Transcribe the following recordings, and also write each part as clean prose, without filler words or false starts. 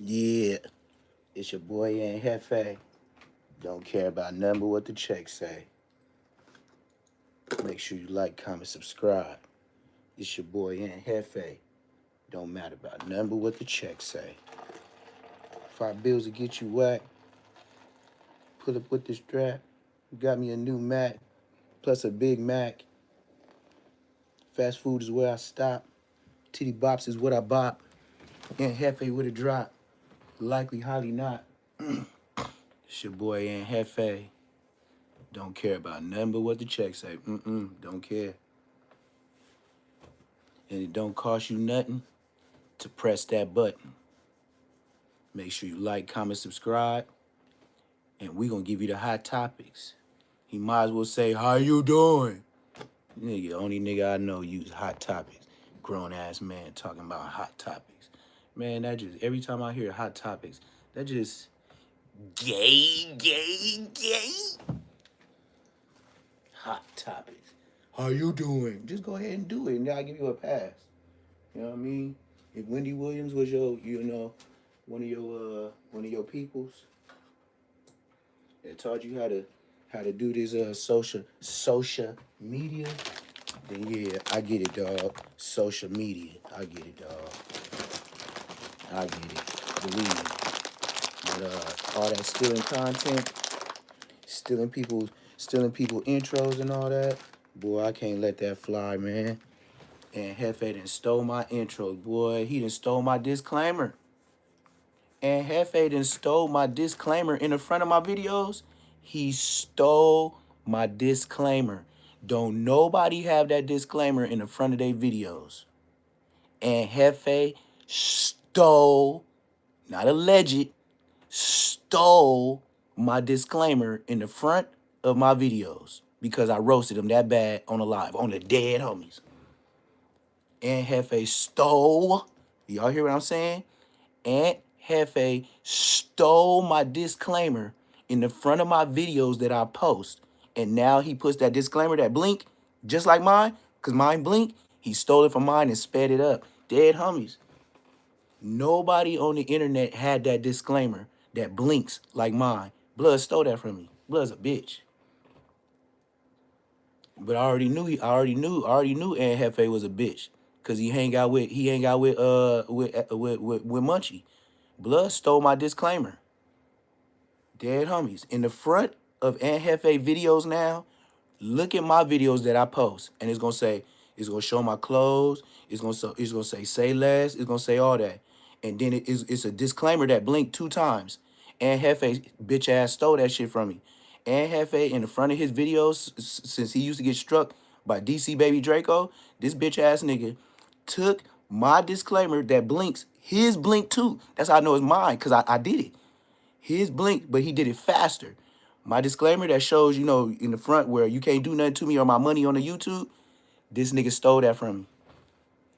Yeah, it's your boy Aunt Hefe. Don't care about nothing but what the checks say. Make sure you like, comment, subscribe. It's your boy Aunt Hefe. Don't matter about nothing but what the checks say. 5 bills to get you whacked. Pull up with this strap. Got me a new Mac, plus a Big Mac. Fast food is where I stop. Titty bops is what I bop. Aunt Hefe with a drop. Likely, highly not. It's your boy Aunt Hefe. Don't care about nothing but what the checks say. Don't care. And it don't cost you nothing to press that button. Make sure you like, comment, subscribe, and we gonna give you the hot topics. He might as well say, how you doing? Nigga, only nigga I know use hot topics. Grown ass man talking about hot topics. Man, that just, every time I hear hot topics, that just gay. Hot topics. How you doing? Just go ahead and do it, and I'll give you a pass. You know what I mean? If Wendy Williams was your, one of your peoples that taught you how to do this social media, then yeah, I get it, dog. Social media, I get it, dog. I get it. Believe me. But all that stealing content, stealing people intros and all that, boy, I can't let that fly, man. And Hefe done stole my intro, boy. He done stole my disclaimer. And Hefe done stole my disclaimer in the front of my videos. He stole my disclaimer. Don't nobody have that disclaimer in the front of their videos. And Hefe stole, not alleged, stole my disclaimer in the front of my videos because I roasted him that bad on the live, on the dead homies. And Hefe stole, y'all hear what I'm saying? Aunt Hefe stole my disclaimer in the front of my videos that I post. And now he puts that disclaimer that blink, just like mine, because mine blink. He stole it from mine and sped it up. Dead homies. Nobody on the internet had that disclaimer that blinks like mine. Blood stole that from me. Blood's a bitch. But I already knew Aunt Hefe was a bitch. Cause he hang out with Munchie. Blood stole my disclaimer. Dead homies. In the front of Aunt Hefe videos now, look at my videos that I post. And it's gonna show my clothes. It's gonna say less. It's gonna say all that. And then it's a disclaimer that blinked 2 times. Aunt Hefe bitch ass stole that shit from me. Aunt Hefe in the front of his videos, since he used to get struck by DC Baby Draco, this bitch ass nigga took my disclaimer that blinks, his blink too. That's how I know it's mine, because I did it. His blink, but he did it faster. My disclaimer that shows, in the front where you can't do nothing to me or my money on the YouTube, this nigga stole that from me.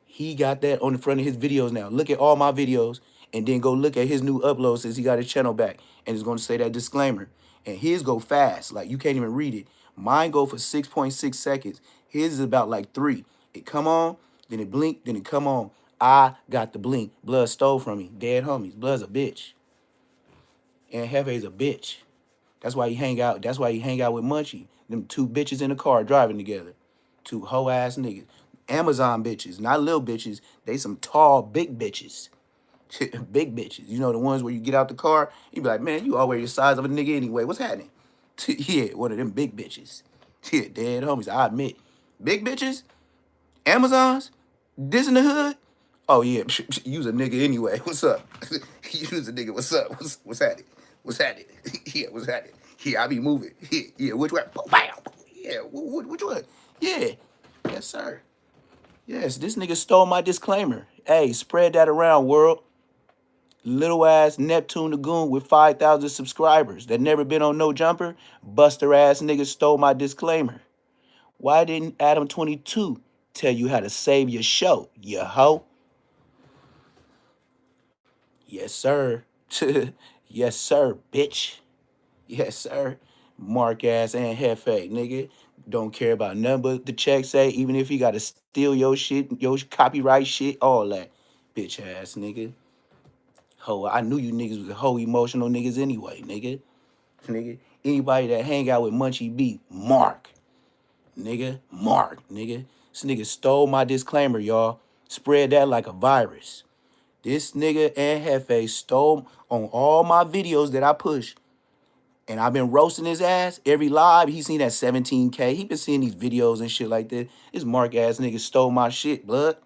He got that on the front of his videos now. Look at all my videos and then go look at his new upload since he got his channel back. And it's going to say that disclaimer. And his go fast. Like, you can't even read it. Mine go for 6.6 seconds. His is about like 3. It come on, then it blink, then it come on. I got the blink. Blood stole from me. Dead homies. Blood's a bitch. And Hefe's a bitch. That's why he hang out. That's why he hang out with Munchie. Them 2 bitches in the car driving together. 2 hoe ass niggas. Amazon bitches, not little bitches. They some tall, big bitches. Big bitches. You know, the ones where you get out the car, you be like, man, you already the size of a nigga anyway. What's happening? Yeah, one of them big bitches. Yeah, dead homies. I admit, big bitches, Amazons, this in the hood. Oh yeah, use a nigga anyway. What's up? Use a nigga. What's up? What's happening? What's happening? Yeah, what's happening? Yeah, I be moving. Yeah, which way? Bam. Yeah, which one? Yeah, yes sir. Yes, this nigga stole my disclaimer. Hey, spread that around, world. Little ass Neptune the Goon with 5,000 subscribers that never been on No Jumper. Buster ass nigga stole my disclaimer. Why didn't Adam 22 tell you how to save your show, you hoe? Yes, sir. Yes, sir, bitch. Yes, sir. Mark ass and Hefe, nigga. Don't care about nothing but the check say, even if he gotta steal your shit, your copyright shit, all that. Bitch ass nigga. Ho, I knew you niggas was hoe emotional niggas anyway, nigga. Nigga. Anybody that hang out with Munchie B, Mark. Nigga. Mark, nigga. This nigga stole my disclaimer, y'all. Spread that like a virus. This nigga and Hefe stole on all my videos that I push. And I've been roasting his ass every live. He seen that 17K. He been seeing these videos and shit like that. This Mark ass nigga stole my shit, blood.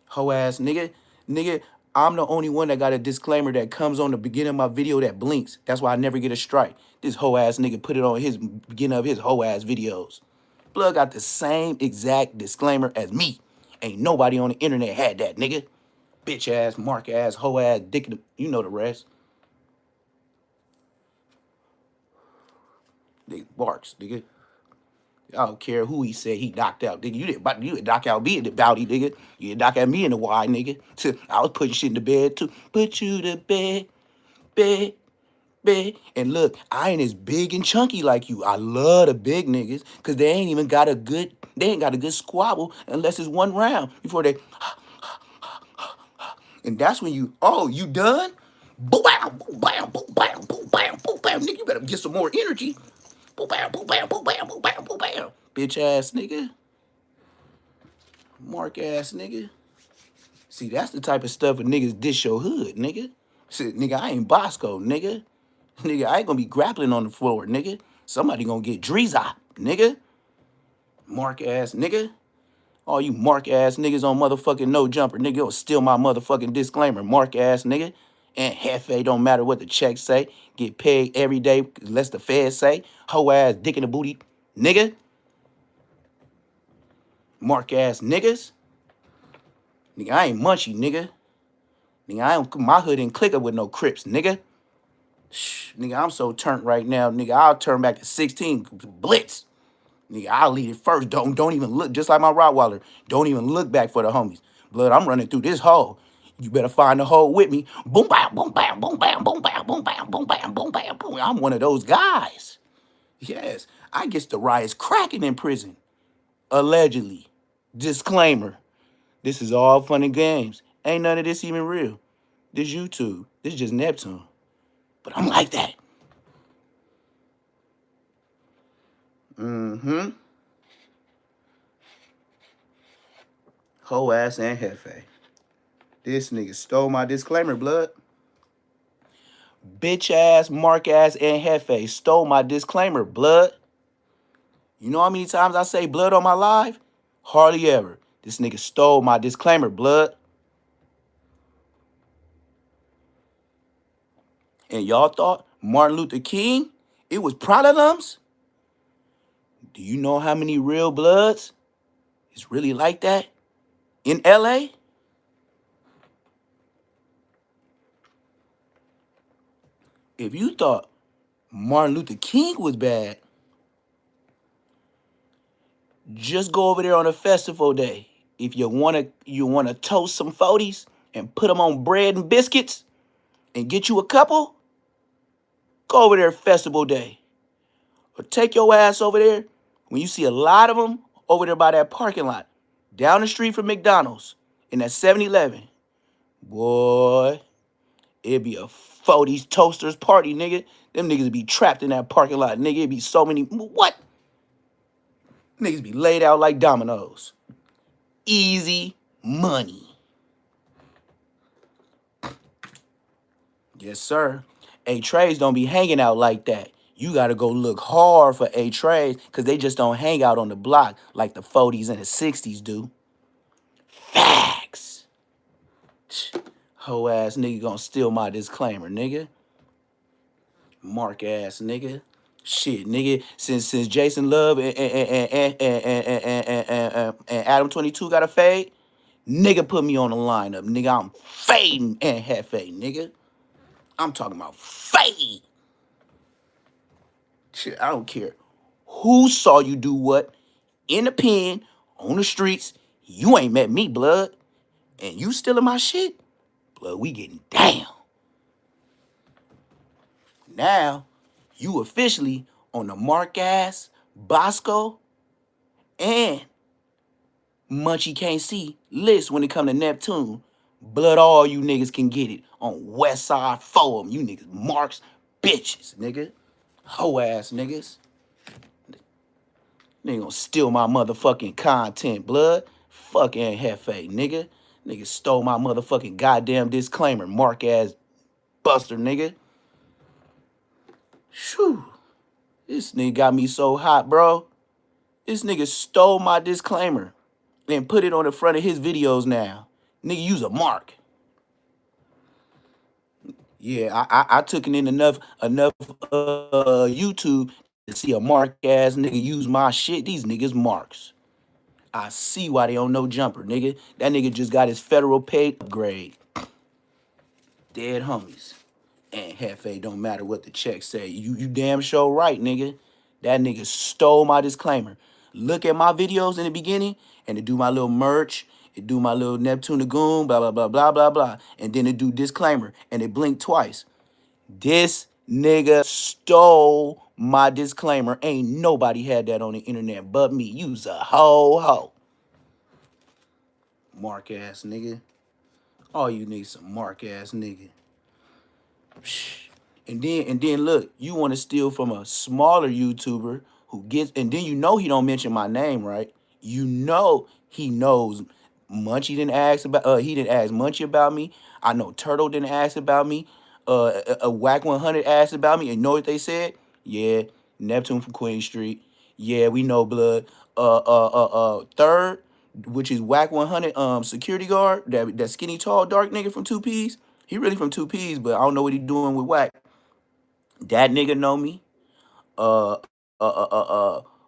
Hoe ass nigga. Nigga, I'm the only one that got a disclaimer that comes on the beginning of my video that blinks. That's why I never get a strike. This hoe ass nigga put it on his beginning of his hoe ass videos. Blood got the same exact disclaimer as me. Ain't nobody on the internet had that, nigga. Bitch ass, Mark ass, hoe ass, dick, you know the rest. Nigga barks, nigga. I don't care who he said he knocked out, nigga. You didn't knock out me in the bouty, nigga. You didn't knock out me in the wide, nigga. I was putting shit in the bed too. Put you to bed, bed, bed. And look, I ain't as big and chunky like you. I love the big niggas, cause they ain't got a good squabble unless it's one round before they. And that's when you done? Boom, bam, boom, bam, boom, bam, boom, bam, boom, bam. Nigga, you better get some more energy. Boom, bam, boom, bam, boom, bam, boom, bam, boom, bam. Bitch ass nigga. Mark ass nigga. See, that's the type of stuff a niggas dish your hood, nigga. Shit, nigga, I ain't Bosco, nigga. Nigga, I ain't gonna be grappling on the floor, nigga. Somebody gonna get Drizop, nigga. Mark ass nigga. All you mark ass niggas on motherfucking No Jumper, nigga, you'll steal my motherfucking disclaimer, mark ass nigga. And Hefe, don't matter what the checks say. Get paid every day, unless the feds say. Hoe ass, dick in the booty, nigga. Mark ass niggas. Nigga, I ain't Munchie, nigga. Nigga, my hood ain't clicker with no Crips, nigga. Shh, nigga, I'm so turned right now, nigga. I'll turn back to 16, blitz. Nigga, I'll lead it first. Don't even look, just like my Rottweiler. Don't even look back for the homies. Blood, I'm running through this hole. You better find the hole with me. Boom, bam, boom, bam, boom, bam, boom, bam, boom, bam, boom, bam, boom, bam, boom. I'm one of those guys. Yes, I gets the riots cracking in prison. Allegedly. Disclaimer. This is all fun and games. Ain't none of this even real. This YouTube. This just Neptune. But I'm like that. Mm-hmm. Hoe ass and Hefe. This nigga stole my disclaimer, blood. Bitch ass, Mark ass, and Hefe stole my disclaimer, blood. You know how many times I say blood on my live? Hardly ever. This nigga stole my disclaimer, blood. And y'all thought Martin Luther King, it was problems? Do you know how many real bloods is really like that in LA? If you thought Martin Luther King was bad, just go over there on a festival day. If you wanna toast some 40s and put them on bread and biscuits and get you a couple, go over there festival day. Or take your ass over there when you see a lot of them over there by that parking lot, down the street from McDonald's, in that 7-Eleven. Boy, it'd be a 40s toasters party, nigga. Them niggas be trapped in that parking lot, nigga. It'd be so many, what? Niggas be laid out like dominoes. Easy money. Yes, sir. Hey, Trays don't be hanging out like that. You gotta go look hard for A Trays because they just don't hang out on the block like the 40s and the 60s do. Facts. Hoe ass nigga gonna steal my disclaimer, nigga. Mark ass nigga. Shit, nigga. Since Jason Love and Adam 22 got a fade, nigga put me on the lineup. Nigga, I'm fading and Hefe, nigga. I'm talking about fade. Shit, I don't care who saw you do what in the pen, on the streets. You ain't met me, blood. And you stealing my shit? Blood, we getting down. Now, you officially on the Mark ass, Bosco, and Munchie Can't See list when it come to Neptune. Blood, all you niggas can get it on West Side Forum. You niggas marks, bitches, nigga. Hoe ass niggas. Nigga gonna steal my motherfucking content, blood. Fucking Hefe, nigga. Nigga stole my motherfucking goddamn disclaimer, mark ass buster, nigga. Shoo. This nigga got me so hot, bro. This nigga stole my disclaimer and put it on the front of his videos now. Nigga, use a mark. Yeah, I took it in enough YouTube to see a mark ass nigga use my shit. These niggas marks. I see why they don't know jumper, nigga. That nigga just got his federal pay upgrade. Dead homies. And Hefe, don't matter what the check say. You damn sure right, nigga. That nigga stole my disclaimer. Look at my videos in the beginning, and to do my little merch, it do my little Neptune Lagoon, blah, blah, blah, blah, blah, blah. And then it do disclaimer, and it blink twice. This nigga stole my disclaimer. Ain't nobody had that on the internet but me. You's a ho. Mark ass nigga. All you niggas some mark ass nigga. And then look, you want to steal from a smaller YouTuber who gets, and then you know he don't mention my name, right? You know he knows Munchie didn't ask about he didn't ask Munchie about me. I know Turtle didn't ask about me. A Whack 100 asked about me, and you know what they said? Yeah, Neptune from Queen Street. Yeah, we know blood. Third, which is Whack 100 security guard, that skinny tall dark nigga from 2Ps. He really from 2Ps, but I don't know what he doing with Whack. That nigga know me. Uh,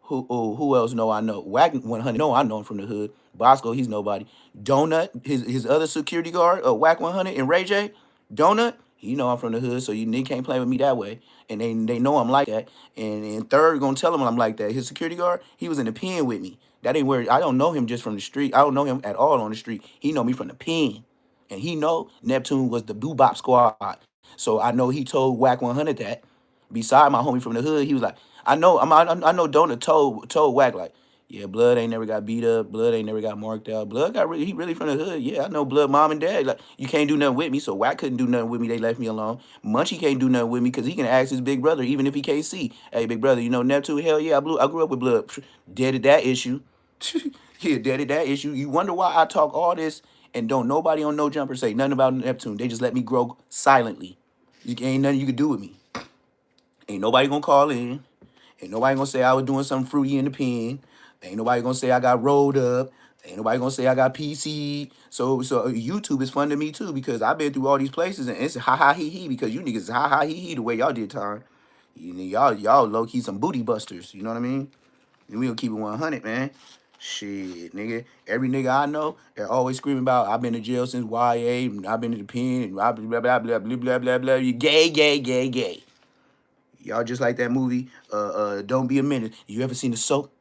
who else know I know? Whack 100. No, I know him from the hood. Bosco, he's nobody. Donut, his other security guard, Whack 100 and Ray J. Donut, he know I'm from the hood, so you nigga can't play with me that way. And they know I'm like that. And third gonna tell him I'm like that. His security guard, he was in the pen with me. That ain't where I don't know him just from the street. I don't know him at all on the street. He know me from the pen. And he know Neptune was the Boo Bop Squad. So I know he told Whack 100 that. Beside my homie from the hood, he was like, I know Donut told Whack like, yeah, Blood ain't never got beat up. Blood ain't never got marked out. Blood got he really from the hood. Yeah, I know Blood mom and dad. Like, you can't do nothing with me, so Whack couldn't do nothing with me. They left me alone. Munchie can't do nothing with me because he can ask his big brother, even if he can't see. Hey, big brother, you know Neptune? Hell yeah, I grew up with Blood. Deaded that issue. Yeah, deaded that issue. You wonder why I talk all this and don't nobody on No Jumper say nothing about Neptune. They just let me grow silently. Ain't nothing you can do with me. Ain't nobody gonna call in. Ain't nobody gonna say I was doing something fruity in the pen. Ain't nobody gonna say I got rolled up. Ain't nobody gonna say I got PC. So YouTube is fun to me too because I've been through all these places and it's ha ha he he because you niggas is ha ha he he the way y'all did time. Y'all low key some booty busters. You know what I mean? And we gonna keep it 100, man. Shit, nigga. Every nigga I know, they're always screaming about I've been to jail since YA, and I've been to the pen, and blah blah blah blah blah blah blah blah. You gay. Y'all just like that movie, Don't Be a Minute. You ever seen the soap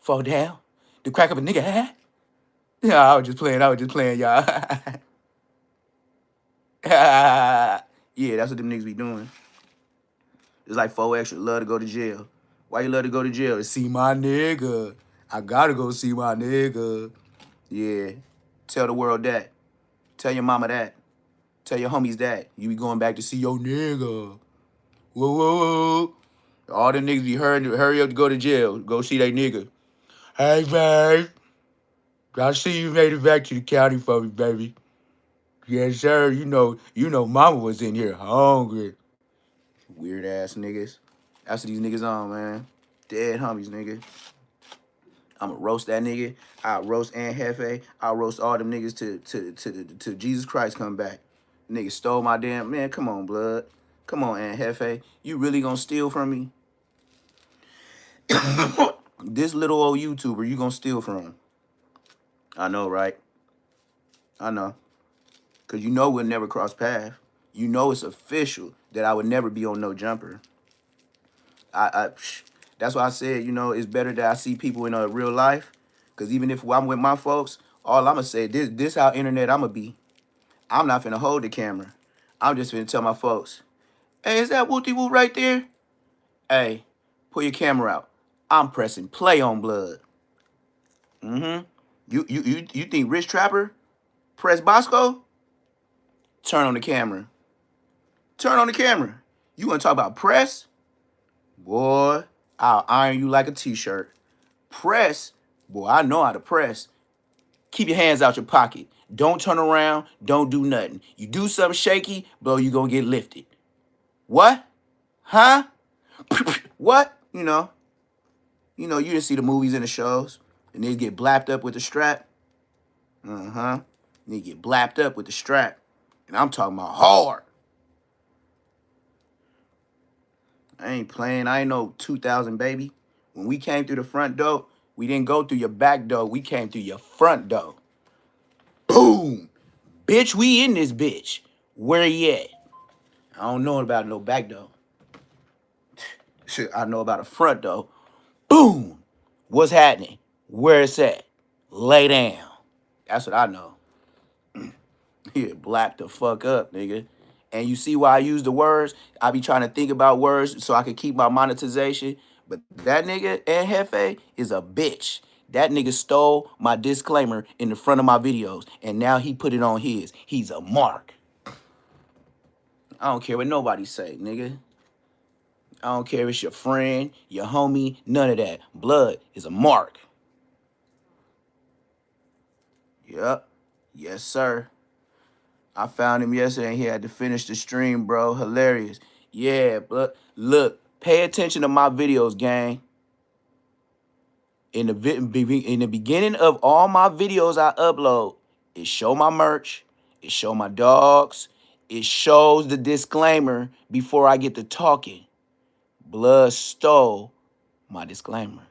fall down? The crack of a nigga hat? Yeah, I was just playing, y'all. Yeah, that's what them niggas be doing. It's like 4 extra love to go to jail. Why you love to go to jail? To see my nigga. I gotta go see my nigga. Yeah. Tell the world that. Tell your mama that. Tell your homies that. You be going back to see your nigga. Whoa. All the niggas be hurry up to go to jail. Go see that nigga. Hey, babe. I see you made it back to the county for me, baby. Yes, sir. You know mama was in here hungry. Weird ass niggas. That's what these niggas on, man. Dead homies, nigga. I'ma roast that nigga. I'll roast Aunt Hefe. I'll roast all them niggas to Jesus Christ come back. Nigga stole my damn man. Come on, blood. Come on, Aunt Hefe. You really gonna steal from me? This little old YouTuber you gonna steal from? I know, right? I know. Cause you know we'll never cross paths. You know it's official that I would never be on No Jumper. That's why I said, you know, it's better that I see people in real life. Cause even if I'm with my folks, all I'ma say, this how internet I'ma be. I'm not finna hold the camera. I'm just finna tell my folks, hey, is that Wooty Woo right there? Hey, pull your camera out. I'm pressing play on blood. Mm-hmm. You think Rich Trapper press Bosco? Turn on the camera. Turn on the camera. You wanna talk about press? Boy, I'll iron you like a t-shirt. Press, boy, I know how to press. Keep your hands out your pocket. Don't turn around. Don't do nothing. You do something shaky, bro, you gonna get lifted. What? Huh? What? You didn't see the movies and the shows. And they get blapped up with the strap. Uh-huh. They get blapped up with the strap. And I'm talking about hard. I ain't playing. I ain't no 2000 baby. When we came through the front door, we didn't go through your back door. We came through your front door. Boom. Bitch, we in this bitch. Where you at? I don't know about no back door. Shit, I know about a front door. Boom. What's happening? Where it's at? Lay down. That's what I know. Yeah, black the fuck up, nigga. And you see why I use the words? I be trying to think about words so I can keep my monetization. But that nigga, Ed Hefe, is a bitch. That nigga stole my disclaimer in the front of my videos, and now he put it on his. He's a mark. I don't care what nobody say, nigga. I don't care if it's your friend, your homie, none of that. Blood is a mark. Yep. Yes, sir. I found him yesterday and he had to finish the stream, bro. Hilarious. Yeah, but look, pay attention to my videos, gang. In the beginning of all my videos I upload, it show my merch, it show my dogs, it shows the disclaimer before I get to talking. Blood stole my disclaimer.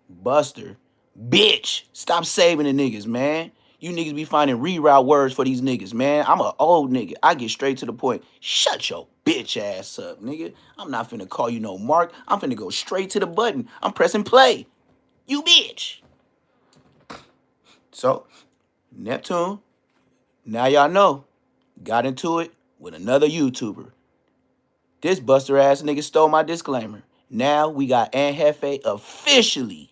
Buster, bitch, stop saving the niggas, man. You niggas be finding reroute words for these niggas, man. I'm an old nigga. I get straight to the point. Shut your bitch ass up, nigga. I'm not finna call you no mark. I'm finna go straight to the button. I'm pressing play. You bitch. So, Neptune, now y'all know, got into it with another YouTuber. This buster ass nigga stole my disclaimer. Now we got Aunt Hefe officially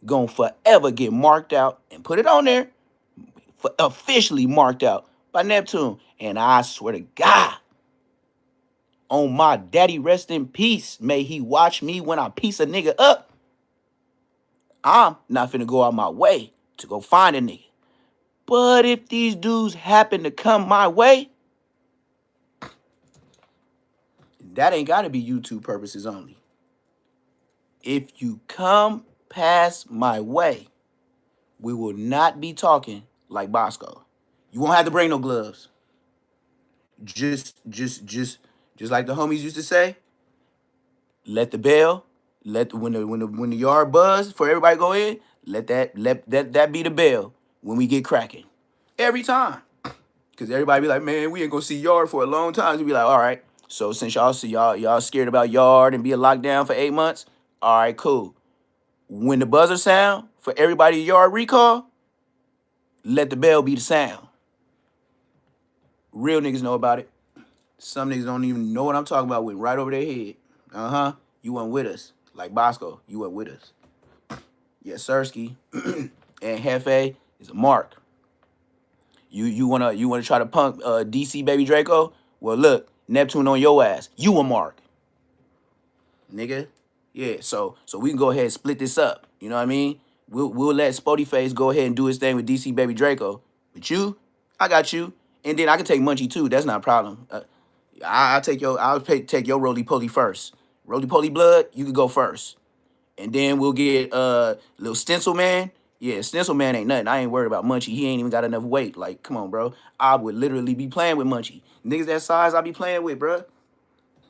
gonna forever get marked out and put it on there. Officially marked out by Neptune. And I swear to God, on my daddy rest in peace, may he watch me when I piece a nigga up. I'm not finna go out my way to go find a nigga. But if these dudes happen to come my way, that ain't gotta be YouTube purposes only. If you come past my way, we will not be talking like Bosco. You won't have to bring no gloves. Just like the homies used to say, let the bell, when the yard buzz for everybody go in, let that be the bell when we get cracking. Every time. Cause everybody be like, man, we ain't gonna see yard for a long time. We be like, all right. So since y'all scared about yard and being locked down for 8 months, all right, cool. When the buzzer sound for everybody yard recall, let the bell be the sound. Real niggas know about it. Some niggas don't even know what I'm talking about. Went right over their head. Uh-huh. You went with us. Like Bosco, you went with us. Yes, Sirski. And Hefe is a mark. You wanna try to punk DC Baby Draco? Well, look, Neptune on your ass. You a mark, nigga. Yeah. So we can go ahead and split this up. You know what I mean? We'll let Spotty Face go ahead and do his thing with DC Baby Draco. But you, I got you, and then I can take Munchie too. That's not a problem. Take your roly poly first. Roly poly blood, you could go first. And then we'll get little Stencil Man. Yeah, Stencil Man ain't nothing. I ain't worried about Munchie. He ain't even got enough weight. Like, come on, bro. I would literally be playing with Munchie. Niggas that size I be playing with, bro.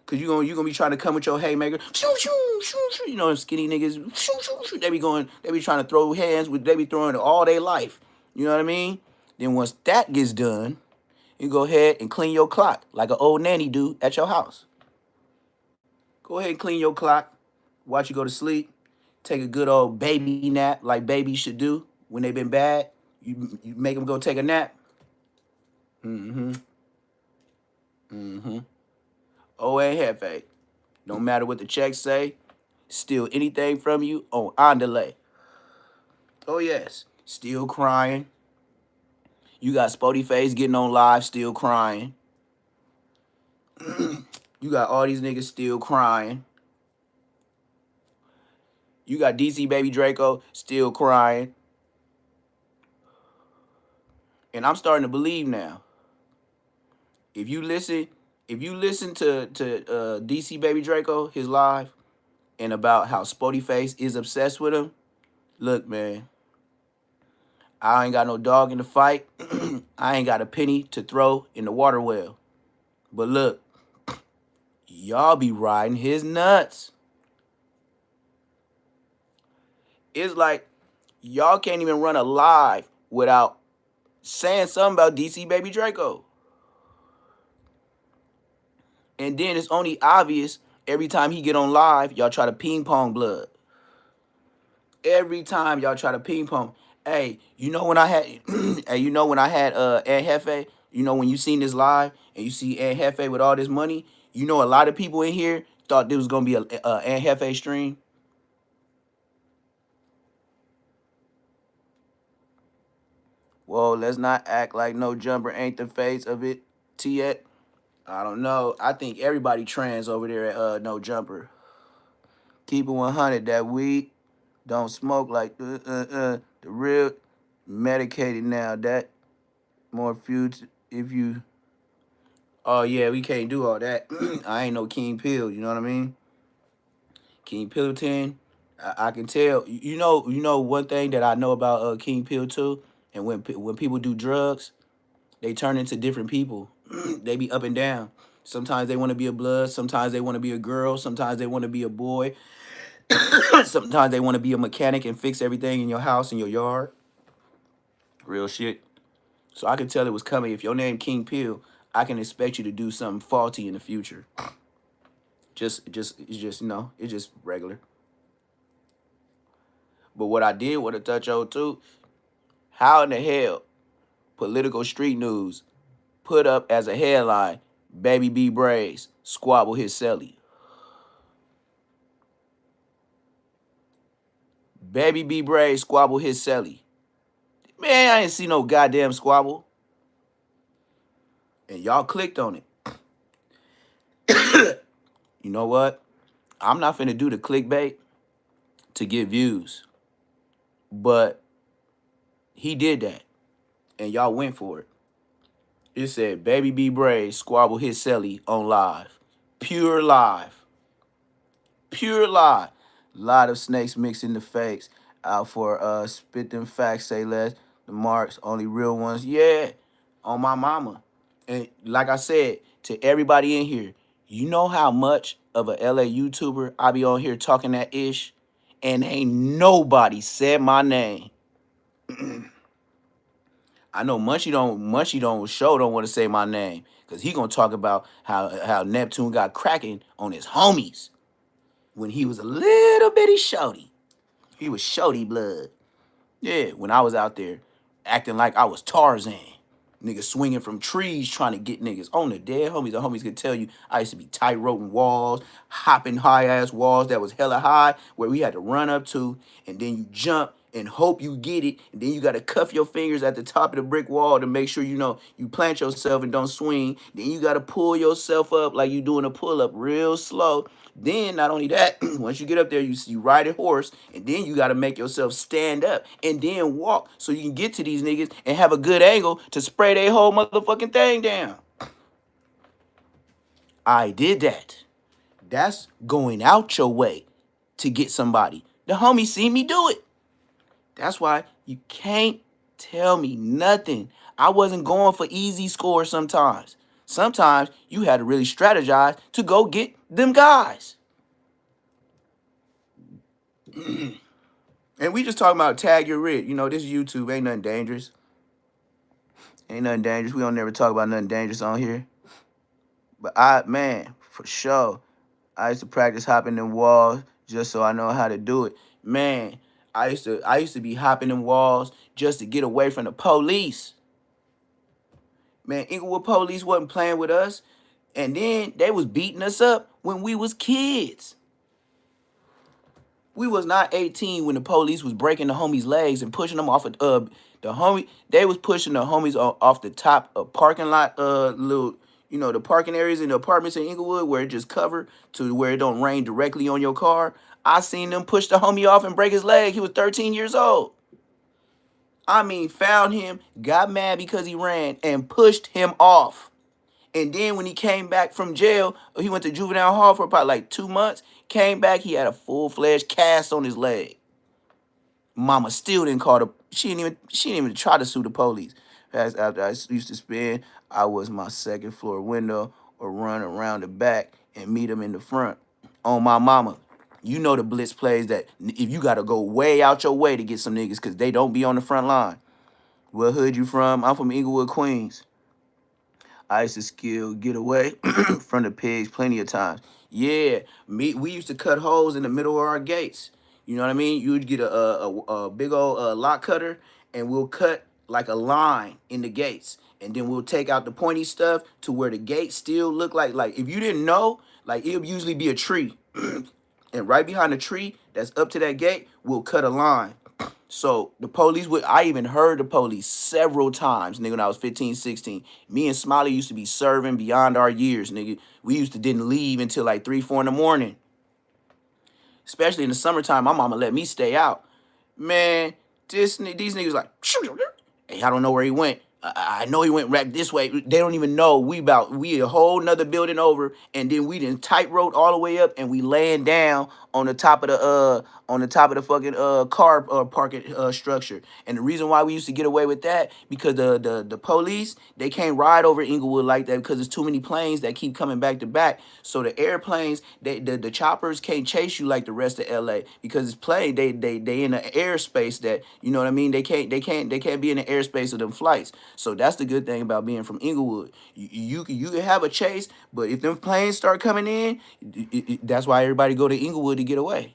Cause you gonna be trying to come with your haymaker. Shoo, shoo, shoo, shoo. You know them skinny niggas. Shoo, shoo, shoo. They be trying to throw hands with they be throwing it all day life. You know what I mean? Then once that gets done, you go ahead and clean your clock like an old nanny do at your house. Go ahead and clean your clock. Watch you go to sleep. Take a good old baby nap like babies should do when they've been bad. You make them go take a nap. Mm-hmm. Mm-hmm. Oh, and Hefe. No matter what the checks say, steal anything from you on delay. Oh, yes. Still crying. You got Spody Face getting on live, still crying. You got all these niggas still crying. You got DC Baby Draco still crying. And I'm starting to believe now. If you listen to DC Baby Draco, his live, and about how Spody Face is obsessed with him, look, man, I ain't got no dog in the fight. I ain't got a penny to throw in the water well. But look, y'all be riding his nuts. It's like y'all can't even run a live without saying something about DC Baby Draco. And then it's only obvious every time he get on live, y'all try to ping pong blood. Every time y'all try to ping pong. Hey, you know when I had hey, you know when I had Aunt Hefe, you know when you seen this live and you see Aunt Hefe with all this money, you know a lot of people in here thought this was gonna be a Aunt Hefe stream. Well, let's not act like No Jumper ain't the face of it yet. I don't know. I think everybody trans over there at No Jumper. Keep it 100. That weed don't smoke like the real medicated now. That more future if you. Oh yeah, we can't do all that. I ain't no King Pill. You know what I mean? King Pilton. I can tell. You know one thing that I know about King Pill too. And when people do drugs, they turn into different people. They be up and down. Sometimes they want to be a blood. Sometimes they want to be a girl. Sometimes they want to be a boy. Sometimes they want to be a mechanic and fix everything in your house and your yard. Real shit. So I can tell it was coming. If your name King Pill, I can expect you to do something faulty in the future. It's just regular. But what I did want to touch on too, how in the hell political street news put up as a headline, Baby B Braves squabble his celly. Baby B Braves squabble his celly. Man, I ain't see no goddamn squabble. And y'all clicked on it. You know what? I'm not finna do the clickbait to get views. But he did that. And y'all went for it. It said, Baby B Braves squabble his celly on live. Pure live. Pure live. Lot of snakes mixing the fakes. Out for spit them facts, say less. The marks, only real ones. Yeah, on my mama. And like I said, to everybody in here, you know how much of a LA YouTuber I be on here talking that ish? And ain't nobody said my name. I know Munchie don't want to say my name. Cause he gonna talk about how Neptune got cracking on his homies when he was a little bitty shorty. He was shorty blood. Yeah, when I was out there acting like I was Tarzan. Niggas swinging from trees trying to get niggas on the dead homies. The homies could tell you I used to be tight roping walls, hopping high ass walls that was hella high where we had to run up to, and then you jump and hope you get it, and then you got to cuff your fingers at the top of the brick wall to make sure you know you plant yourself and don't swing. Then you got to pull yourself up like you doing a pull up real slow. Then not only that, once you get up there, you ride a horse, and then you got to make yourself stand up and then walk so you can get to these niggas and have a good angle to spray their whole motherfucking thing down. I did that. That's going out your way to get somebody. The homie seen me do it. That's why you can't tell me nothing. I wasn't going for easy scores sometimes. Sometimes you had to really strategize to go get them guys. And we just talking about tag your rig. You know, this YouTube ain't nothing dangerous. Ain't nothing dangerous. We don't never talk about nothing dangerous on here. But man, for sure, I used to practice hopping them walls just so I know how to do it. Man, I used to be hopping them walls just to get away from the police. Man, Inglewood police wasn't playing with us. And then they was beating us up when we was kids. We was not 18 when the police was breaking the homies' legs and pushing them off of the homie. They was pushing the homies off the top of parking lot, little, you know, the parking areas in the apartments in Inglewood where it just covered to where it don't rain directly on your car. I seen them push the homie off and break his leg. He was 13 years old. I mean, found him, got mad because he ran, and pushed him off. And then when he came back from jail, he went to juvenile hall for about like 2 months. Came back, he had a full-fledged cast on his leg. Mama still didn't call the. She didn't even try to sue the police. As after I used to spend, I was my second floor window or run around the back and meet him in the front. On my mama. You know the blitz plays that if you got to go way out your way to get some niggas because they don't be on the front line. What hood you from? I'm from Inglewood, Queens. I used to get away from the pigs plenty of times. Yeah, we used to cut holes in the middle of our gates. You know what I mean? You'd get a big old lock cutter, and we'll cut like a line in the gates, and then we'll take out the pointy stuff to where the gates still look like if you didn't know, like it'll usually be a tree, and right behind the tree that's up to that gate, we'll cut a line. So the police I even heard the police several times, nigga, when I was 15, 16. Me and Smiley used to be serving beyond our years, nigga. We used to didn't leave until like 3, 4 in the morning. Especially in the summertime, my mama let me stay out. Man, these niggas like, hey, I don't know where he went. I know he went right this way. They don't even know we a whole nother building over, and then we didn't tightrope all the way up, and we laying down on the top of the fucking car parking structure. And the reason why we used to get away with that because the police they can't ride over Inglewood like that because there's too many planes that keep coming back to back. So the airplanes, the choppers can't chase you like the rest of LA because it's plane they in an airspace that you know what I mean. They can't be in the airspace of them flights. So that's the good thing about being from Inglewood. You can have a chase, but if them planes start coming in, that's why everybody go to Inglewood to get away.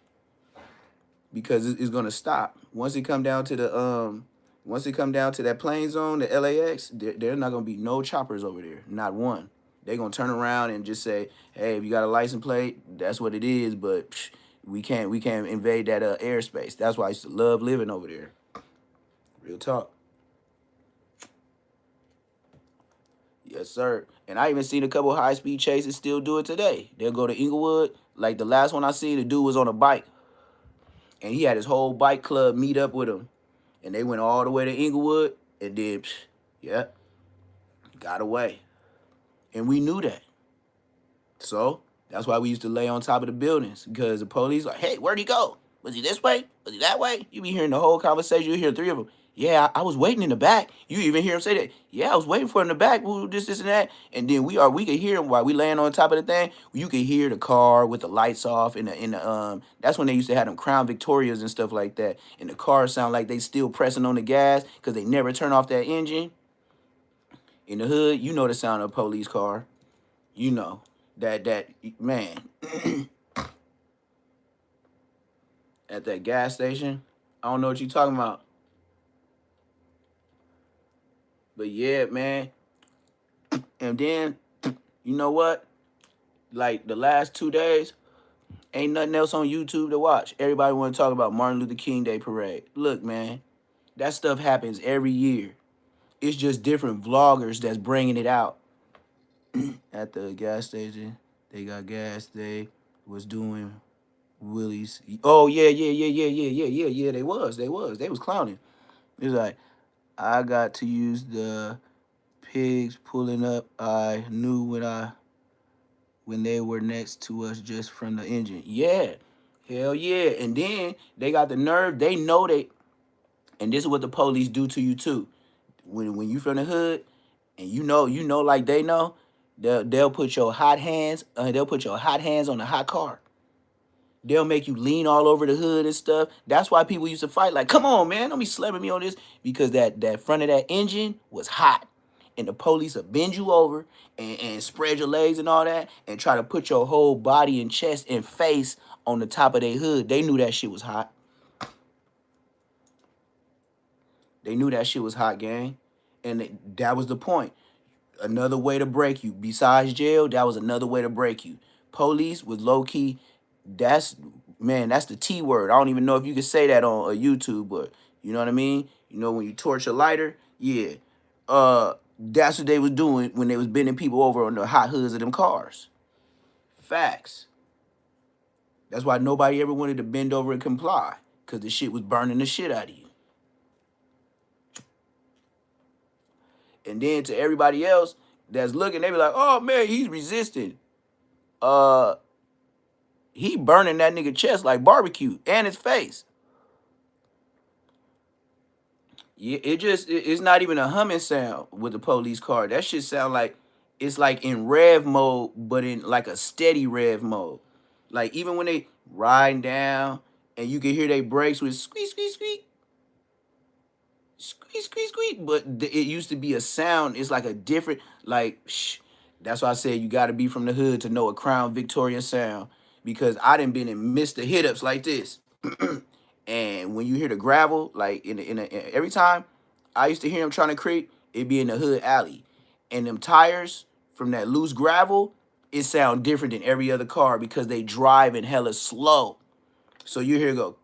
Because it's gonna stop once it come down to that plane zone, the LAX. There not gonna be no choppers over there, not one. They gonna turn around and just say, "Hey, if you got a license plate, that's what it is." But we can't invade that airspace. That's why I used to love living over there. Real talk. Yes, sir. And I even seen a couple high-speed chases still do it today. They'll go to Inglewood. Like the last one I seen, the dude was on a bike. And he had his whole bike club meet up with him. And they went all the way to Inglewood and did, yeah, got away. And we knew that. So that's why we used to lay on top of the buildings. Because the police like, hey, where'd he go? Was he this way? Was he that way? You be hearing the whole conversation. You hear 3 of them. Yeah, I was waiting in the back. You even hear him say that. Yeah, I was waiting for him in the back. This, and that. And then we could hear him while we laying on top of the thing. You could hear the car with the lights off that's when they used to have them Crown Victorias and stuff like that. And the cars sound like they still pressing on the gas because they never turn off that engine. In the hood, you know the sound of a police car. You know that man at that gas station. I don't know what you talking about. But yeah, man. And then, you know what? Like the last 2 days, ain't nothing else on YouTube to watch. Everybody want to talk about Martin Luther King Day Parade. Look, man, that stuff happens every year. It's just different vloggers that's bringing it out. At the gas station, they got gas. They was doing Willie's. Oh, yeah. They was clowning. It was like, I got to use the pigs pulling up. I knew when they were next to us just from the engine. Yeah. Hell yeah. And then they got the nerve. They know they, and this is what the police do to you too. When you from the hood and you know like they know, they'll put your hot hands, they'll put your hot hands on the hot car. They'll make you lean all over the hood and stuff. That's why people used to fight. Like, come on, man, don't be slamming me on this, because that front of that engine was hot, and the police will bend you over and spread your legs and all that, and try to put your whole body and chest and face on the top of their hood. They knew that shit was hot. They knew that shit was hot, gang, and that was the point. Another way to break you besides jail. That was another way to break you. Police was low key. That's, man, that's the T word. I don't even know if you can say that on YouTube, but you know what I mean. You know when you torch a lighter, yeah. That's what they was doing when they was bending people over on the hot hoods of them cars. Facts. That's why nobody ever wanted to bend over and comply, because the shit was burning the shit out of you. And then to everybody else that's looking, they be like, "Oh man, he's resisting." He burning that nigga chest like barbecue and his face. Yeah, it's not even a humming sound with the police car. That shit sound like it's like in rev mode, but in like a steady rev mode. Like even when they riding down and you can hear they brakes with squeak squeak squeak squeak squeak squeak, but it used to be a sound. It's like a different, like shh. That's why I said you got to be from the hood to know a Crown Victoria sound, because I done been in Mr. Hit Ups like this. And when you hear the gravel, like every time I used to hear him trying to creep, it'd be in the hood alley. And them tires from that loose gravel, it sound different than every other car because they drive in hella slow. So you hear it go.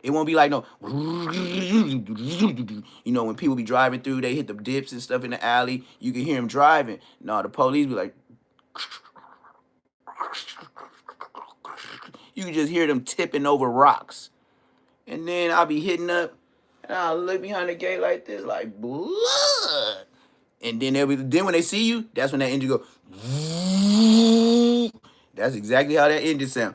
It won't be like no, you know, when people be driving through, they hit the dips and stuff in the alley. You can hear them driving. No, the police be like, you can just hear them tipping over rocks. And then I'll be hitting up, and I'll look behind the gate like this, like blood. And then then when they see you, that's when that engine go. That's exactly how that engine sound.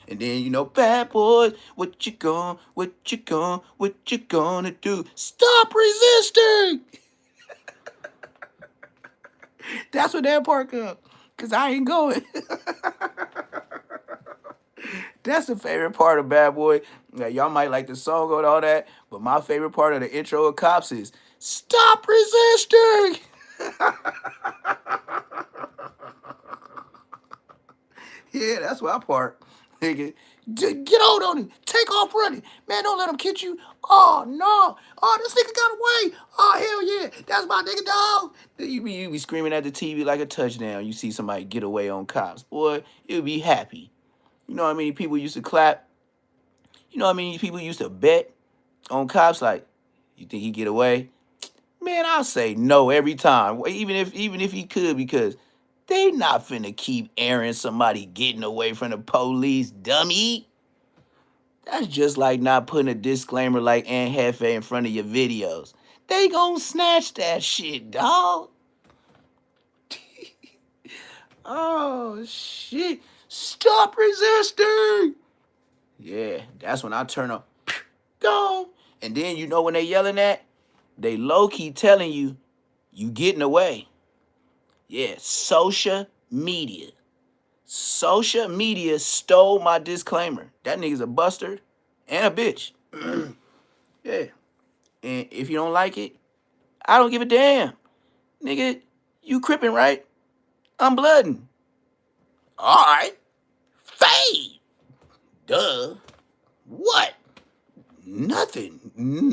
And then bad boys, what you gonna do? Stop resisting. That's what that part comes. Cause I ain't going. That's the favorite part of Bad Boy. Now, y'all might like the song and all that, but my favorite part of the intro of Cops is stop resisting. Yeah, that's my part. Nigga, get on him. Take off running. Man, don't let him catch you. Oh, no. Oh, this nigga got away. Oh, hell yeah. That's my nigga, dog. You be screaming at the TV like a touchdown. You see somebody get away on Cops. Boy, you'll be happy. You know how many people used to clap? You know how many people used to bet on Cops? Like, you think he get away? Man, I'll say no every time. Even if he could, because they not finna keep airing somebody getting away from the police, dummy. That's just like not putting a disclaimer like Aunt Hefe in front of your videos. They gon' snatch that shit, dog. Oh, shit. Stop resisting. Yeah, that's when I turn up. Go. And then when they yelling at, they low-key telling you getting away. Yeah, social media. Social media stole my disclaimer. That nigga's a buster and a bitch. Yeah. And if you don't like it, I don't give a damn. Nigga, you crippin', right? I'm blooding. All right. Fade. Duh. What? Nothing.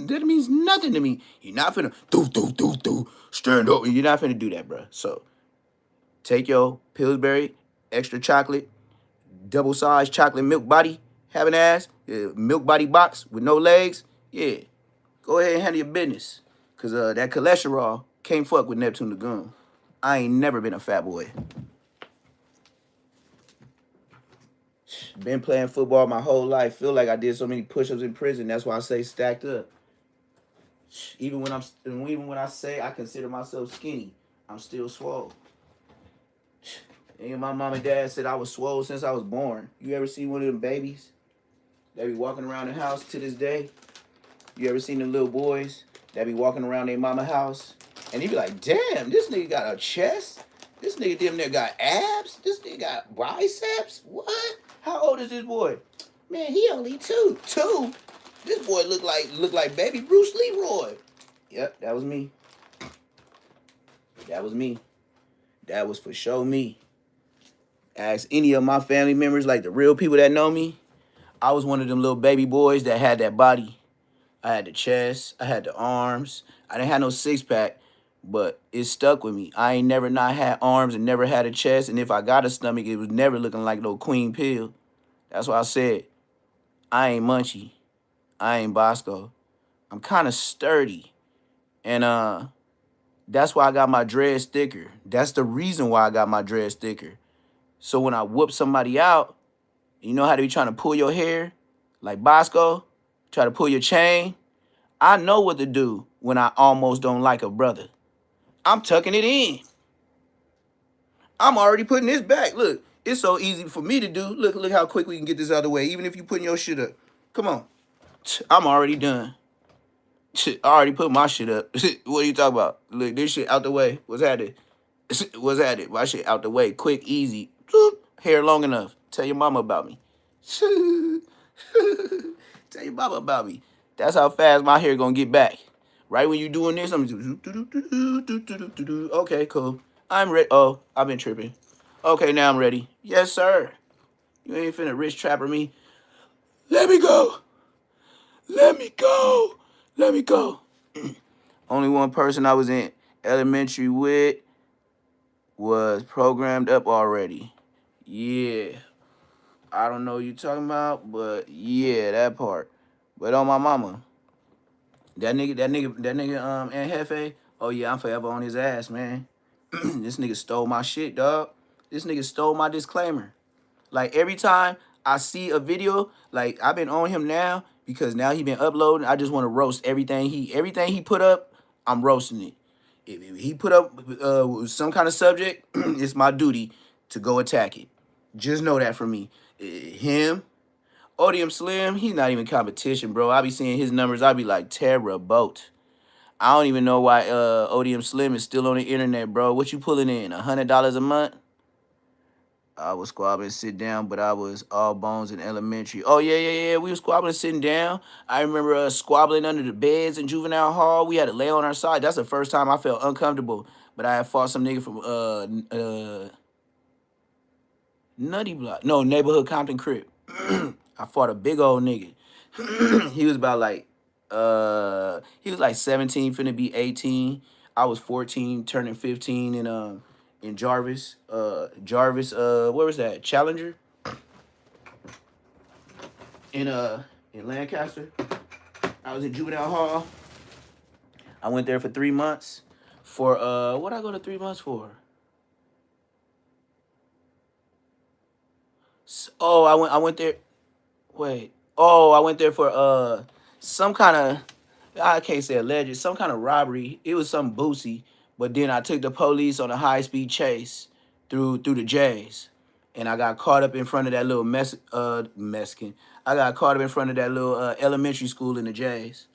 That means nothing to me. You're not finna stand up. You're not finna do that, bro. So take your Pillsbury extra chocolate, double-sized chocolate milk body having ass, milk body box with no legs. Yeah, go ahead and handle your business, cause that cholesterol can't fuck with Neptune Lagoon. I ain't never been a fat boy. Been playing football my whole life. Feel like I did so many push-ups in prison. That's why I say stacked up. Even when I say I consider myself skinny, I'm still swole. And my mom and dad said I was swole since I was born. You ever see one of them babies? They be walking around the house to this day. You ever seen them little boys that be walking around their mama house? And you be like, damn, this nigga got a chest? This nigga damn near got abs? This nigga got biceps? What? How old is this boy? Man, he only 2. 2? This boy look like baby Bruce Leroy. Yep, that was me. That was me. That was for sure me. Ask any of my family members, like the real people that know me, I was one of them little baby boys that had that body. I had the chest, I had the arms. I didn't have no six-pack, but it stuck with me. I ain't never not had arms and never had a chest, and if I got a stomach, it was never looking like no queen pill. That's why I said, I ain't Munchie. I ain't Bosco. I'm kind of sturdy. And that's why I got my dreads thicker. That's the reason why I got my dreads thicker. So when I whoop somebody out, you know how they be trying to pull your hair? Like Bosco, try to pull your chain. I know what to do when I almost don't like a brother. I'm tucking it in. I'm already putting this back. Look, it's so easy for me to do. Look how quick we can get this out of the way, even if you putting your shit up. Come on. I'm already done. I already put my shit up. What are you talking about? Look, this shit out the way. What's at it? What's at it? My shit out the way. Quick, easy. Hair long enough. Tell your mama about me. Tell your mama about me. That's how fast my hair gonna get back. Right when you doing this, I'm just okay, cool. I'm ready. Oh, I've been tripping. Okay, now I'm ready. Yes, sir. You ain't finna rich trapper me. Let me go. Let me go. Let me go. Only one person I was in elementary with was programmed up already. Yeah. I don't know what you talking about, but yeah, that part. But on my mama, that nigga, Aunt Hefe, oh yeah, I'm forever on his ass, man. This nigga stole my shit, dog. This nigga stole my disclaimer. Like every time I see a video, like I've been on him now because now he been uploading. I just want to roast everything he put up. I'm roasting it. If he put up some kind of subject, it's my duty to go attack it. Just know that for me. Him, Odium Slim, he's not even competition, bro. I be seeing his numbers. I be like, Terra Boat. I don't even know why Odium Slim is still on the internet, bro. What you pulling in? $100 a month? I was squabbling sit down, but I was all bones in elementary. Oh, yeah. We was squabbling sitting down. I remember us squabbling under the beds in juvenile hall. We had to lay on our side. That's the first time I felt uncomfortable. But I had fought some nigga from Nutty Block. No, neighborhood Compton Crib. I fought a big old nigga. He was about like, he was like 17, finna be 18. I was 14, turning 15 in Jarvis. Where was that? Challenger? In Lancaster. I was in juvenile hall. I went there for 3 months. For what I go to 3 months for? Oh, I went there. Wait. Oh, I went there for some kind of, I can't say alleged, some kind of robbery. It was some boosie. But then I took the police on a high-speed chase through the J's. And I got caught up in front of that little Mexican. I got caught up in front of that little elementary school in the J's.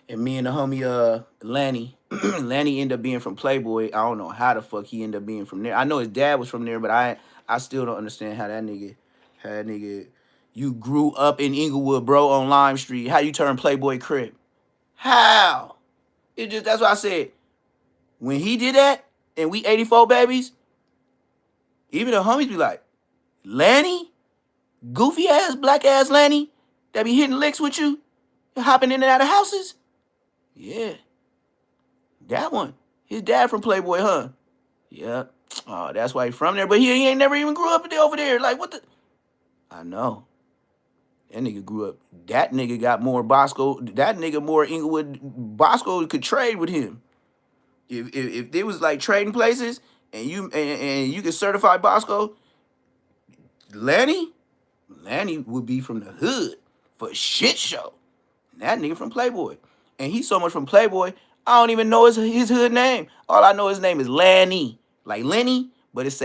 And me and the homie Lanny, Lanny ended up being from Playboy. I don't know how the fuck he ended up being from there. I know his dad was from there, but I still don't understand how that nigga, you grew up in Inglewood, bro, on Lime Street. How you turn Playboy Crib? How? That's what I said. When he did that, and we 84 babies, even the homies be like, Lanny? Goofy ass, black ass Lanny that be hitting licks with you, hopping in and out of houses? Yeah. That one. His dad from Playboy, huh? Yep. Oh, that's why he from there. But he ain't never even grew up over there. Like, what the? I know. That nigga grew up. That nigga got more Bosco. That nigga more Inglewood. Bosco could trade with him. If there was like trading places and you could certify Bosco, Lanny would be from the hood for shit show. And that nigga from Playboy. And he's so much from Playboy, I don't even know his hood name. All I know his name is Lanny, like Lenny, but it's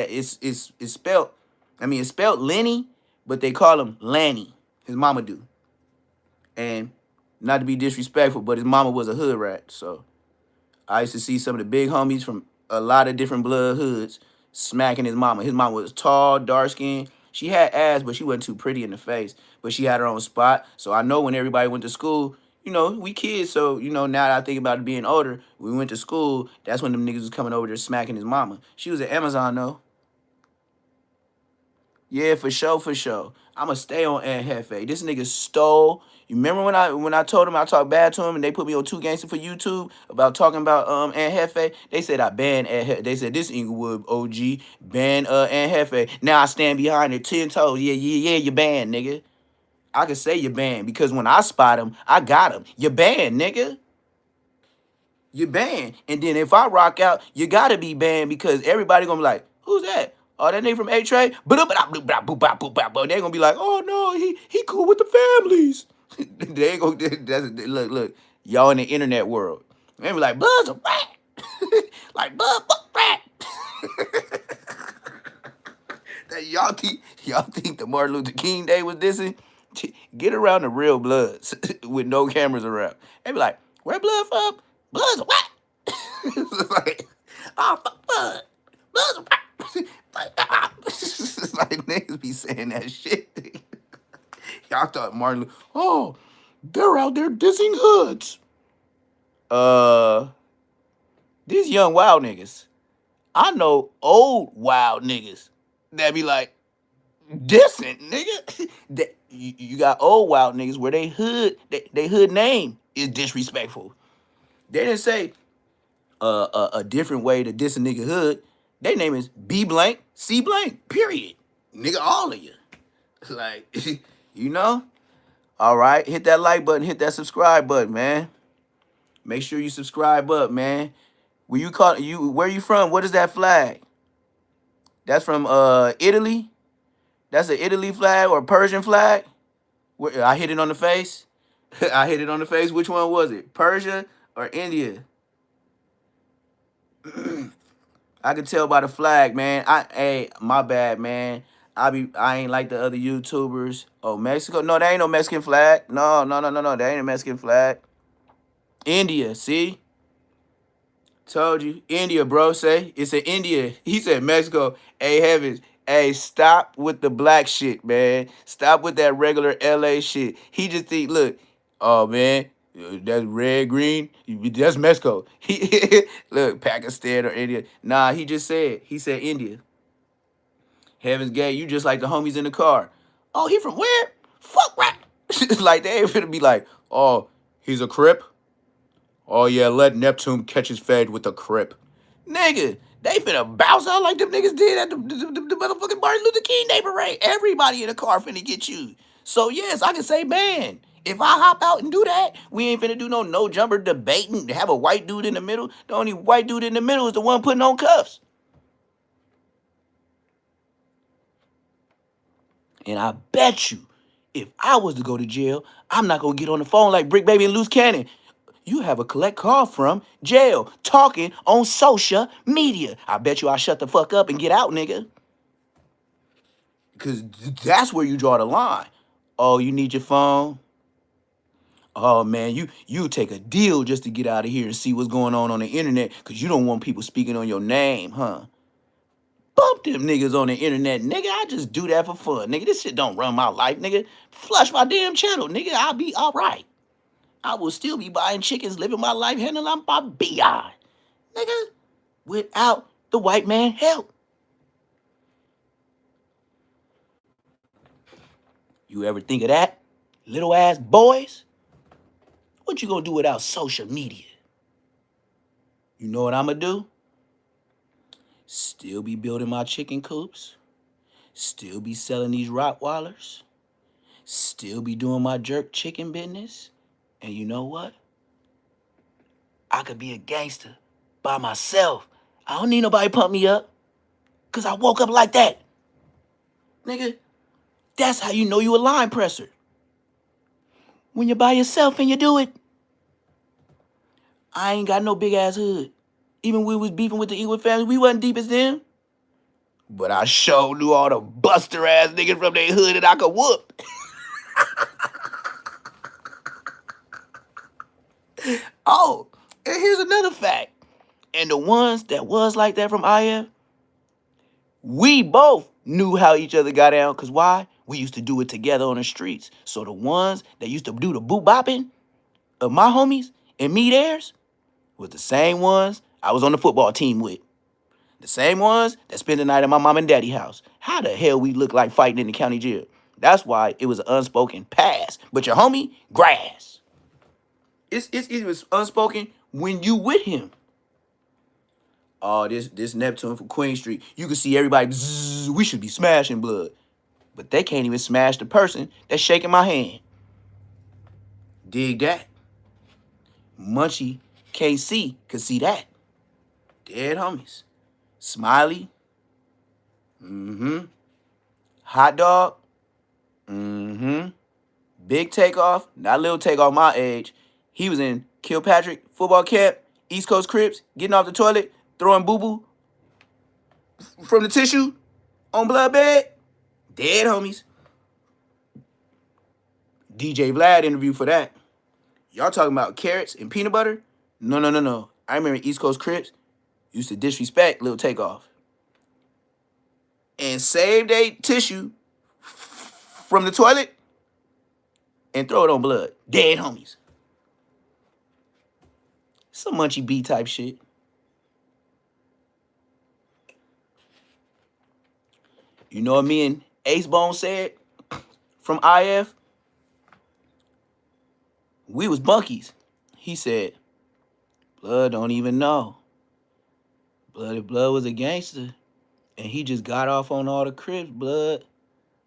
spelled. I mean, it's spelled Lenny, but they call him Lanny. His mama do. And not to be disrespectful, but his mama was a hood rat. So I used to see some of the big homies from a lot of different blood hoods smacking his mama. His mama was tall, dark skinned. She had ass, but she wasn't too pretty in the face. But she had her own spot. So I know when everybody went to school, we kids. So, now that I think about it being older, we went to school. That's when them niggas was coming over there smacking his mama. She was at Amazon, though. Yeah, for sure, for sure. I'ma stay on Aunt Hefe. This nigga stole. You remember when I told him I talked bad to him and they put me on 2 Gangsta for YouTube about talking about Aunt Hefe? They said I banned Aunt Hefe. They said this Inglewood OG banned Aunt Hefe. Now I stand behind it 10 toes. Yeah, yeah, yeah, you banned, nigga. I can say you banned because when I spot him, I got him. You banned, nigga. You banned. And then if I rock out, you gotta be banned because everybody gonna be like, who's that? Oh, that nigga from A-Tray? But they're gonna be like, oh no, he cool with the families. They ain't gonna look, y'all in the internet world. They be like, Bud's a rat. Like Bud fuck rat. Y'all think the Martin Luther King Day was dissing? Get around the real Bloods with no cameras around. They be like, where Blood from? Blood's a rat. It's like, oh fuck Bud. Blood's a rat. It's like niggas be saying that shit. Y'all thought Martin Luther, oh, they're out there dissing hoods. These young wild niggas. I know old wild niggas that be like, dissing, nigga. You got old wild niggas where they hood name is disrespectful. They didn't say a different way to diss a nigga hood. Their name is B blank, C blank, period. Nigga, all of you. Like, you know? All right, hit that like button, hit that subscribe button, man. Make sure you subscribe up, man. Where you from? What is that flag? That's from Italy? That's an Italy flag or a Persian flag? I hit it on the face. I hit it on the face. Which one was it? Persia or India? I can tell by the flag, man. Hey, my bad, man. I ain't like the other YouTubers. Oh, Mexico? No, there ain't no Mexican flag. No, no, no, no, no. There ain't a Mexican flag. India, see? Told you. India, bro. Say it's in India. He said Mexico. Hey, heavens. Hey, stop with the black shit, man. Stop with that regular LA shit. He just think, look, oh man, that's red, green. That's Mexico. Look, Pakistan or India. Nah, he said India. Heaven's Gate, you just like the homies in the car. Oh, he from where? Fuck right. It's like they ain't finna be like, oh, he's a Crip. Oh yeah, let Neptune catch his fade with a Crip. Nigga, they finna bounce out like them niggas did at the motherfucking Martin Luther King Day parade. Everybody in the car finna get you. So yes, I can say, man, if I hop out and do that, we ain't finna do no jumper debating to have a white dude in the middle. The only white dude in the middle is the one putting on cuffs. And I bet you, if I was to go to jail, I'm not gonna get on the phone like Brick Baby and Loose Cannon. You have a collect call from jail talking on social media. I bet you I'll shut the fuck up and get out, nigga. Because that's where you draw the line. Oh, you need your phone? Oh, man, you take a deal just to get out of here and see what's going on the internet because you don't want people speaking on your name, huh? Bump them niggas on the internet, nigga. I just do that for fun, nigga. This shit don't run my life, nigga. Flush my damn channel, nigga. I'll be all right. I will still be buying chickens, living my life, handling my BI, nigga, without the white man help. You ever think of that? Little ass boys? What you gonna do without social media? You know what I'm gonna do? Still be building my chicken coops. Still be selling these Rottweilers. Still be doing my jerk chicken business. And you know what? I could be a gangster by myself. I don't need nobody to pump me up. Because I woke up like that. Nigga, that's how you know you a line presser. When you're by yourself and you do it. I ain't got no big ass hood. Even when we was beefing with the Inglewood family, we wasn't deep as them. But I sure knew all the buster ass niggas from their hood that I could whoop. Oh, and here's another fact. And the ones that was like that from IF, we both knew how each other got down. Cause why? We used to do it together on the streets. So the ones that used to do the boop bopping of my homies and me theirs was the same ones I was on the football team with. The same ones that spent the night at my mom and daddy house. How the hell we look like fighting in the county jail? That's why it was an unspoken pass. But your homie, grass. It was unspoken when you with him. Oh, this Neptune from Queen Street. You can see everybody, bzzz, we should be smashing blood. But they can't even smash the person that's shaking my hand. Dig that. Munchie KC could see that. Dead homies. Smiley. Hot dog. Big Takeoff, not Little Takeoff my age. He was in Kilpatrick football camp, East Coast Crips, getting off the toilet, throwing boo-boo from the tissue on blood bed. Dead homies. DJ Vlad interview for that. Y'all talking about carrots and peanut butter? No. I remember East Coast Crips used to disrespect Little Takeoff and save their tissue from the toilet and throw it on blood. Dead homies. Some Munchie B type shit. You know what me and Ace Bone said from IF? We was bunkies. He said, Blood don't even know. Blood was a gangster. And he just got off on all the Crips, Blood.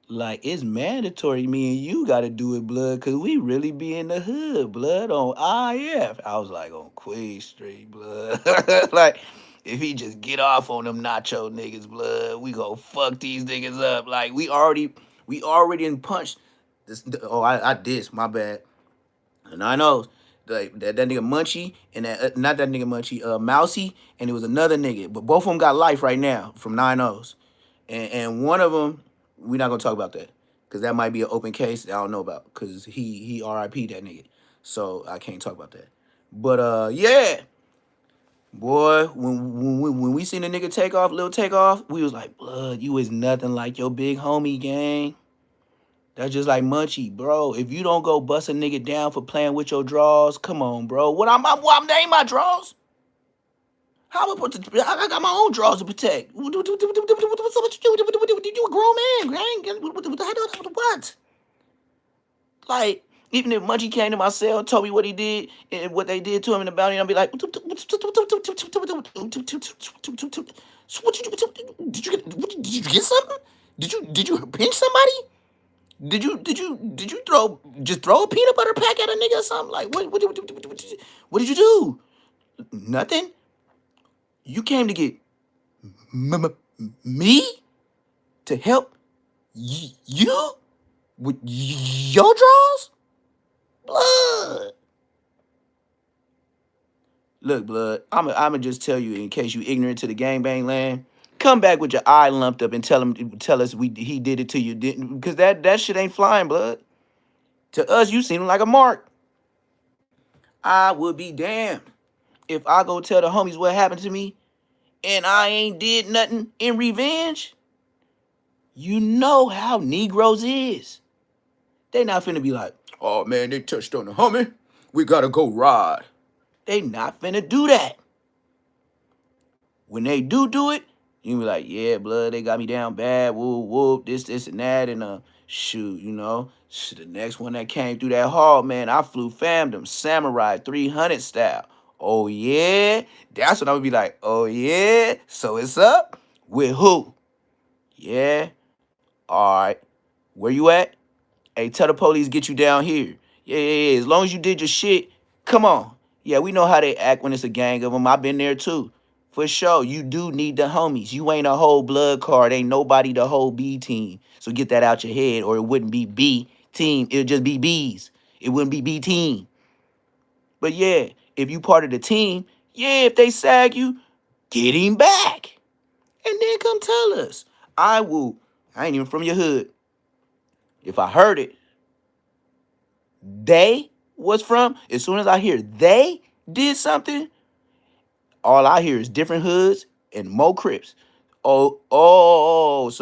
Like, it's mandatory me and you got to do it, Blood, because we really be in the hood, Blood, on IF. I was like, on Queen Street, Blood. Like, if he just get off on them nacho niggas, Blood, we go fuck these niggas up. Like, we already in punched. I dissed, my bad. And I know that nigga Munchie and that not that nigga Munchie, Mousy, and it was another nigga. But both of them got life right now from 9-0s. And one of them, we're not gonna talk about that. Cause that might be an open case that I don't know about. Cause he RIP that nigga. So I can't talk about that. But yeah. Boy, when we seen the nigga take off, Little Takeoff, we was like, Blood, you is nothing like your big homie, gang. That's just like Munchie, bro. If you don't go bust a nigga down for playing with your draws, come on, bro. I'm name my draws. How am I put I got my own draws to protect. You a grown man, what? Like, even if Munchie came to my cell and told me what he did and what they did to him in the bounty, I'd be like, did you get something? Did you pinch somebody? Did you throw a peanut butter pack at a nigga or something? Like what did you do? Nothing. You came to get me to help you with your draws? Blood. Look, Blood, I'ma just tell you in case you ignorant to the gangbang land. Come back with your eye lumped up and tell us he did it to you, didn't? Because that shit ain't flying, Blood. To us, you seem like a mark. I would be damned if I go tell the homies what happened to me and I ain't did nothing in revenge. You know how Negroes is. They not finna be like, oh man, they touched on the homie. We gotta go ride. They not finna do that. When they do it, you be like, yeah, Blood, they got me down bad, whoop, this, and that, and shoot, you know. The next one that came through that hall, man, I flew famdom, Samurai 300 style. Oh, yeah? That's when I would be like, oh, yeah? So it's up? With who? Yeah? All right. Where you at? Hey, tell the police get you down here. Yeah. As long as you did your shit, come on. Yeah, we know how they act when it's a gang of them. I've been there, too. For sure, you do need the homies. You ain't a whole blood card. Ain't nobody the whole B team. So get that out your head, or it wouldn't be B team. It would just be B's. It wouldn't be B team. But yeah, If you part of the team, yeah, if they sag you, get him back. And then come tell us. I ain't even from your hood. If I heard it, they was from, as soon as I hear they did something, all I hear is different hoods and more Crips. So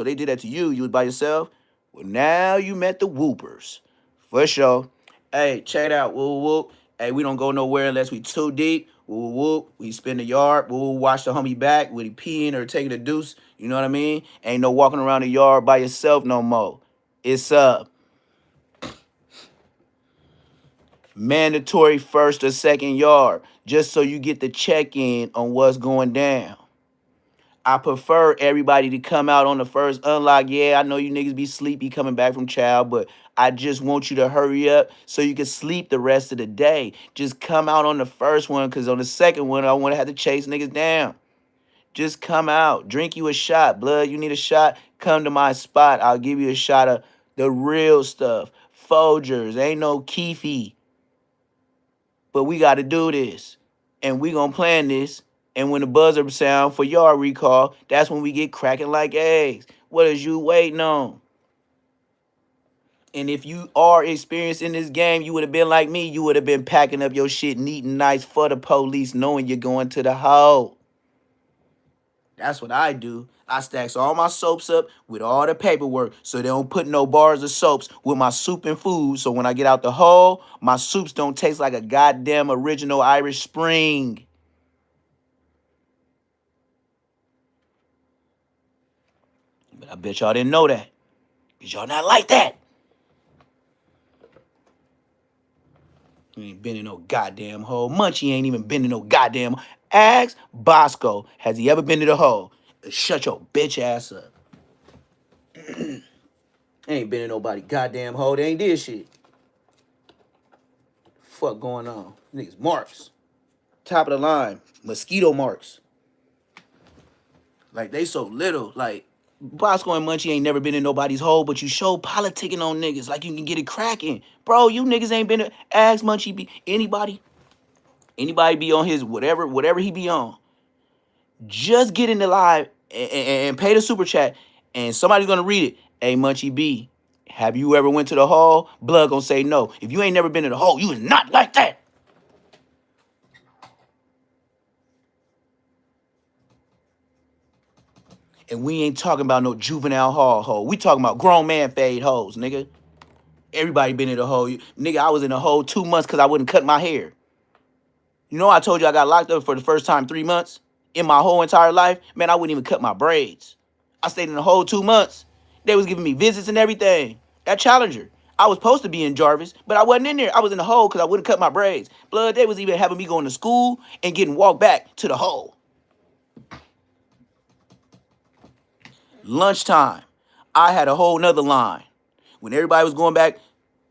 they did that to you. You was by yourself. Well, now you met the Whoopers. For sure. Hey, check it out. Whoop, whoop. Hey, we don't go nowhere unless we too deep. Whoop, whoop. We spin the yard. Whoop, watch the homie back when he peeing or taking a deuce. You know what I mean? Ain't no walking around the yard by yourself no more. It's mandatory first or second yard, just so you get the check-in on what's going down. I prefer everybody to come out on the first unlock. Yeah, I know you niggas be sleepy coming back from child, but I just want you to hurry up so you can sleep the rest of the day. Just come out on the first one, because on the second one, I want to have to chase niggas down. Just come out. Drink you a shot. Blood, you need a shot? Come to my spot. I'll give you a shot of the real stuff. Folgers. Ain't no Keefy. But we got to do this. And we going to plan this. And when the buzzer sound for yard recall, that's when we get cracking like eggs. What is you waiting on? And if you are experienced in this game, you would have been like me. You would have been packing up your shit neat and nice for the police, knowing you're going to the hole. That's what I do. I stacks all my soaps up with all the paperwork so they don't put no bars of soaps with my soup and food. So when I get out the hole, my soups don't taste like a goddamn original Irish Spring. But I bet y'all didn't know that. Because y'all not like that. You ain't been in no goddamn hole. Munchie ain't even been in no goddamn. Ask Bosco, has he ever been to the hole? Shut your bitch ass up. Ain't been in nobody goddamn hole. They ain't did shit. Fuck going on? Niggas marks. Top of the line. Mosquito marks. Like, they so little. Like, Bosco and Munchie ain't never been in nobody's hole, but you show politicking on niggas like you can get it cracking. Bro, you niggas ain't been to Ask Munchie be anybody be on his whatever he be on. Just get in the live and pay the super chat, and somebody's gonna read it. Hey, Munchie B, have you ever went to the hole? Blood gonna say no. If you ain't never been to the hole, you is not like that. And we ain't talking about no juvenile hole. We talking about grown man fade hoes, nigga. Everybody been in the hole. Nigga, I was in the hole 2 months because I wouldn't cut my hair. You know, I told you I got locked up for the first time 3 months in my whole entire life. Man, I wouldn't even cut my braids. I stayed in the hole 2 months. They was giving me visits and everything at Challenger. I was supposed to be in Jarvis, but I wasn't in there. I was in the hole because I wouldn't cut my braids. Blood, they was even having me going to school and getting walked back to the hole. Lunchtime, I had a whole nother line. When everybody was going back,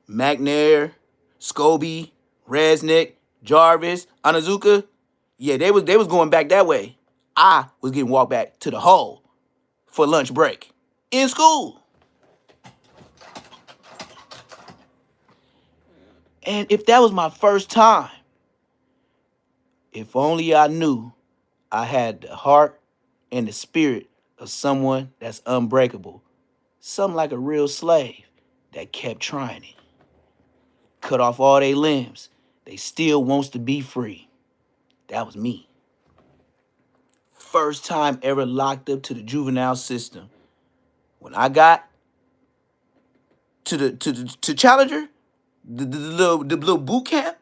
McNair, Scobie, Resnick, Jarvis, Anazuka, yeah, they was going back that way. I was getting walked back to the hole for lunch break in school. And if that was my first time, if only I knew I had the heart and the spirit of someone that's unbreakable. Something like a real slave that kept trying it. Cut off all their limbs. They still wants to be free. That was me. First time ever locked up to the juvenile system. When I got to Challenger, the little boot camp,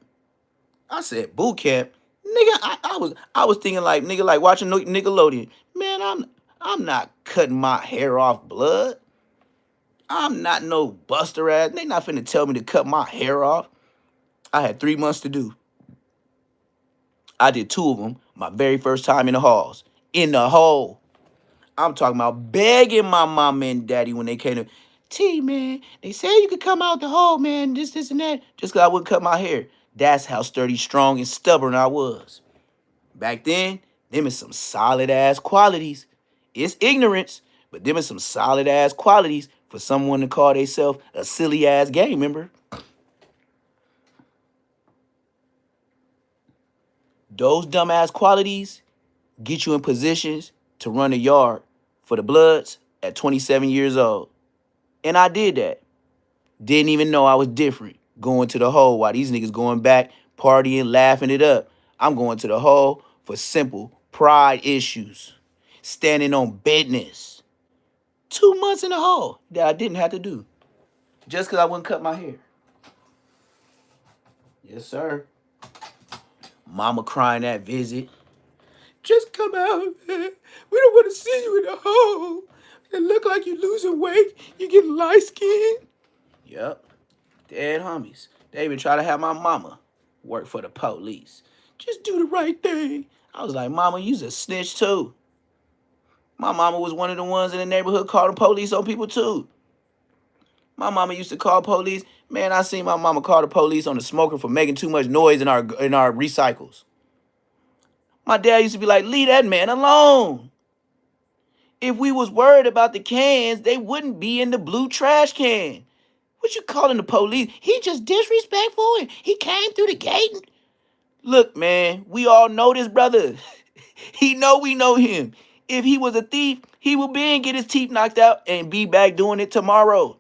I said boot camp. Nigga, I was thinking like nigga like watching Nickelodeon. Man, I'm not cutting my hair off, blood. I'm not no buster ass. They not finna tell me to cut my hair off. I had 3 months to do. I did 2 of them my very first time in the halls. In the hole. I'm talking about begging my mama and daddy when they came to T, man, they say you could come out the hole, man, this, and that, just because I wouldn't cut my hair. That's how sturdy, strong, and stubborn I was. Back then, them is some solid-ass qualities. It's ignorance, but them is some solid-ass qualities for someone to call themselves a silly-ass gang member. Those dumbass qualities get you in positions to run a yard for the Bloods at 27 years old. And I did that. Didn't even know I was different. Going to the hole while these niggas going back, partying, laughing it up. I'm going to the hole for simple pride issues. Standing on business. 2 months in the hole that I didn't have to do. Just because I wouldn't cut my hair. Yes, sir. Mama crying that visit. Just come out, man. We don't want to see you in the hole. It look like you losing weight. You getting light skin. Yep. Dead homies. They even try to have my mama work for the police. Just do the right thing. I was like, Mama, you's a snitch too. My mama was one of the ones in the neighborhood calling police on people too. My mama used to call police. Man, I seen my mama call the police on the smoker for making too much noise in our recycles. My dad used to be like, leave that man alone. If we was worried about the cans, they wouldn't be in the blue trash can. What you calling the police? He just disrespectful and he came through the gate. Look, man, we all know this brother. He know we know him. If he was a thief, he would be and get his teeth knocked out and be back doing it tomorrow.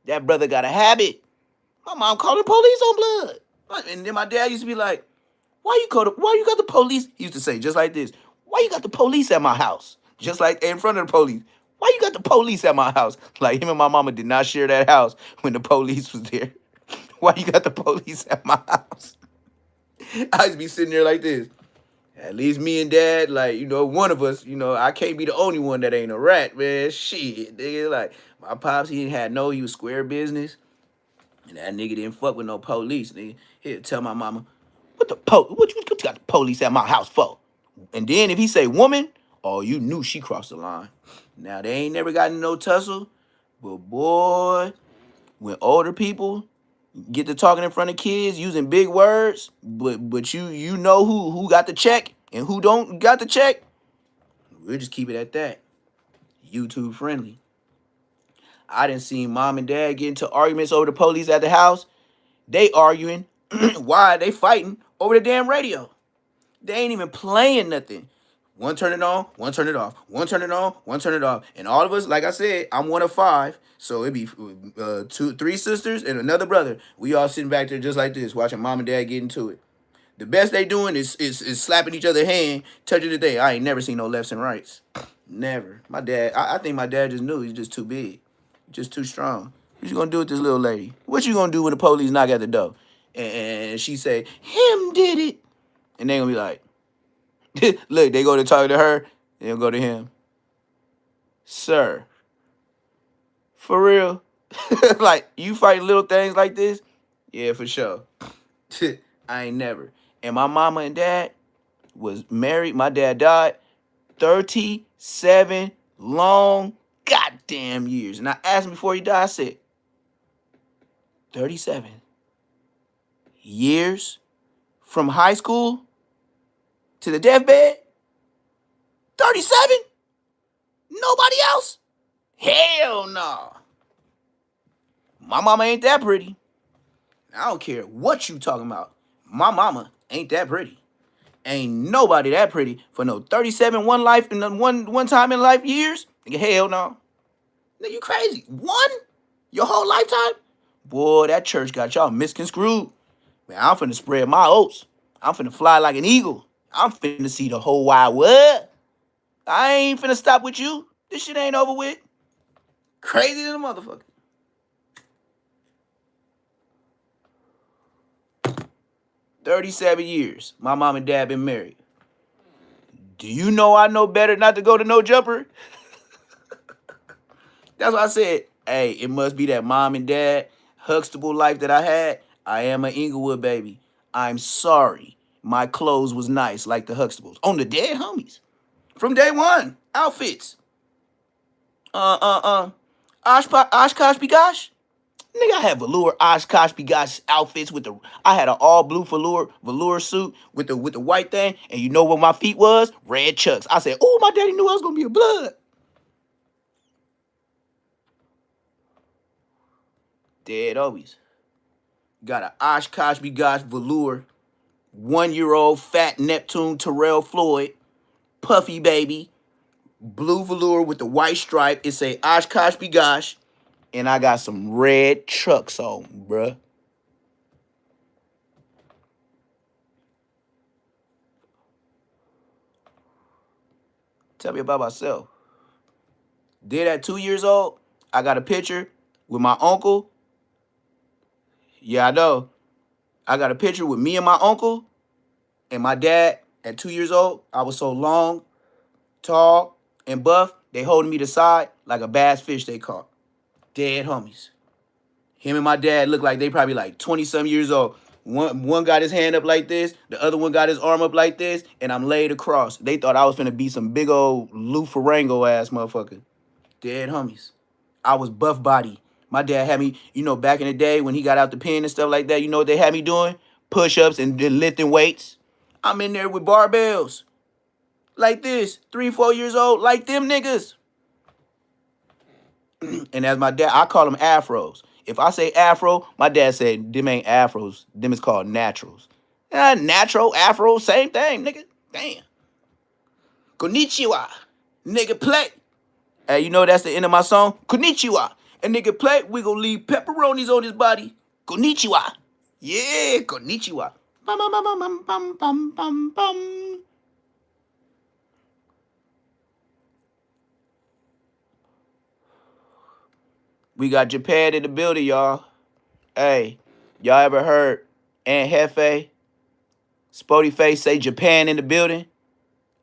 That brother got a habit. My mom called the police on Blood. And then my dad used to be like, why you got the police? He used to say just like this. Why you got the police at my house? Just like in front of the police. Why you got the police at my house? Like him and my mama did not share that house when the police was there. Why you got the police at my house? I used to be sitting there like this. At least me and dad, like, one of us, I can't be the only one that ain't a rat, man. Shit, nigga. Like, my pops, he was square business. And that nigga didn't fuck with no police. Nigga, he'd tell my mama, what you got the police at my house for? And then if he say woman, oh, you knew she crossed the line. Now, they ain't never gotten no tussle. But boy, when older people get to talking in front of kids using big words, but you know who got the check and who don't got the check, we'll just keep it at that. YouTube friendly. I done seen mom and dad get into arguments over the police at the house. They arguing. Why? They fighting over the damn radio. They ain't even playing nothing. One turn it on, one turn it off. One turn it on, one turn it off. And all of us, like I said, I'm one of 5. So it'd be 3 sisters and another brother. We all sitting back there just like this, watching mom and dad get into it. The best they doing is slapping each other's hand, touching the thing. I ain't never seen no lefts and rights. Never. My dad, I think my dad just knew he's just too big. Just too strong. What you gonna do with this little lady? What you gonna do when the police knock at the door? And she say, him did it. And they gonna be like, look, they go to talk to her, they'll go to him. Sir, for real? Like, you fight little things like this? Yeah, for sure. I ain't never. And my mama and dad was married. My dad died 37 long goddamn years. And I asked him before he died, I said, 37 years from high school to the deathbed? 37? Nobody else? Hell no. My mama ain't that pretty. I don't care what you talking about. My mama ain't that pretty. Ain't nobody that pretty for no 37 one life in one time in life years. Hell no. Nigga, you crazy. One? Your whole lifetime? Boy, that church got y'all misconstrued. Man, I'm finna spread my oats. I'm finna fly like an eagle. I'm finna see the whole wide world. I ain't finna stop with you. This shit ain't over with. Crazy than a motherfucker. 37 years. My mom and dad been married. Do you know I know better not to go to no jumper? That's why I said, hey, it must be that mom and dad Huxtable life that I had. I am an Inglewood baby. I'm sorry. My clothes was nice like the Huxtables. On the dead homies. From day one. Outfits. Oshkosh Begosh. Nigga, I had velour Oshkosh Begosh outfits with I had an all blue velour suit with the white thing, and you know what my feet was? Red Chucks. I said, oh, my daddy knew I was gonna be a blood. Dead always. Got an Oshkosh Begosh velour 1-year-old fat Neptune Terrell Floyd, puffy baby, blue velour with the white stripe. It say Oshkosh Bigosh, and I got some red Chucks on, bruh. Tell me about myself. Did at 2 years old, I got a picture with my uncle. Yeah, I know. I got a picture with me and my uncle and my dad at 2 years old. I was so long, tall, and buff. They holding me to the side like a bass fish they caught. Dead homies. Him and my dad look like they probably like 20-some years old. One got his hand up like this, the other one got his arm up like this, and I'm laid across. They thought I was finna be some big old Lou Ferrigno ass motherfucker. Dead homies. I was buff body. My dad had me, back in the day when he got out the pen and stuff like that, you know what they had me doing? Push-ups and then lifting weights. I'm in there with barbells. Like this, 3, 4 years old, like them niggas. And as my dad, I call them afros. If I say afro, my dad said, them ain't afros. Them is called naturals. Natural, afro, same thing, nigga. Damn. Konnichiwa. Nigga, play. Hey, you know that's the end of my song? Konnichiwa. And nigga, play, we gonna leave pepperonis on his body. Konnichiwa. Yeah, konnichiwa. Bum, bum, bum, bum, bum, bum, bum, bum. We got Japan in the building, y'all. Hey, y'all ever heard Aunt Hefe, Spody Face say Japan in the building?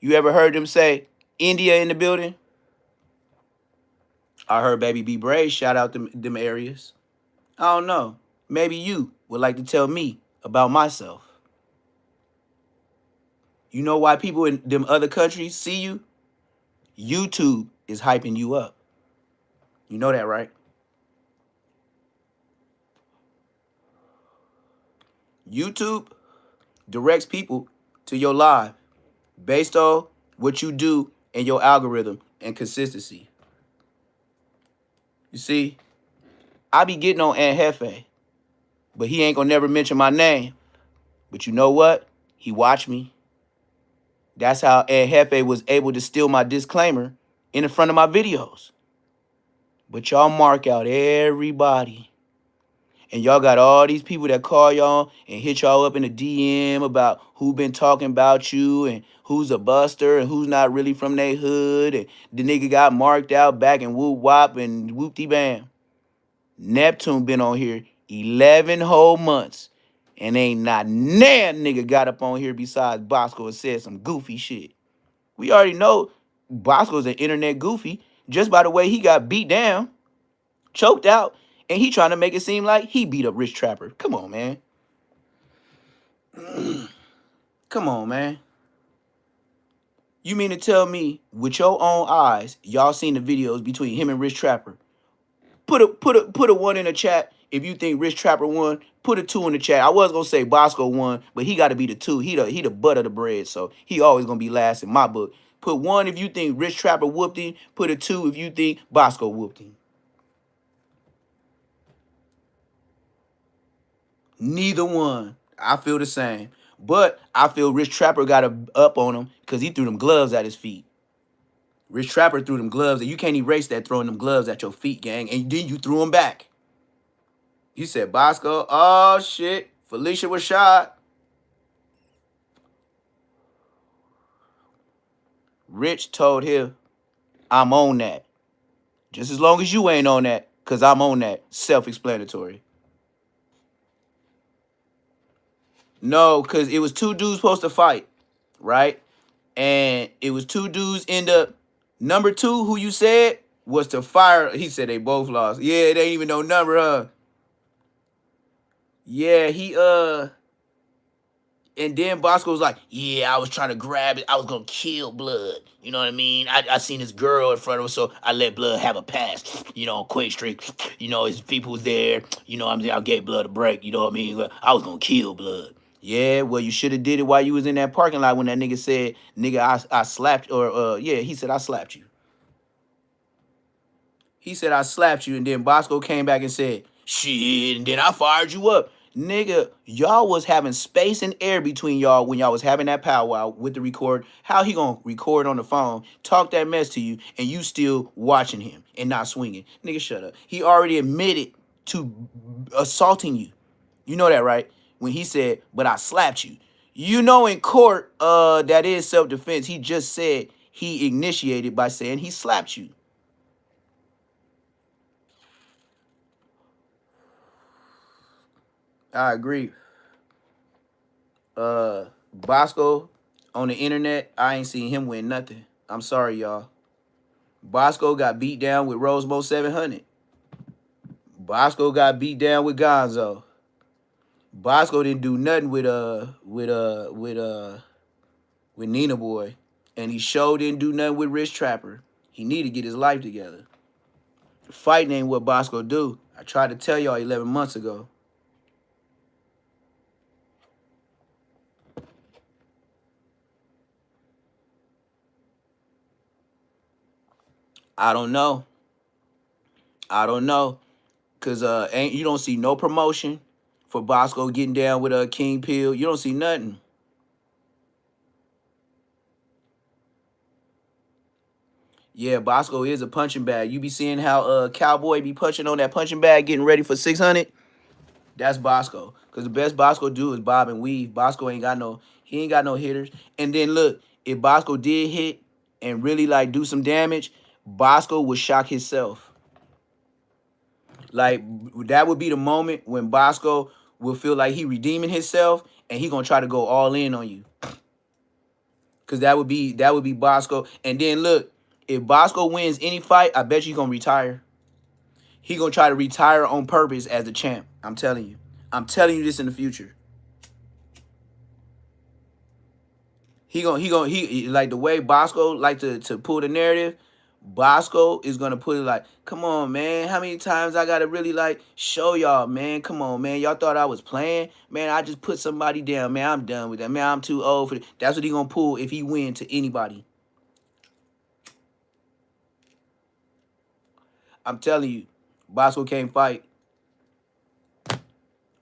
You ever heard them say India in the building? I heard Baby B Brave shout out them areas. I don't know. Maybe you would like to tell me about myself. You know why people in them other countries see you? YouTube is hyping you up. You know that, right? YouTube directs people to your live based on what you do and your algorithm and consistency. You see, I be getting on Aunt Hefe, but he ain't gonna never mention my name. But you know what? He watched me. That's how Aunt Hefe was able to steal my disclaimer in the front of my videos. But y'all mark out everybody. And y'all got all these people that call y'all and hit y'all up in the DM about who been talking about you and who's a buster and who's not really from their hood. And the nigga got marked out back in whoop wop and whoop-de bam. Neptune been on here 11 whole months. And ain't not nan nigga got up on here besides Bosco and said some goofy shit. We already know Bosco's an internet goofy just by the way he got beat down, choked out, and he trying to make it seem like he beat up Rich Trapper. Come on, man. Come on, man. You mean to tell me with your own eyes, y'all seen the videos between him and Rich Trapper? Put a 1 in the chat if you think Rich Trapper won. Put a 2 in the chat. I was gonna say Bosco won, but he got to be the 2. He the butt of the bread, so he always gonna be last in my book. Put 1 if you think Rich Trapper whooped him. Put a 2 if you think Bosco whooped him. Neither one. I feel the same. But I feel Rich Trapper got up on him because he threw them gloves at his feet. Rich Trapper threw them gloves, and you can't erase that throwing them gloves at your feet, gang. And then you threw them back. He said, Bosco, oh, shit. Felicia was shot. Rich told him, I'm on that. Just as long as you ain't on that, because I'm on that. Self-explanatory. No, because it was 2 dudes supposed to fight, right? And it was 2 dudes end up. Number 2, who you said, was to fire. He said they both lost. Yeah, they ain't even no number, huh? Yeah, and then Bosco was like, yeah, I was trying to grab it. I was going to kill Blood. You know what I mean? I seen this girl in front of him, so I let Blood have a pass. Quick streak. His people was there. I gave Blood a break. You know what I mean? I was going to kill Blood. Yeah, well, you should have did it while you was in that parking lot when that nigga said, nigga, I slapped, or, yeah, he said, I slapped you. He said, I slapped you, and then Bosco came back and said, shit, and then I fired you up. Nigga, y'all was having space and air between y'all when y'all was having that powwow with the record. How he gonna record on the phone, talk that mess to you, and you still watching him and not swinging? Nigga, shut up. He already admitted to assaulting you. You know that, right? When he said, but I slapped you. You know in court, that is self-defense. He just said he initiated by saying he slapped you. I agree. Bosco on the internet, I ain't seen him win nothing. I'm sorry, y'all. Bosco got beat down with Rosemo 700. Bosco got beat down with Gonzo. Bosco didn't do nothing with Nina Boy, and he sure didn't do nothing with Rich Trapper. He need to get his life together. Fighting ain't what Bosco do. I tried to tell y'all 11 months ago. I don't know. I don't know. Cause ain't you don't see no promotion for Bosco getting down with King Pill. You don't see nothing. Yeah, Bosco is a punching bag. You be seeing how Cowboy be punching on that punching bag, getting ready for 600. That's Bosco. Cause the best Bosco do is bob and weave. Bosco ain't got no hitters. And then look, if Bosco did hit and really like do some damage, Bosco would shock himself. Like that would be the moment when Bosco will feel like he redeeming himself and he gonna try to go all in on you. Cause that would be Bosco. And then look, if Bosco wins any fight, I bet you gonna retire. He gonna try to retire on purpose as the champ. I'm telling you. I'm telling you this in the future. He like the way Bosco like to pull the narrative. Bosco is gonna put it like, come on, man. How many times I gotta really like show y'all, man? Come on, man. Y'all thought I was playing, man. I just put somebody down, man. I'm done with that, man. I'm too old for it. That's what he gonna pull if he win to anybody. I'm telling you, Bosco can't fight.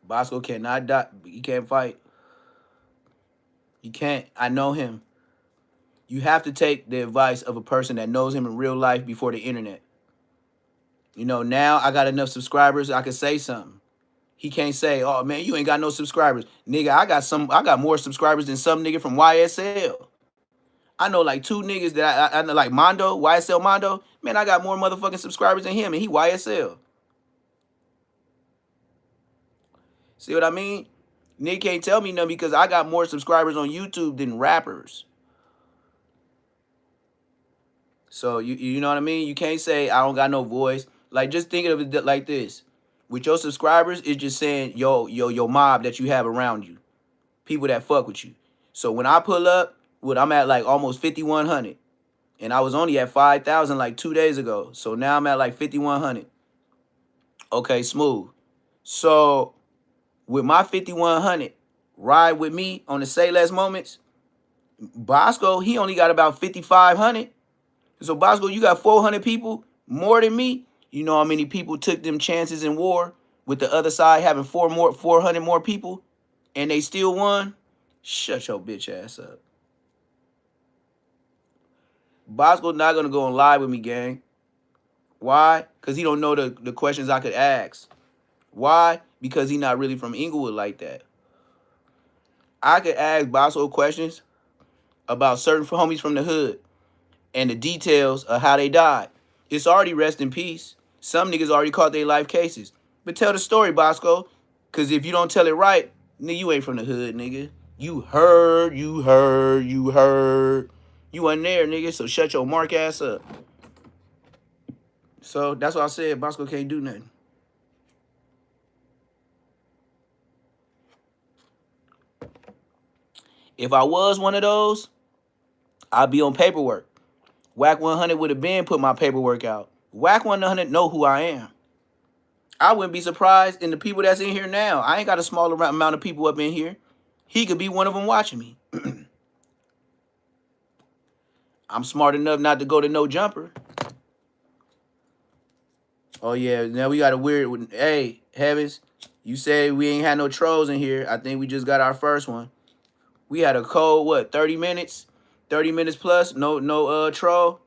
Bosco cannot die. He can't fight. He can't. I know him. You have to take the advice of a person that knows him in real life before the internet. You know, now I got enough subscribers, I can say something. He can't say, oh man, you ain't got no subscribers. Nigga, I got more subscribers than some nigga from YSL. I know like two niggas that I know, like Mondo, YSL Mondo. Man, I got more motherfucking subscribers than him, and he YSL. See what I mean? Nick can't tell me nothing because I got more subscribers on YouTube than rappers. So you know what I mean? You can't say I don't got no voice. Like just thinking of it like this. With your subscribers, it's just saying your mob that you have around you. People that fuck with you. So when I pull up, I'm at like almost 5,100. And I was only at 5,000 like 2 days ago. So now I'm at like 5,100. Okay, smooth. So with my 5,100, ride with me on the Say Less moments. Bosco, he only got about 5,500. So Bosco, you got 400 people more than me. You know how many people took them chances in war with the other side having 400 more people, and they still won? Shut your bitch ass up. Bosco's not gonna go on live with me, gang. Why? Because he don't know the questions I could ask. Why? Because he not really from Inglewood like that. I could ask Bosco questions about certain homies from the hood and the details of how they died. It's already rest in peace. Some niggas already caught their life cases. But tell the story, Bosco. Because if you don't tell it right, nigga, you ain't from the hood, nigga. You heard. You wasn't there, nigga, so shut your mark ass up. So that's what I said. Bosco can't do nothing. If I was one of those, I'd be on paperwork. Whack 100 would have been put my paperwork out. Whack 100 know who I am. I wouldn't be surprised in the people that's in here now. I ain't got a small amount of people up in here. He could be one of them watching me. I'm smart enough not to go to no jumper. Oh, yeah. Now we got a weird... Hey, Heavens, You say we ain't had no trolls in here. I think we just got our first one. We had a cold, what, 30 minutes? 30 minutes plus, no troll.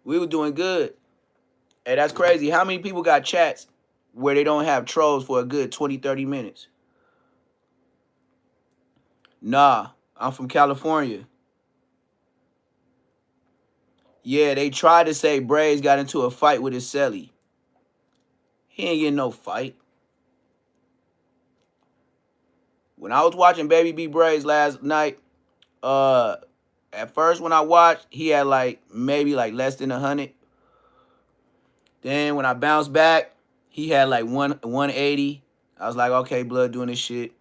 We were doing good. Hey, that's crazy. How many people got chats where they don't have trolls for a good 20, 30 minutes? Nah, I'm from California. Yeah, they tried to say Braves got into a fight with his celly. He ain't getting no fight. When I was watching Baby B Braves last night, at first when I watched, he had maybe less than 100. Then when I bounced back, he had 180. I was like, okay, blood doing this shit.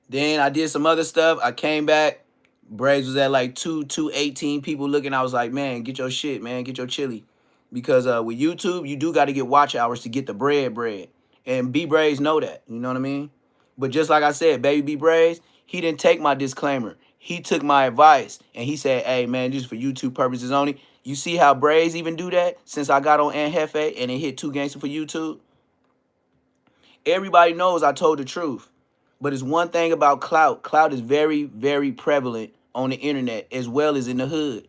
Then I did some other stuff. I came back. Braves was at 218 people looking. I was like, man, get your shit, man. Get your chili. Because with YouTube, you do got to get watch hours to get the bread. And B Braves know that. You know what I mean? But just like I said, Baby B Braves, he didn't take my disclaimer. He took my advice. And he said, hey, man, just for YouTube purposes only. You see how Braves even do that? Since I got on Anjefe and it hit 2 gangster for YouTube? Everybody knows I told the truth. But it's one thing about clout. Clout is very, very prevalent on the internet as well as in the hood.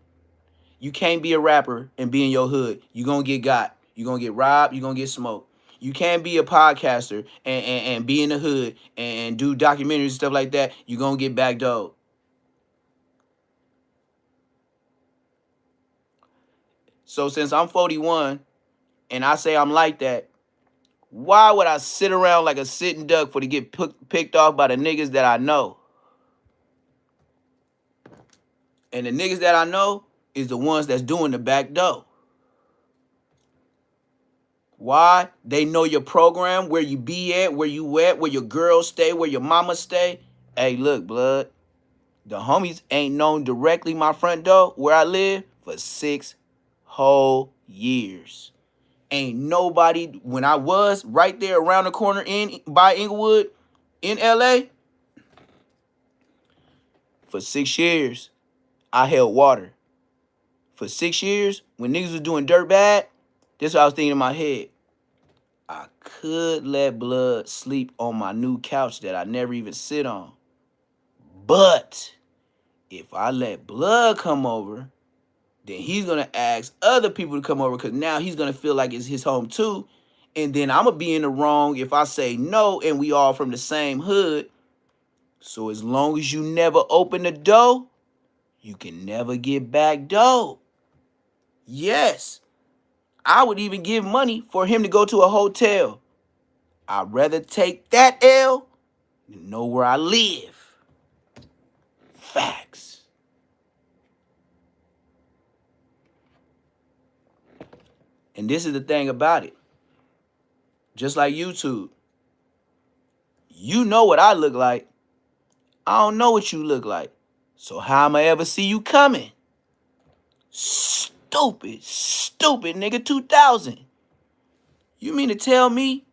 You can't be a rapper and be in your hood. You're going to get got. You're going to get robbed. You're going to get smoked. You can't be a podcaster and be in the hood and do documentaries and stuff like that. You're going to get backdoored. So since I'm 41 and I say I'm like that, why would I sit around like a sitting duck for to get picked off by the niggas that I know? And the niggas that I know is the ones that's doing the back door. Why? They know your program, where you be at, where you at, where your girls stay, where your mama stay. Hey, look, blood. The homies ain't known directly my front door, where I live, for 6 whole years. Ain't nobody, when I was right there around the corner by Inglewood in LA, for 6 years, I held water. For 6 years, when niggas was doing dirt bad, this is what I was thinking in my head. I could let blood sleep on my new couch that I never even sit on. But if I let blood come over, then he's going to ask other people to come over because now he's going to feel like it's his home too. And then I'm going to be in the wrong if I say no and we all from the same hood. So as long as you never open the door, you can never get back door. Yes, I would even give money for him to go to a hotel. I'd rather take that L than know where I live. Facts. And this is the thing about it. Just like YouTube. You know what I look like. I don't know what you look like. So how am I ever see you coming? Stupid nigga 2000. You mean to tell me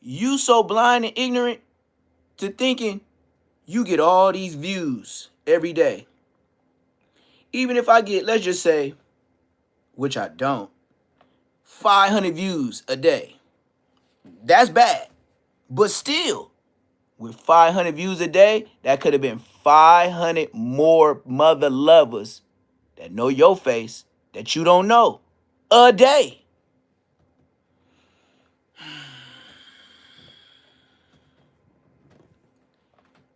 you so blind and ignorant to thinking you get all these views every day? Even if I get, let's just say, which I don't, 500 views a day. That's bad. But still, with 500 views a day, that could have been 500 more mother lovers that know your face that you don't know a day.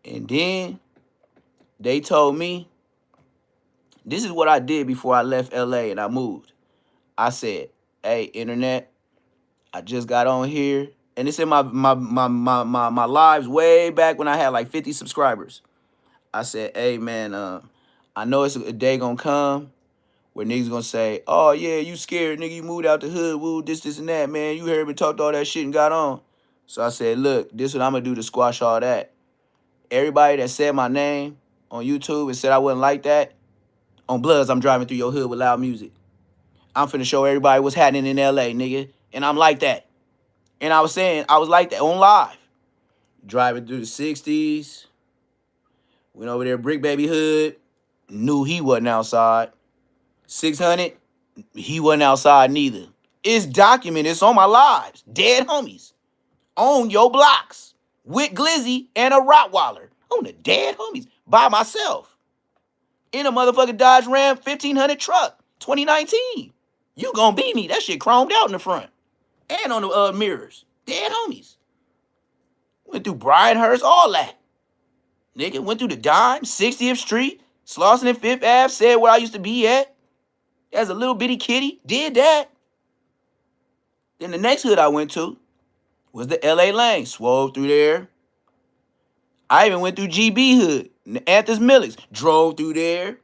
And then they told me, this is what I did before I left LA and I moved. I said, hey, internet, I just got on here. And it's in my lives way back when I had like 50 subscribers. I said, hey, man, I know it's a day gonna come where niggas gonna say, oh, yeah, you scared, nigga, you moved out the hood, woo, this, and that, man. You heard me talked all that shit and got on. So I said, look, this is what I'm gonna do to squash all that. Everybody that said my name on YouTube and said I wasn't like that, on Bloods, I'm driving through your hood with loud music. I'm finna show everybody what's happening in LA, nigga. And I'm like that. And I was saying, I was like that on live. Driving through the 60s. Went over there, Brick Baby Hood. Knew he wasn't outside. 600, he wasn't outside neither. It's documented. It's on my lives. Dead homies on your blocks with Glizzy and a Rottweiler on the dead homies by myself in a motherfucking Dodge Ram 1500 truck 2019. You gonna beat me. That shit chromed out in the front and on the mirrors. Dead homies. Went through Bryanhurst, all that. Nigga, went through the Dime, 60th Street, Slauson and 5th Ave, said where I used to be at. As a little bitty kitty, did that. Then the next hood I went to was the LA Lane. Swole through there. I even went through GB Hood, Anthony Millix. Drove through there.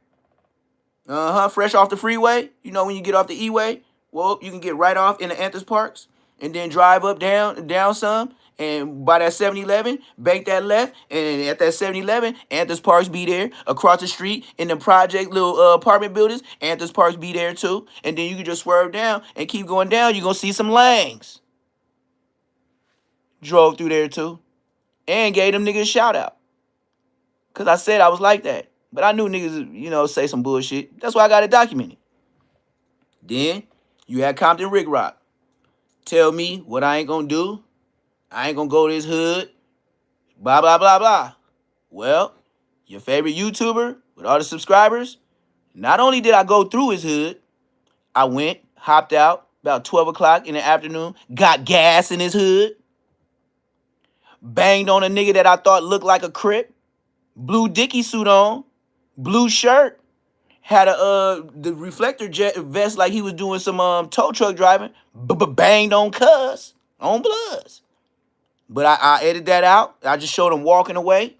Fresh off the freeway. You know when you get off the E-way? Well, you can get right off in the Anthony Parks and then drive up down some. And by that 7-Eleven, bank that left. And at that 7-Eleven, Anthony Parks be there. Across the street in the project little apartment buildings, Anthony Parks be there too. And then you can just swerve down and keep going down. You're going to see some Langs. Drove through there too. And gave them niggas a shout out. Because I said I was like that. But I knew niggas, say some bullshit. That's why I got it documented. Then you had Compton Rick Rock. Tell me what I ain't going to do. I ain't going to go to this hood. Blah, blah, blah, blah. Well, your favorite YouTuber with all the subscribers, not only did I go through his hood, I went, hopped out about 12 o'clock in the afternoon, got gas in his hood, banged on a nigga that I thought looked like a Crip, blue Dickie suit on, blue shirt, had the reflector vest like he was doing some tow truck driving, banged on Cuz, on Bloods. But I edited that out. I just showed him walking away.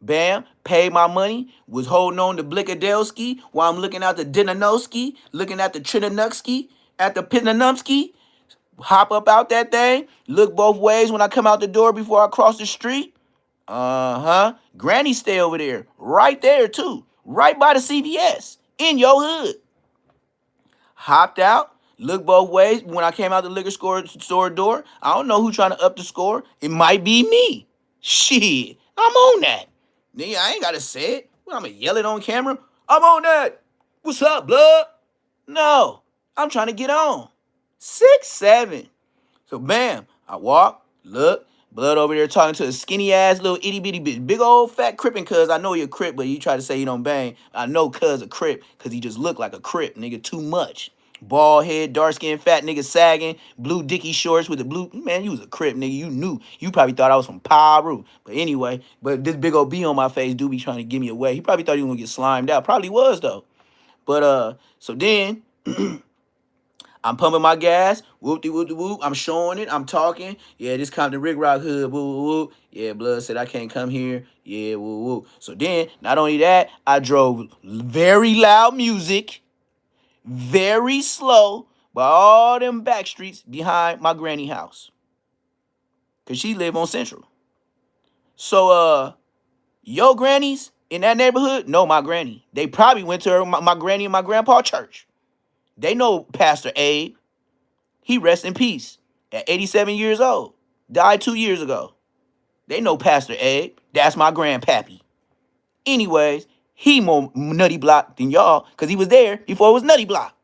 Bam, paid my money, was holding on to Blikadelski while I'm looking at the Dinanowski, looking at the Trinanukski, at the Pinanumski. Hop up out that thing, look both ways when I come out the door before I cross the street. Granny stay over there, right there too, right by the CVS, in your hood. Hopped out, look both ways when I came out the liquor store door. I don't know who trying to up the score. It might be me. Shit, I'm on that. Nigga, I ain't gotta say it. I'm gonna yell it on camera. I'm on that. What's up, blood? No, I'm trying to get on. 6'7". So bam, I walk, look, Blood over there talking to a skinny ass little itty bitty bitch. Big old fat crippin' cuz. I know you're a crip, but you try to say you don't bang. I know cuz a crip, cause he just look like a crip, nigga, too much. Bald head, dark skin, fat nigga sagging, blue dicky shorts with the blue. Man, you was a crip, nigga. You knew. You probably thought I was from Peru. But anyway, but this big old B on my face do be trying to give me away. He probably thought he was gonna get slimed out. Probably was though. But so then I'm pumping my gas, whoop-de-whoop-de-whoop. I'm showing it, I'm talking. Yeah, this Compton Rick Rock hood, whoop-whoop-whoop. Yeah, Blood said I can't come here. Yeah, whoop-whoop. So then, not only that, I drove very loud music, very slow, by all them back streets behind my granny house. Because she live on Central. So, your grannies in that neighborhood know my granny. They probably went to my granny and my grandpa church. They know Pastor Abe. He rests in peace at 87 years old. Died 2 years ago. They know Pastor Abe. That's my grandpappy. Anyways, he more nutty block than y'all because he was there before it was nutty block.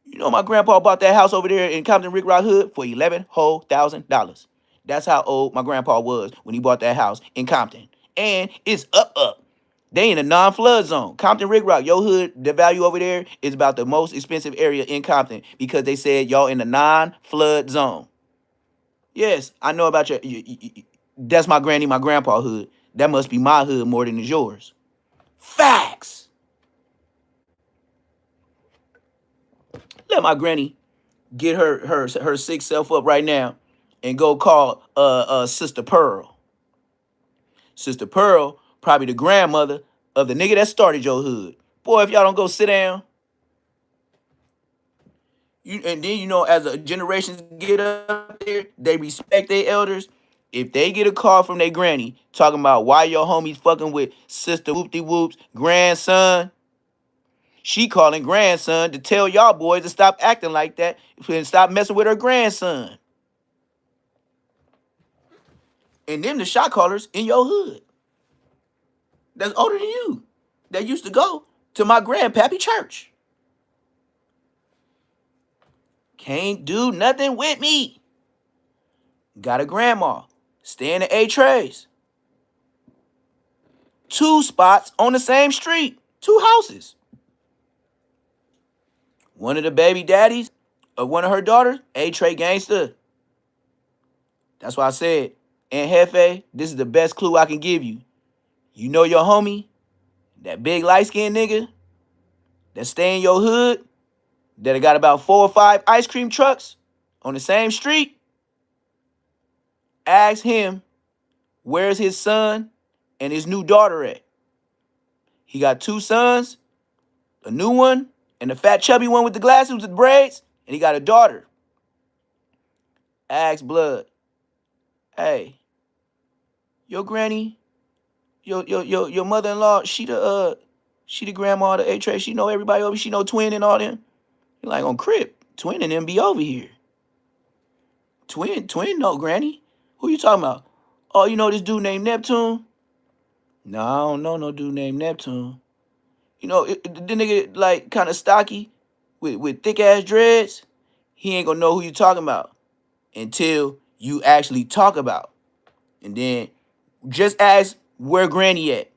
You know my grandpa bought that house over there in Compton Rick Rock Hood for $11,000. That's how old my grandpa was when he bought that house in Compton. And it's up. They in a non-flood zone. Compton Rick Rock, your hood, the value over there is about the most expensive area in Compton because they said y'all in the non-flood zone. Yes, I know about that's my granny, my grandpa hood. That must be my hood more than it's yours. Facts. Let my granny get her sick self up right now and go call Sister Pearl. Sister Pearl, probably the grandmother of the nigga that started your hood. Boy, if y'all don't go sit down. And then, as a generations get up there, they respect their elders. If they get a call from their granny talking about why your homies fucking with Sister Whoop-de-Whoop's grandson, she calling grandson to tell y'all boys to stop acting like that and stop messing with her grandson. And then the shot callers in your hood that's older than you that used to go to my grandpappy church. Can't do nothing with me. Got a grandma. Staying at A-Trays. 2 spots on the same street. 2 houses. One of the baby daddies of one of her daughters, A-Tray gangster. That's why I said, Aunt Hefe, this is the best clue I can give you. You know your homie, that big light-skinned nigga that stay in your hood, that got about 4 or 5 ice cream trucks on the same street? Ask him, where's his son and his new daughter at? He got 2 sons, a new one, and the fat chubby one with the glasses with the braids, and he got a daughter. Ask Blood, hey, your granny, your mother-in-law, she the grandma of the A-Tray. She know everybody over. She know Twin and all them. He like on Crip. Twin and them be over here. Twin know granny. Who you talking about? Oh, you know this dude named Neptune? No, I don't know no dude named Neptune. You know, the nigga like kind of stocky with thick ass dreads. He ain't gonna know who you talking about until you actually talk about. And then just ask where Granny at.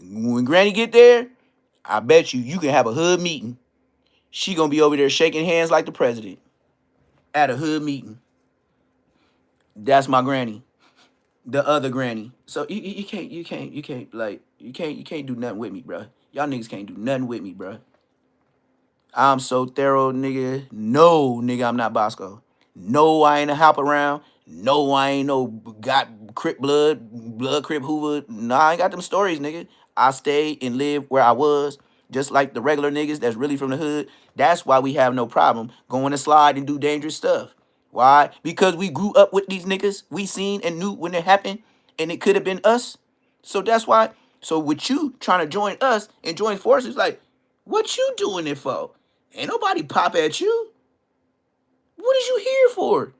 When Granny get there, I bet you can have a hood meeting. She gonna be over there shaking hands like the president at a hood meeting. That's my granny, the other granny. So you can't do nothing with me, bro. Y'all niggas can't do nothing with me, bro. I'm so thorough, nigga. No, nigga, I'm not Bosco. No, I ain't a hop around. No, I ain't no got Crip blood Crip Hoover. Nah, I ain't got them stories, nigga. I stayed and lived where I was, just like the regular niggas that's really from the hood. That's why we have no problem going to slide and do dangerous stuff. Why? Because we grew up with these niggas. We seen and knew when it happened, and it could have been us. So that's why. So with you trying to join us and join forces, like, what you doing it for? Ain't nobody pop at you. What is you here for?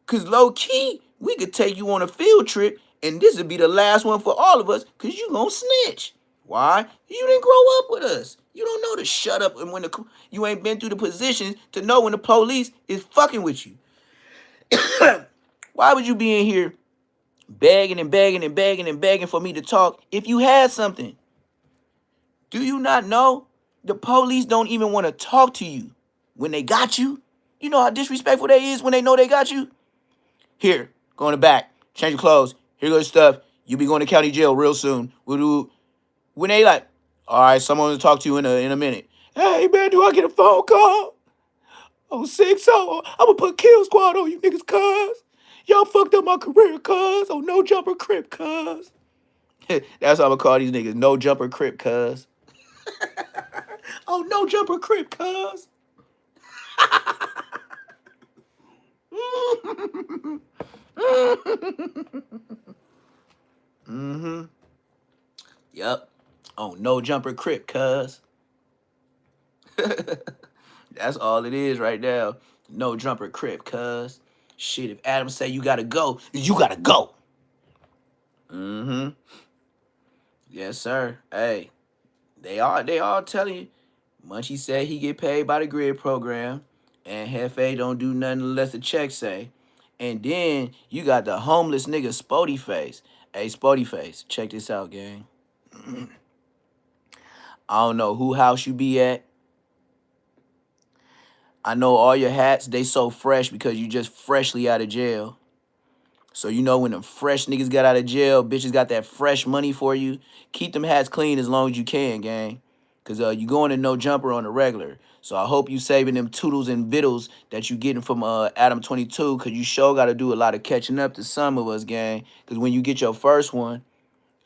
Because low key, we could take you on a field trip, and this would be the last one for all of us, because you gonna snitch. Why? You didn't grow up with us. You don't know to shut up, and you ain't been through the positions to know when the police is fucking with you. Why would you be in here begging and begging and begging and begging for me to talk if you had something? Do you not know the police don't even want to talk to you when they got you? You know how disrespectful they is when they know they got you? Here, go in the back, change your clothes, here goes stuff. You'll be going to county jail real soon. When they like, all right, someone will talk to you in a minute. Hey, man, do I get a phone call? Oh, 6 I'm going to put kill squad on you niggas, cuz. Y'all fucked up my career, cuz. Oh, no jumper Crip, cuz. That's what I'm going to call these niggas, no jumper Crip, cuz. Oh, no jumper Crip, cuz. Mm-hmm. Yep. Oh, no jumper Crip, cuz. That's all it is right now. No jumper Crip, cuz. Shit, if Adam say you gotta go, you gotta go. Mm-hmm. Yes, sir. Hey, they all telling you. Munchie said he get paid by the grid program, and Hefe don't do nothing unless the check say. And then you got the homeless nigga Spody Face. Hey, Spody Face, check this out, gang. I don't know who house you be at. I know all your hats, they so fresh because you just freshly out of jail. So you know when them fresh niggas got out of jail, bitches got that fresh money for you. Keep them hats clean as long as you can, gang. Cause you going to no jumper on the regular. So I hope you saving them toodles and vittles that you getting from Adam 22, cause you sure gotta do a lot of catching up to some of us, gang. Cause when you get your first one,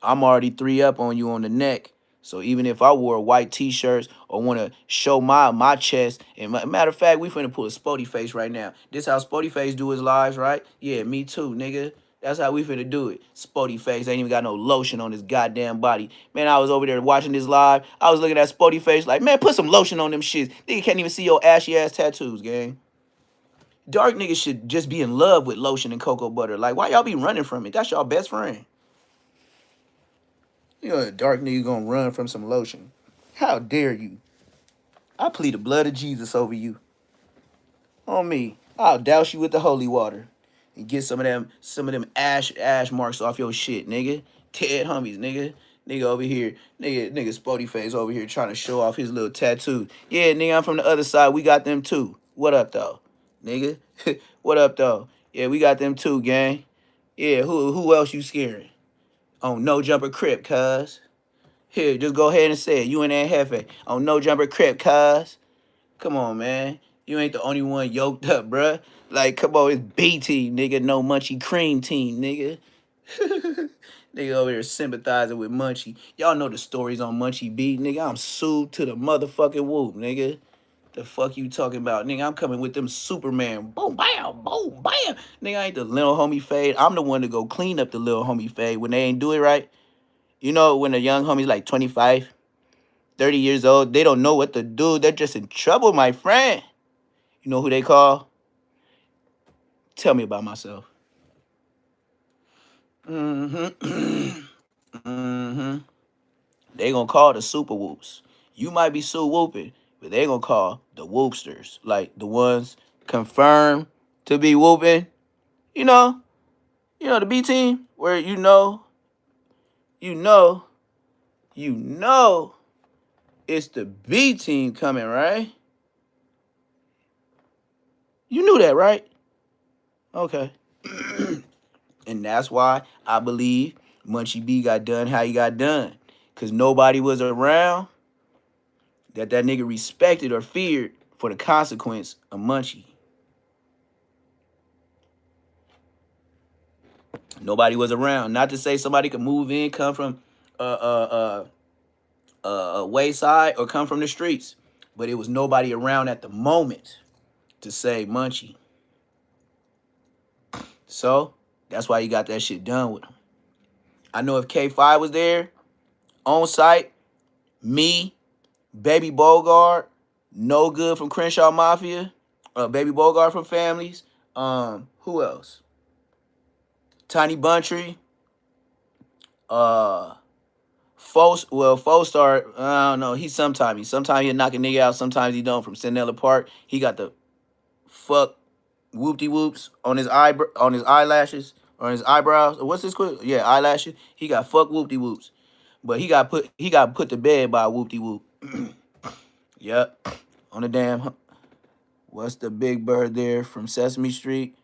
I'm already 3 up on you on the neck. So even if I wore white t-shirts or want to show my chest, and matter of fact, we finna pull a Spody Face right now. This how Spody Face do his lives, right? Yeah, me too, nigga. That's how we finna do it. Spody Face ain't even got no lotion on his goddamn body. Man, I was over there watching this live. I was looking at Spody Face like, man, put some lotion on them shits. Nigga can't even see your ashy ass tattoos, gang. Dark niggas should just be in love with lotion and cocoa butter. Like, why y'all be running from it? That's y'all best friend. You know, a dark nigga gonna run from some lotion. How dare you? I plead the blood of Jesus over you. On me. I'll douse you with the holy water and get some of them ash marks off your shit, nigga. Ted homies, nigga. Nigga over here, nigga Spody face over here trying to show off his little tattoo. Yeah, nigga, I'm from the other side. We got them too. What up though, nigga? What up though? Yeah, we got them too, gang. Yeah, who else you scaring? On no jumper crip, cuz. Here, just go ahead and say it. You and that Hefe. On no jumper crip, cuz. Come on, man. You ain't the only one yoked up, bruh. Like, come on, it's B team, nigga. No Munchie Cream team, nigga. Nigga over here sympathizing with Munchie. Y'all know the stories on Munchie B, nigga. I'm sued to the motherfucking whoop, nigga. The fuck you talking about? Nigga, I'm coming with them Superman. Boom, bam, boom, bam. Nigga, I ain't the little homie fade. I'm the one to go clean up the little homie fade when they ain't do it right. You know, when the young homie's like 25, 30 years old, they don't know what to do. They're just in trouble, my friend. You know who they call? Tell me about myself. Mm-hmm. Mm-hmm. They gonna call the super whoops. You might be Sue whooping, but they gonna call the whoopsters. Like the ones confirmed to be whooping. You know, the B team where you know, you know it's the B team coming, right? You knew that, right? Okay. And that's why I believe Munchie B got done how he got done. Cause nobody was around that nigga respected or feared for the consequence of Munchie. Nobody was around. Not to say somebody could move in, come from a wayside or come from the streets, but it was nobody around at the moment to say Munchie. So that's why you got that shit done with him. I know if K5 was there on site, me, Baby Bogart, No Good from Crenshaw Mafia, Baby Bogart from Families, who else? Tiny Buntree, uh, Star, I don't know. Sometimes he knock a nigga out. Sometimes he don't. From Centinela Park, he got the fuck whoopty whoops on his eyelashes or his eyebrows. What's this quick? Yeah, eyelashes. He got fuck whoopty whoops, but he got put to bed by a whoopty whoop. Yep, on the damn. What's the big bird there from Sesame Street?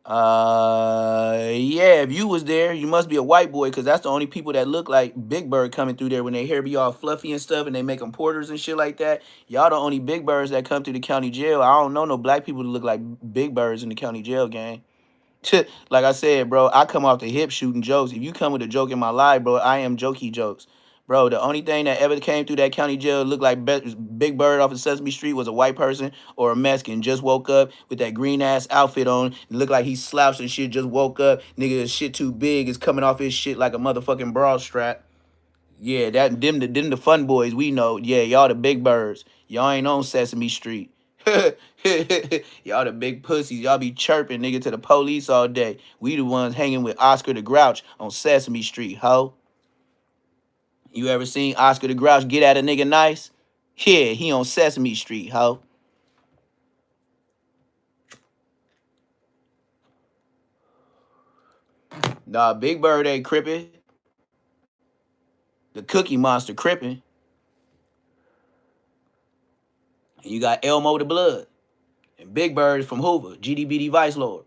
Yeah, if you was there, you must be a white boy because that's the only people that look like Big Bird coming through there when they hair be all fluffy and stuff and they make them porters and shit like that. Y'all the only Big Birds that come through the county jail. I don't know no black people that look like Big Birds in the county jail gang. Like I said, bro, I come off the hip shooting jokes. If you come with a joke in my life, bro, I am jokey jokes. Bro, the only thing that ever came through that county jail looked like Big Bird off of Sesame Street was a white person or a Mexican. Just woke up with that green ass outfit on. It looked like he slouched and shit. Just woke up. Nigga, his shit too big. Is coming off his shit like a motherfucking broad strap. Yeah, them the fun boys we know. Yeah, y'all the big birds. Y'all ain't on Sesame Street. Y'all the big pussies. Y'all be chirping nigga to the police all day. We the ones hanging with Oscar the Grouch on Sesame Street, ho. You ever seen Oscar the Grouch get at a nigga nice? Yeah, he on Sesame Street, ho. Nah, Big Bird ain't crippin'. The Cookie Monster crippin'. And you got Elmo the Blood. And Big Bird is from Hoover, GDBD Vice Lord.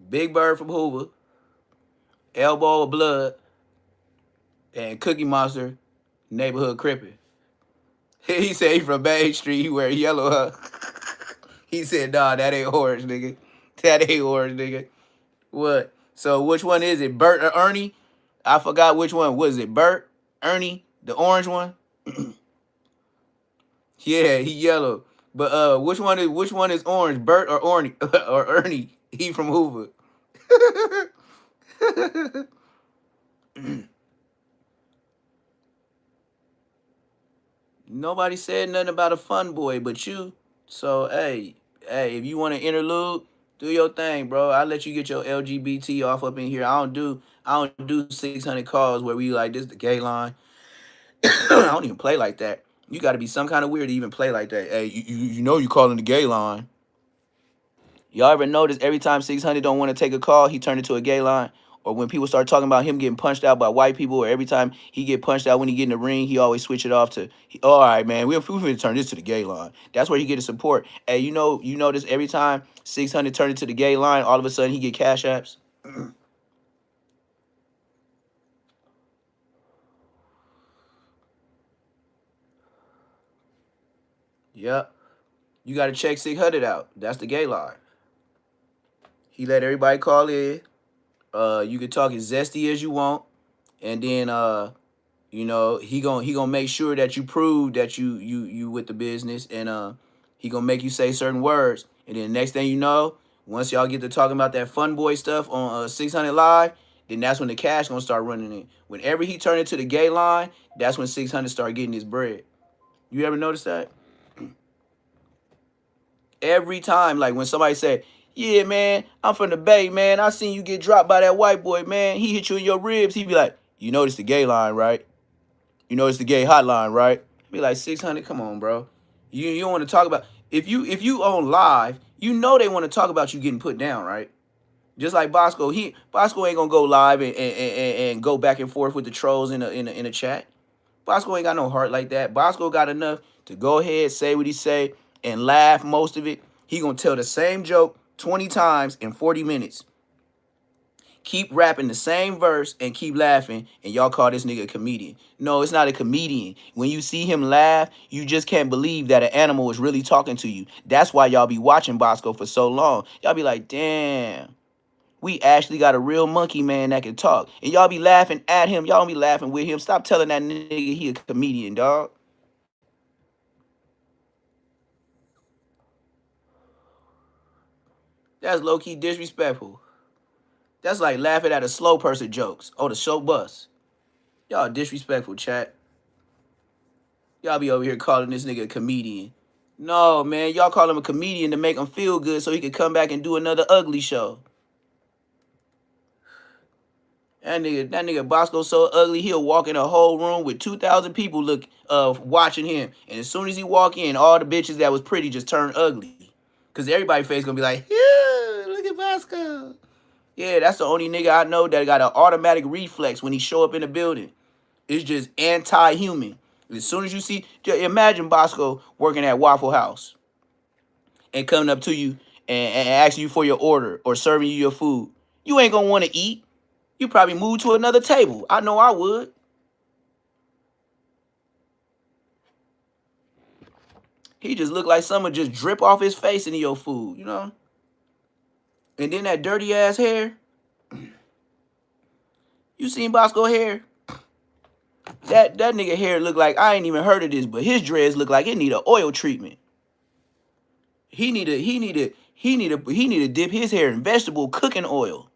Big Bird from Hoover, Elbow of Blood, and Cookie Monster, neighborhood crippin'. He said he from Bay Street, he wear yellow, huh? He said, nah, that ain't orange, nigga. That ain't orange, nigga. What? So which one is it, Bert or Ernie? I forgot which one. Was it Bert, Ernie, the orange one? Yeah, he yellow. But which one is orange, Bert or Ernie or Ernie? He from Hoover. Nobody said nothing about a fun boy but you. So hey, if you want to interlude, do your thing, bro. I'll let you get your LGBT off up in here. I don't do 600 calls where we like this the gay line. I don't even play like that. You got to be some kind of weird to even play like that. Hey, you know you calling the gay line. Y'all ever notice every time 600 don't want to take a call, he turned it to a gay line? Or when people start talking about him getting punched out by white people, or every time he get punched out when he get in the ring, he always switch it off to, all right, man, we finna turn this to the gay line. That's where he get his support. Hey, you notice every time 600 turn it to the gay line, all of a sudden he get cash apps. Yep. You got to check 600 out. That's the gay line. He let everybody call in. You can talk as zesty as you want, and then he gonna make sure that you prove that you with the business, and he gonna make you say certain words, and then the next thing you know, once y'all get to talking about that fun boy stuff on 600 Live, then that's when the cash gonna start running in. Whenever he turn into the gay line, that's when 600 start getting his bread. You ever notice that? Every time, like when somebody say, yeah, man, I'm from the Bay, man. I seen you get dropped by that white boy, man. He hit you in your ribs. He be like, you notice the gay line, right? You notice the gay hotline, right? Be like, 600, come on, bro. You don't want to talk about, if you on live, you know they want to talk about you getting put down, right? Just like Bosco, Bosco ain't gonna go live and go back and forth with the trolls in a chat. Bosco ain't got no heart like that. Bosco got enough to go ahead, say what he say, and laugh most of it. He gonna tell the same joke 20 times in 40 minutes. Keep rapping the same verse and keep laughing, and y'all call this nigga a comedian. No, it's not a comedian. When you see him laugh, you just can't believe that an animal is really talking to you. That's why y'all be watching Bosco for so long. Y'all be like, damn, we actually got a real monkey man that can talk. And y'all be laughing at him. Y'all don't be laughing with him. Stop telling that nigga he a comedian, dog. That's low-key disrespectful. That's like laughing at a slow person jokes. Oh, the show bus. Y'all disrespectful, chat. Y'all be over here calling this nigga a comedian. No, man, y'all call him a comedian to make him feel good so he could come back and do another ugly show. That nigga Bosco so ugly, he'll walk in a whole room with 2,000 people watching him. And as soon as he walk in, all the bitches that was pretty just turn ugly. Cause everybody's face gonna be like, yeah, look at Bosco. Yeah, that's the only nigga I know that got an automatic reflex when he show up in the building. It's just anti-human. As soon as you see, imagine Bosco working at Waffle House and coming up to you and asking you for your order or serving you your food. You ain't gonna want to eat. You probably move to another table. I know I would. He just looked like someone just drip off his face into your food, you know? And then that dirty ass hair. You seen Bosco hair? That nigga hair look like, I ain't even heard of this, but his dreads look like it need an oil treatment. He need to dip his hair in vegetable cooking oil.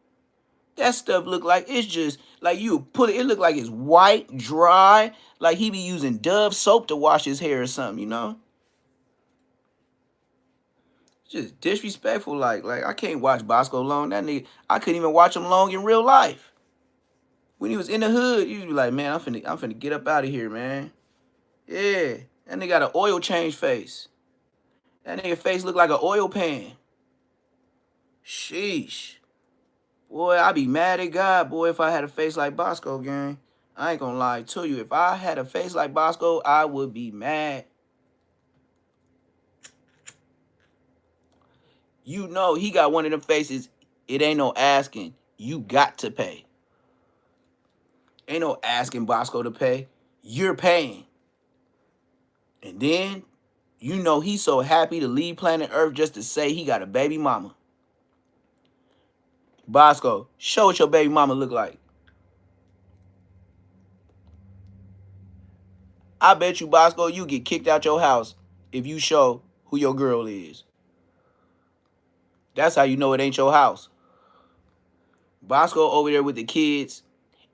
That stuff look like it's just like you put it. It look like it's white, dry, like he be using Dove soap to wash his hair or something. You know, just disrespectful. Like I can't watch Bosco long. That nigga, I couldn't even watch him long in real life. When he was in the hood, you be like, man, I'm finna get up out of here, man. Yeah, that nigga got an oil change face. That nigga face look like an oil pan. Sheesh. Boy, I'd be mad at God, boy, if I had a face like Bosco, gang. I ain't gonna lie to you. If I had a face like Bosco, I would be mad. You know he got one of them faces. It ain't no asking. You got to pay. Ain't no asking Bosco to pay. You're paying. And then, you know he's so happy to leave planet Earth just to say he got a baby mama. Bosco, show what your baby mama look like. I bet you, Bosco, you get kicked out your house if you show who your girl is. That's how you know it ain't your house. Bosco over there with the kids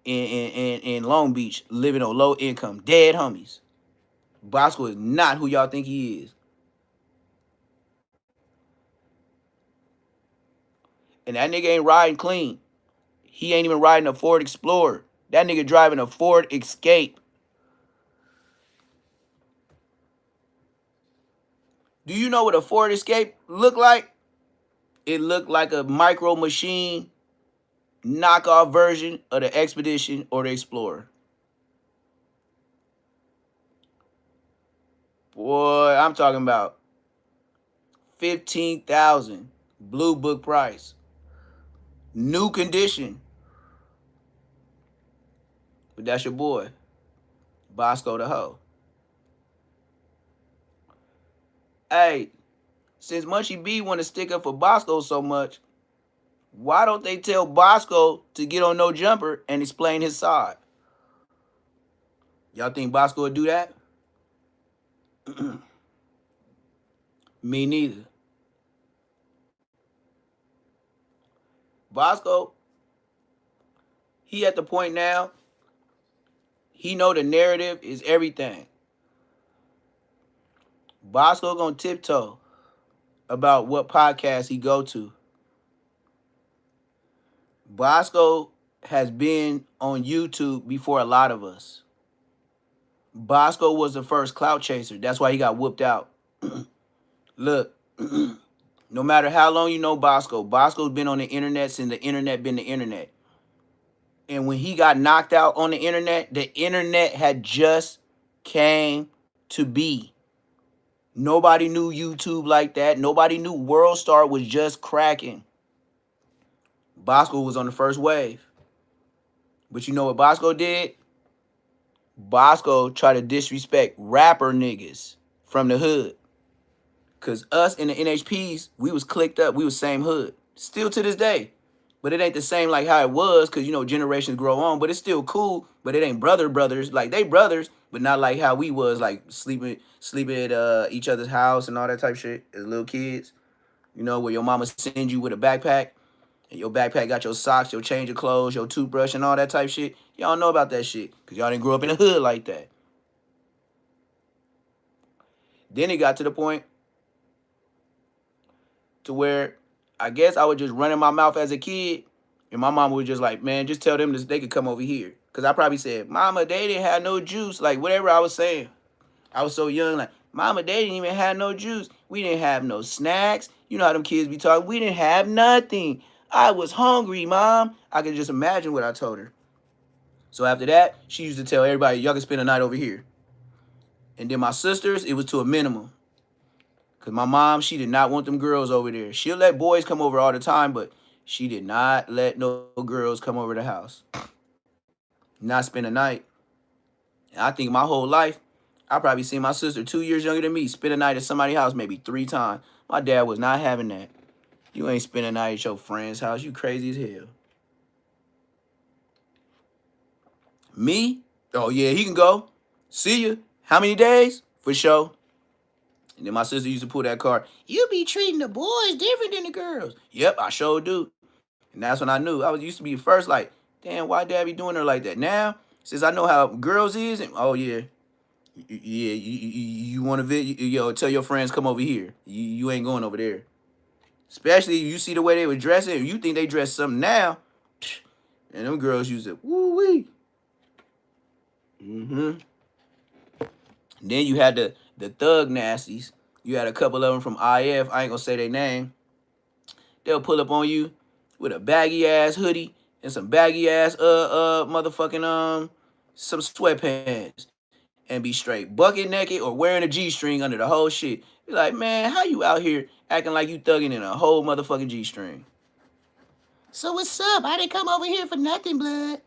in Long Beach living on low income, dead homies. Bosco is not who y'all think he is. And that nigga ain't riding clean. He ain't even riding a Ford Explorer. That nigga driving a Ford Escape. Do you know what a Ford Escape looked like? It looked like a Micro Machine knockoff version of the Expedition or the Explorer. Boy, I'm talking about 15,000 blue book price, new condition. But that's your boy, Bosco the Hoe. Hey, since Munchie B want to stick up for Bosco so much, why don't they tell Bosco to get on No Jumper and explain his side? Y'all think Bosco would do that? Me neither. Bosco, he at the point now, he know the narrative is everything. Bosco gonna tiptoe about what podcast he go to. Bosco has been on YouTube before a lot of us. Bosco was the first clout chaser. That's why he got whooped out. Look, no matter how long you know Bosco, Bosco's been on the internet since the internet been the internet. And when he got knocked out on the internet had just came to be. Nobody knew YouTube like that. Nobody knew World Star was just cracking. Bosco was on the first wave. But you know what Bosco did? Bosco tried to disrespect rapper niggas from the hood. Because us in the NHPs, we was clicked up. We was same hood. Still to this day. But it ain't the same like how it was because, you know, generations grow on. But it's still cool. But it ain't brothers. Like, they brothers, but not like how we was, like, sleeping at each other's house and all that type shit as little kids. You know, where your mama sends you with a backpack. And your backpack got your socks, your change of clothes, your toothbrush, and all that type shit. Y'all know about that shit because y'all didn't grow up in the hood like that. Then it got to the point to where I guess I was just running my mouth as a kid. And my mama was just like, man, just tell them this, they could come over here. Because I probably said, mama, they didn't have no juice. Like, whatever I was saying. I was so young, like, mama, they didn't even have no juice. We didn't have no snacks. You know how them kids be talking. We didn't have nothing. I was hungry, Mom. I could just imagine what I told her. So after that, she used to tell everybody, y'all can spend the night over here. And then my sisters, it was to a minimum. Because my mom, she did not want them girls over there. She'll let boys come over all the time, but she did not let no girls come over the house. Not spend a night. And I think my whole life, I probably seen my sister 2 years younger than me spend a night at somebody's house maybe 3 times. My dad was not having that. You ain't spend a night at your friend's house. You crazy as hell. Me? Oh, yeah, he can go. See you. How many days? For sure. And then my sister used to pull that card. You be treating the boys different than the girls. Yep, I sure do. And that's when I knew. I was used to be first like, damn, why dad be doing her like that? Now, since I know how girls is, and oh, yeah. Yeah, you want to tell your friends come over here. You ain't going over there. Especially if you see the way they were dressing. If you think they dress something now, and them girls used to, woo-wee. Mm-hmm. Then you had the thug nasties. You had a couple of them from IF. I ain't gonna say their name. They'll pull up on you with a baggy ass hoodie and some baggy ass motherfucking some sweatpants and be straight bucket naked or wearing a G-string under the whole shit. Be like, man, how you out here acting like you thugging in a whole motherfucking G-string? So what's up? I didn't come over here for nothing, blood.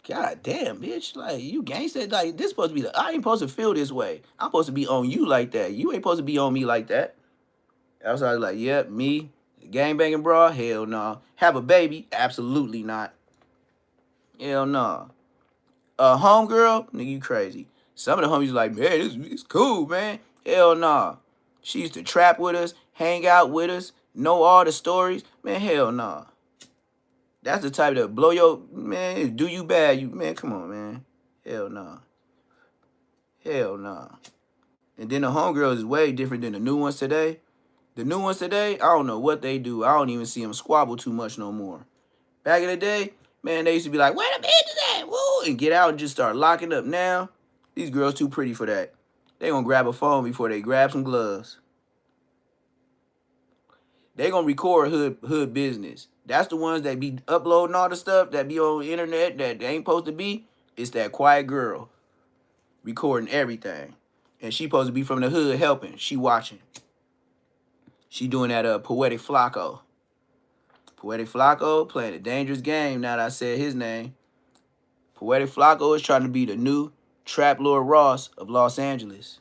God damn, bitch. Like, you gangsta. Like, this supposed to be I ain't supposed to feel this way. I'm supposed to be on you like that. You ain't supposed to be on me like that. I was like, yep, me. Gangbanging bra? Hell no. Nah. Have a baby? Absolutely not. Hell no. Nah. A homegirl? Nigga, you crazy. Some of the homies like, man, it's cool, man. Hell no. Nah. She used to trap with us, hang out with us, know all the stories. Man, hell no. Nah. That's the type that blow your, man, do you bad. You, man, come on, man. Hell no. Nah. Hell no. Nah. And then the homegirls is way different than the new ones today. The new ones today, I don't know what they do. I don't even see them squabble too much no more. Back in the day, man, they used to be like, where the bitch is at? Woo! And get out and just start locking up. Now, these girls too pretty for that. They gonna grab a phone before they grab some gloves. They gonna record hood business. That's the ones that be uploading all the stuff that be on the internet that they ain't supposed to be. It's that quiet girl recording everything. And she supposed to be from the hood helping. She watching. She doing that Poetic Flacco. Poetic Flacco playing a dangerous game now that I said his name. Poetic Flacco is trying to be the new Trap Lord Ross of Los Angeles.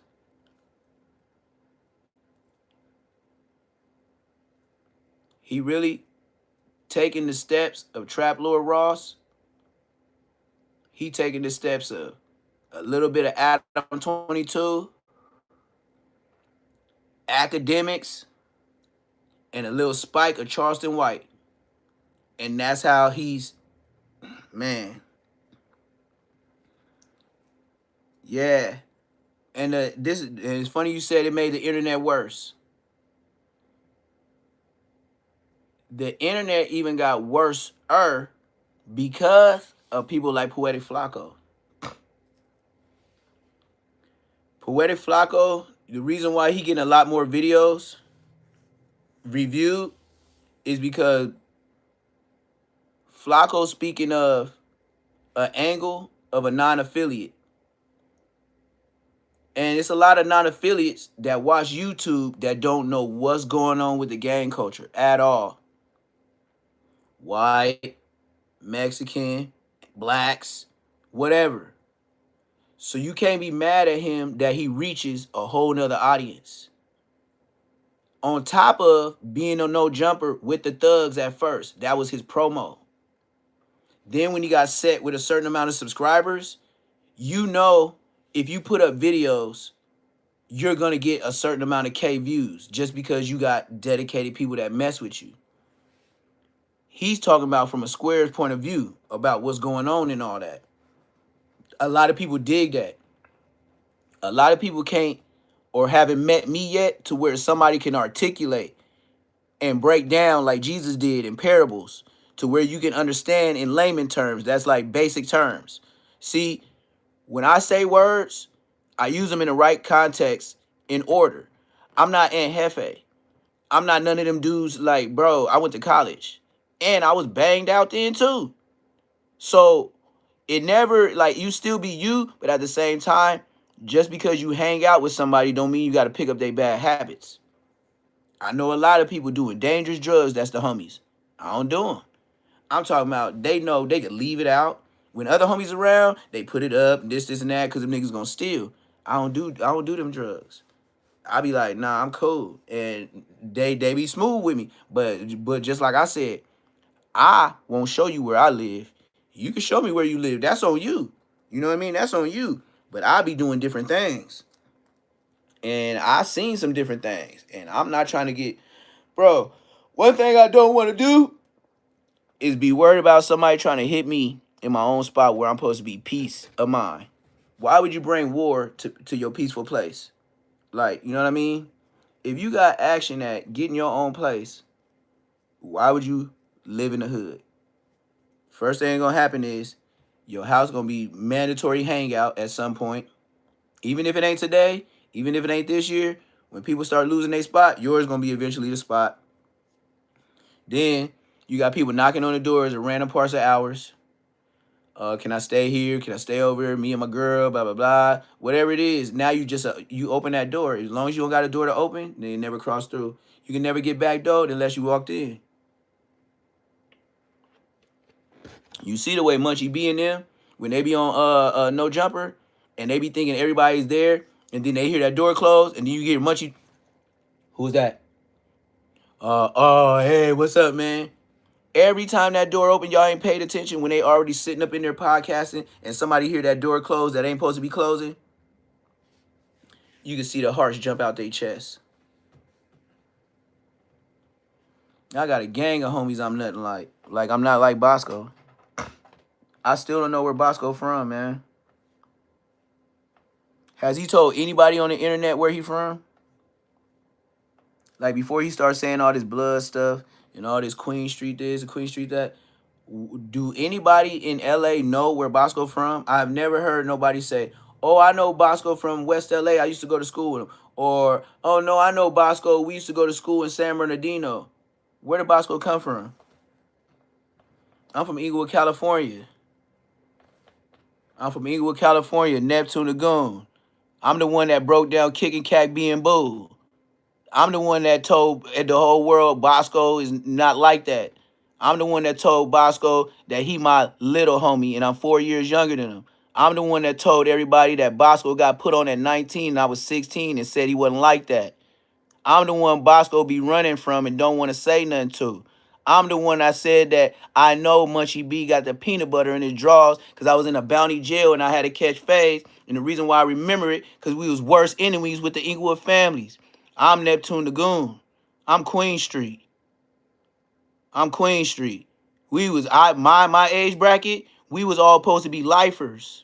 He really taking the steps of Trap Lord Ross. He taking the steps of a little bit of Adam 22, Academics, and a little spike of Charleston White. And that's how he's, man. Yeah. And it's funny you said it made the internet worse. The internet even got worse because of people like Poetic Flacco. Poetic Flacco, the reason why he getting a lot more videos reviewed is because Flacco speaking of an angle of a non-affiliate. And it's a lot of non-affiliates that watch YouTube that don't know what's going on with the gang culture at all. White, Mexican, blacks, whatever. So you can't be mad at him that he reaches a whole nother audience. On top of being a no jumper with the thugs at first. That was his promo. Then when he got set with a certain amount of subscribers, you know if you put up videos, you're going to get a certain amount of K views just because you got dedicated people that mess with you. He's talking about from a square's point of view about what's going on and all that. A lot of people dig that. A lot of people can't or haven't met me yet to where somebody can articulate and break down like Jesus did in parables to where you can understand in layman terms. That's like basic terms. See, when I say words, I use them in the right context in order. I'm not Aunt Hefe. I'm not none of them dudes like, bro, I went to college. And I was banged out then too. So it never, like, you still be you, but at the same time, just because you hang out with somebody don't mean you got to pick up their bad habits. I know a lot of people doing dangerous drugs. That's the homies. I don't do them. I'm talking about they know they can leave it out. When other homies around, they put it up, this, and that, because them niggas gonna steal. I don't do them drugs. I be like, nah, I'm cool. And they be smooth with me. But just like I said, I won't show you where I live. You can show me where you live. That's on you. You know what I mean? That's on you. But I be doing different things. And I seen some different things. And I'm not trying to get... Bro, one thing I don't want to do is be worried about somebody trying to hit me in my own spot where I'm supposed to be peace of mind. Why would you bring war to your peaceful place? Like, you know what I mean? If you got action at getting your own place, why would you live in the hood? First thing gonna happen is your house gonna be mandatory hangout at some point. Even if it ain't today, even if it ain't this year, when people start losing their spot, yours gonna be eventually the spot. Then you got people knocking on the doors at random parts of hours. Can I stay here? Can I stay over here? Me and my girl, blah, blah, blah. Whatever it is, now you just, you open that door. As long as you don't got a door to open, then you never cross through. You can never get back door unless you walked in. You see the way Munchie be in them when they be on No Jumper and they be thinking everybody's there and then they hear that door close and then you hear Munchie. Who's that? Oh, hey, what's up, man? Every time that door open, y'all ain't paid attention when they already sitting up in there podcasting and somebody hear that door close that ain't supposed to be closing. You can see the hearts jump out their chest. I got a gang of homies I'm nothing like. Like, I'm not like Bosco. I still don't know where Bosco from, man. Has he told anybody on the internet where he from? Like, before he starts saying all this blood stuff and all this Queen Street this and Queen Street that, do anybody in LA know where Bosco from? I've never heard nobody say, oh, I know Bosco from West LA. I used to go to school with him. Or, oh, no, I know Bosco. We used to go to school in San Bernardino. Where did Bosco come from? I'm from Inglewood, California. I'm from Inglewood, California, Neptune Lagoon. I'm the one that broke down Kicking Cat being Boo. I'm the one that told the whole world Bosco is not like that. I'm the one that told Bosco that he my little homie and I'm 4 years younger than him. I'm the one that told everybody that Bosco got put on at 19 and I was 16 and said he wasn't like that. I'm the one Bosco be running from and don't want to say nothing to. I'm the one that said that I know Munchie B got the peanut butter in his drawers because I was in a bounty jail and I had to catch phase. And the reason why I remember it, because we was worst enemies with the Inglewood families. I'm Neptune Lagoon. I'm Queen Street. I'm Queen Street. We was my age bracket, we was all supposed to be lifers.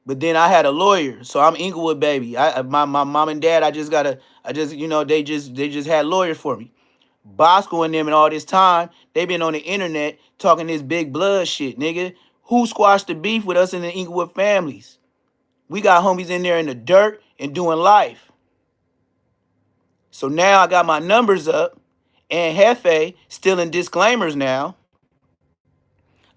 But then I had a lawyer, so I'm Inglewood baby. My mom and dad, they just had lawyers for me. Bosco and them and all this time, they been on the internet talking this big blood shit, nigga. Who squashed the beef with us in the Inglewood families? We got homies in there in the dirt and doing life. So now I got my numbers up and Hefe still in disclaimers now.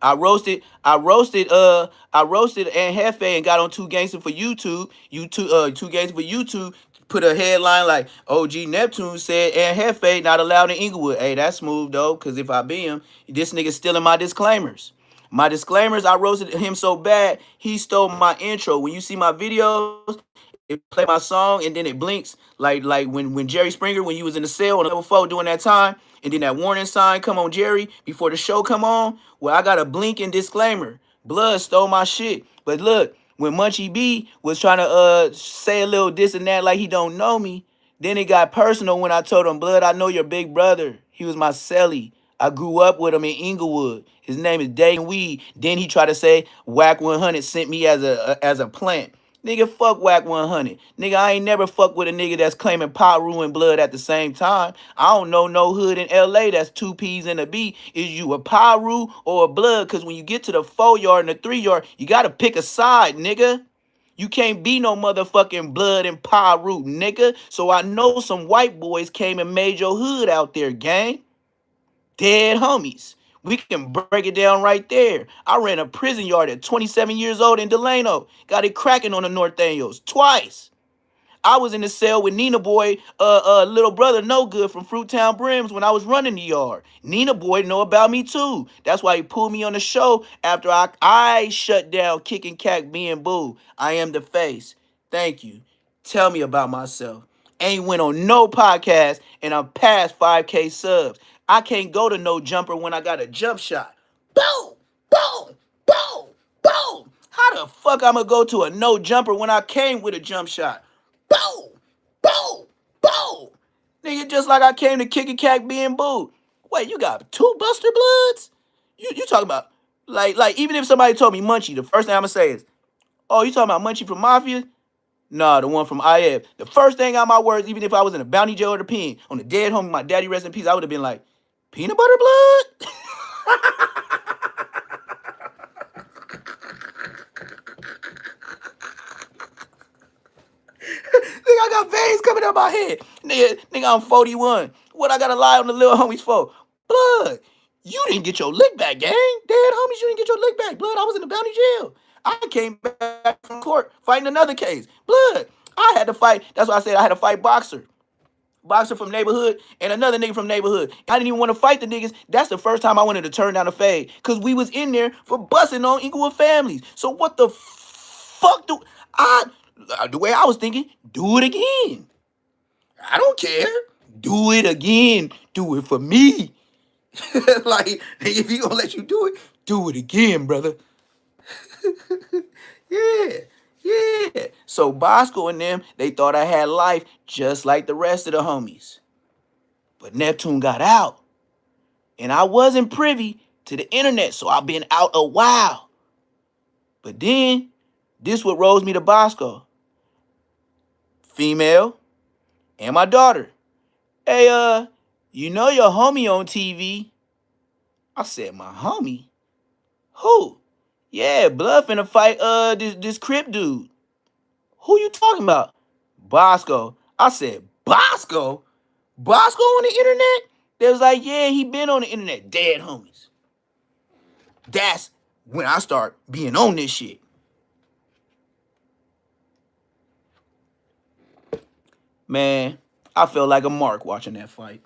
I roasted Aunt Hefe and got on Two Gangster for YouTube. Two Gangster for YouTube put a headline like OG Neptune said Aunt Hefe not allowed in Inglewood. Hey, that's smooth though, cause if I be him, this nigga stealing my disclaimers. My disclaimers, I roasted him so bad, he stole my intro. When you see my videos, it play my song and then it blinks like when Jerry Springer, when you was in the cell on level 4 during that time, and then that warning sign come on Jerry before the show come on. Well, I got a blinking disclaimer. Blood stole my shit. But look, when Munchie B was trying to say a little this and that like he don't know me, then it got personal when I told him, Blood, I know your big brother. He was my celly. I grew up with him in Inglewood. His name is Dayton Weed. Then he tried to say Whack 100 sent me as a plant. Nigga, fuck Whack 100. Nigga, I ain't never fuck with a nigga that's claiming Paru and blood at the same time. I don't know no hood in LA that's 2 P's and a B. Is you a Paru or a blood? Because when you get to the 4 yard and the 3 yard, you got to pick a side, nigga. You can't be no motherfucking blood and Paru, nigga. So I know some white boys came and made your hood out there, gang. Dead homies. We can break it down right there. I ran a prison yard at 27 years old in Delano. Got it cracking on the North Daniels twice. I was in the cell with Nina Boy, little brother No Good from Fruittown Brims when I was running the yard. Nina Boy know about me too. That's why he pulled me on the show after I shut down Kicking Cat being Boo. I am the face. Thank you. Tell me about myself. Ain't went on no podcast and I'm past 5K subs. I can't go to no jumper when I got a jump shot. Boom, boom, boom, boom. How the fuck I'ma go to a no jumper when I came with a jump shot? Boom, boom, boom. Nigga, just like I came to Kicking Cat being Boo. Wait, you got 2 Buster Bloods? You talking about like even if somebody told me Munchie, the first thing I'ma say is, oh, you talking about Munchie from Mafia? Nah, the one from IF. The first thing out my words, even if I was in a bounty jail or the pen, on the dead homie, my daddy rest in peace, I would have been like, peanut butter blood? Nigga, I got veins coming out my head. Nigga, I'm 41. What I gotta lie on the little homies for? Blood, you didn't get your lick back, gang. Dead homies, you didn't get your lick back. Blood, I was in the bounty jail. I came back from court fighting another case. Blood, I had to fight. That's why I said I had to fight Boxer. Boxer from neighborhood and another nigga from neighborhood. I didn't even want to fight the niggas. That's the first time I wanted to turn down a fade. Cause we was in there for busting on Inglewood families. So what the fuck do I the way I was thinking, do it again. I don't care. Do it again. Do it for me. Like, if he gonna let you do it again, brother. Yeah. Yeah. So Bosco and them, they thought I had life just like the rest of the homies. But Neptune got out. And I wasn't privy to the internet, so I've been out a while. But then, this what rose me to Bosco. Female and my daughter. Hey, you know your homie on TV? I said, my homie? Who? Yeah, Blood finna fight this Crip dude. Who you talking about? Bosco. I said, Bosco? Bosco on the internet? They was like, yeah, he been on the internet. Dead homies. That's when I start being on this shit. Man, I felt like a mark watching that fight.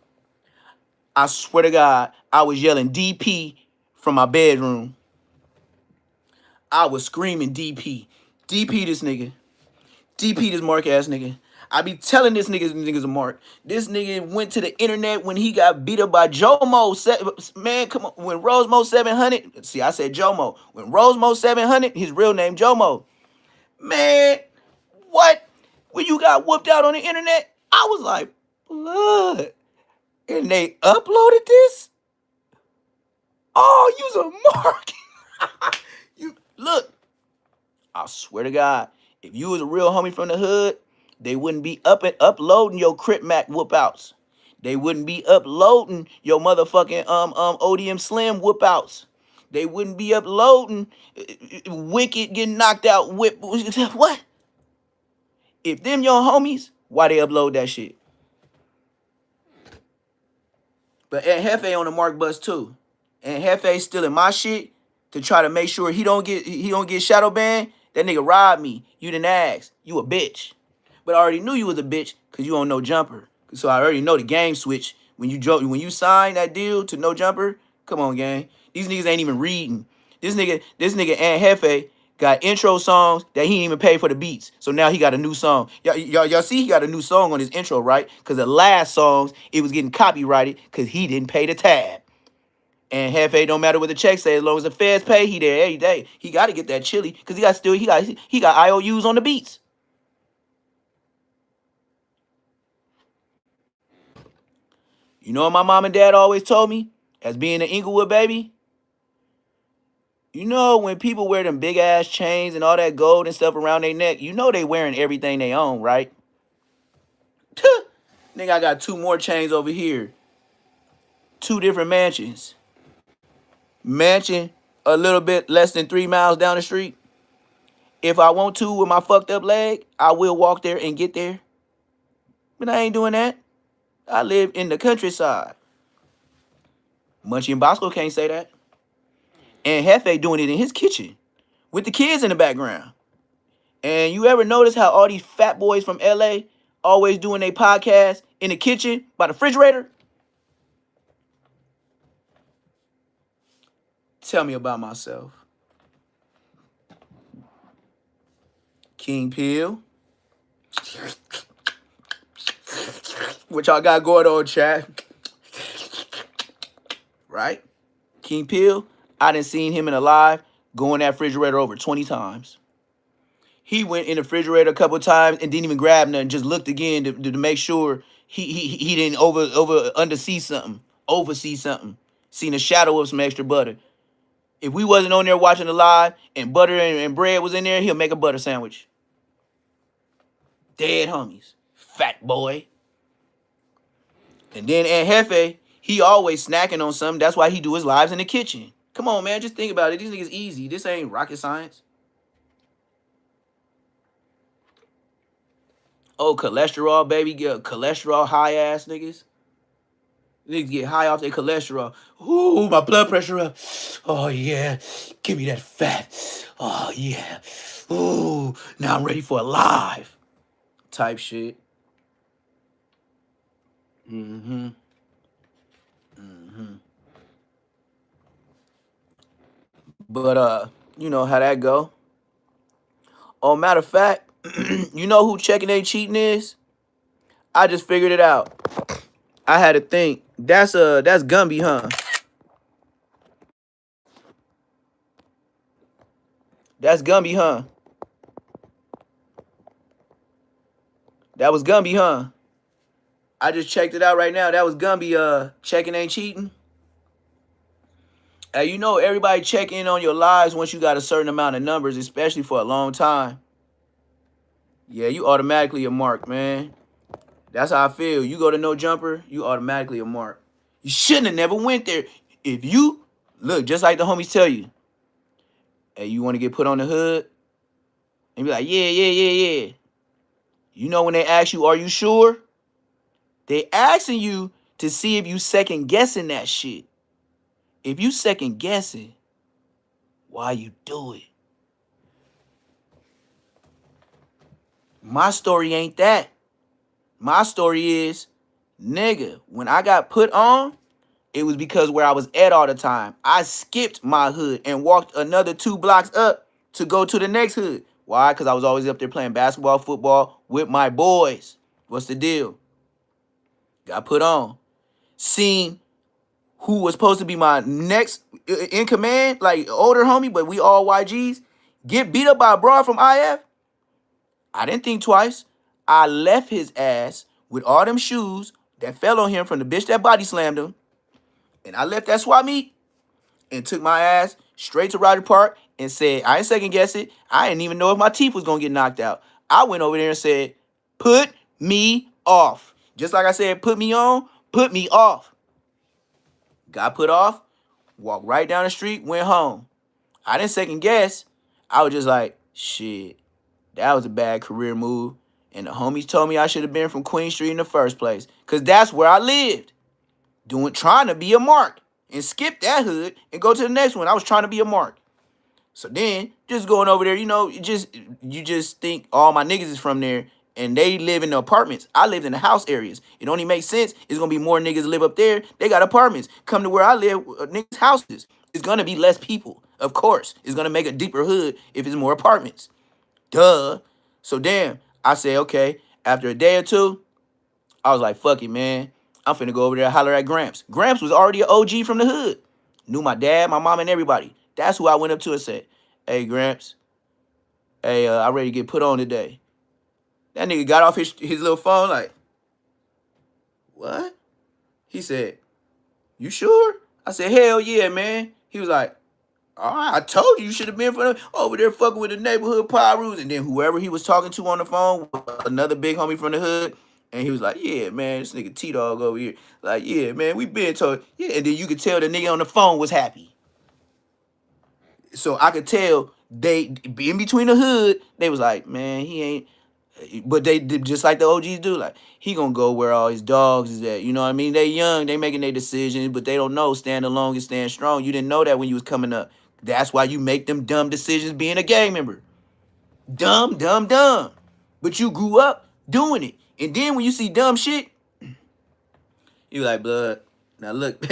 I swear to God, I was yelling DP from my bedroom. I was screaming DP. DP this nigga. DP this mark ass nigga. I be telling this nigga's a mark. This nigga went to the internet when he got beat up by Jomo. Man, come on. When Rosemo 700. See, I said Jomo. When Rosemo 700, his real name Jomo. Man, what? When you got whooped out on the internet, I was like, blood. And they uploaded this? Oh, you's a mark. You look, I swear to God, if you was a real homie from the hood, they wouldn't be uploading your Crip Mac whoop outs. They wouldn't be uploading your motherfucking ODM Slim whoop outs. They wouldn't be uploading Wicked getting knocked out whip. What? If them your homies, why they upload that shit? But Ed Hefe on the Mark bus too. And Hefe stealing my shit to try to make sure he don't get shadow banned. That nigga robbed me. You didn't ask. You a bitch. But I already knew you was a bitch because you don't know Jumper. So I already know the game switch. When you sign that deal to No Jumper, come on, gang. These niggas ain't even reading. This nigga and Hefe got intro songs that he didn't even pay for the beats. So now he got a new song. Y'all see he got a new song on his intro, right? Because the last songs, it was getting copyrighted because he didn't pay the tab. And Hefe don't matter what the check say, as long as the feds pay, he there every day. He got to get that chili because he got IOUs on the beats. You know what my mom and dad always told me as being an Inglewood baby? You know when people wear them big ass chains and all that gold and stuff around their neck, you know they wearing everything they own, right? Nigga, I got 2 more chains over here. 2 different mansions. Mansion a little bit less than 3 miles down the street. If I want to with my fucked up leg, I will walk there and get there. But I ain't doing that. I live in the countryside. Munchie and Bosco can't say that. And Hefe doing it in his kitchen with the kids in the background. And you ever notice how all these fat boys from LA always doing their podcast in the kitchen by the refrigerator? Tell me about myself. King Peel. What y'all got going on, chat? Right? King Peel, I done seen him in a live go in that refrigerator over 20 times. He went in the refrigerator a couple times and didn't even grab nothing, just looked again to make sure he didn't oversee something, seen a shadow of some extra butter. If we wasn't on there watching the live and butter and bread was in there, he'll make a butter sandwich. Dead homies. Fat boy. And then Aunt Hefe, he always snacking on something. That's why he do his lives in the kitchen. Come on, man. Just think about it. These niggas easy. This ain't rocket science. Oh, cholesterol, baby. Get cholesterol high ass niggas. Niggas get high off their cholesterol. Ooh, my blood pressure up. Oh, yeah. Give me that fat. Oh, yeah. Ooh, now I'm ready for a live. Type shit. Mm-hmm. But, you know how that go. Oh, matter of fact, you know who checking ain't cheating is? I just figured it out. I had to think. That's Gumby, huh? That's Gumby, huh? That was Gumby, huh? I just checked it out right now. That was Gumby, checking ain't cheating. Hey, you know everybody check in on your lives once you got a certain amount of numbers, especially for a long time. Yeah, you automatically a mark, man. That's how I feel. You go to No Jumper, you automatically a mark. You shouldn't have never went there. If you, look, just like the homies tell you, hey, you want to get put on the hood? And be like, yeah. You know when they ask you, are you sure? They asking you to see if you second guessing that shit. If you second guessing, why you do it? My story ain't that. My story is, nigga, when I got put on, it was because where I was at all the time. I skipped my hood and walked another 2 blocks up to go to the next hood. Why? Because I was always up there playing basketball, football with my boys. What's the deal? Got put on. Seen who was supposed to be my next in command, like older homie, but we all YGs, get beat up by a broad from IF. I didn't think twice. I left his ass with all them shoes that fell on him from the bitch that body slammed him. And I left that swap meet and took my ass straight to Roger Park and said, I ain't second guess it. I didn't even know if my teeth was going to get knocked out. I went over there and said, put me off. Just like I said, put me on, put me off. Got put off, walked right down the street, went home. I didn't second guess. I was just like, shit, that was a bad career move. And the homies told me I should have been from Queen Street in the first place. Because that's where I lived. Trying to be a mark. And skip that hood and go to the next one. I was trying to be a mark. So then, just going over there, you just think all my niggas is from there and they live in the apartments. I lived in the house areas. It only makes sense. It's going to be more niggas live up there. They got apartments. Come to where I live, niggas' houses. It's going to be less people. Of course. It's going to make a deeper hood if it's more apartments. Duh. So damn, I say, okay, after a day or two, I was like, fuck it, man. I'm finna go over there and holler at Gramps. Gramps was already an OG from the hood. Knew my dad, my mom, and everybody. That's who I went up to and said, hey, Gramps, hey, I ready to get put on today. That nigga got off his little phone like, what? He said, you sure? I said, hell yeah, man. He was like, all right, I told you should have been over there fucking with the neighborhood Pyrus. And then whoever he was talking to on the phone, another big homie from the hood, and he was like, yeah, man, this nigga T-Dog over here. Like, yeah, man, we been told. Yeah, and then you could tell the nigga on the phone was happy. So I could tell they, in between the hood, they was like, man, he ain't. But they did just like the OGs do. Like, he gonna go where all his dogs is at. You know what I mean? They young, they making their decisions, but they don't know stand alone and stand strong. You didn't know that when you was coming up. That's why you make them dumb decisions being a gang member. Dumb, dumb, dumb. But you grew up doing it. And then when you see dumb shit, you like, blood. Now look,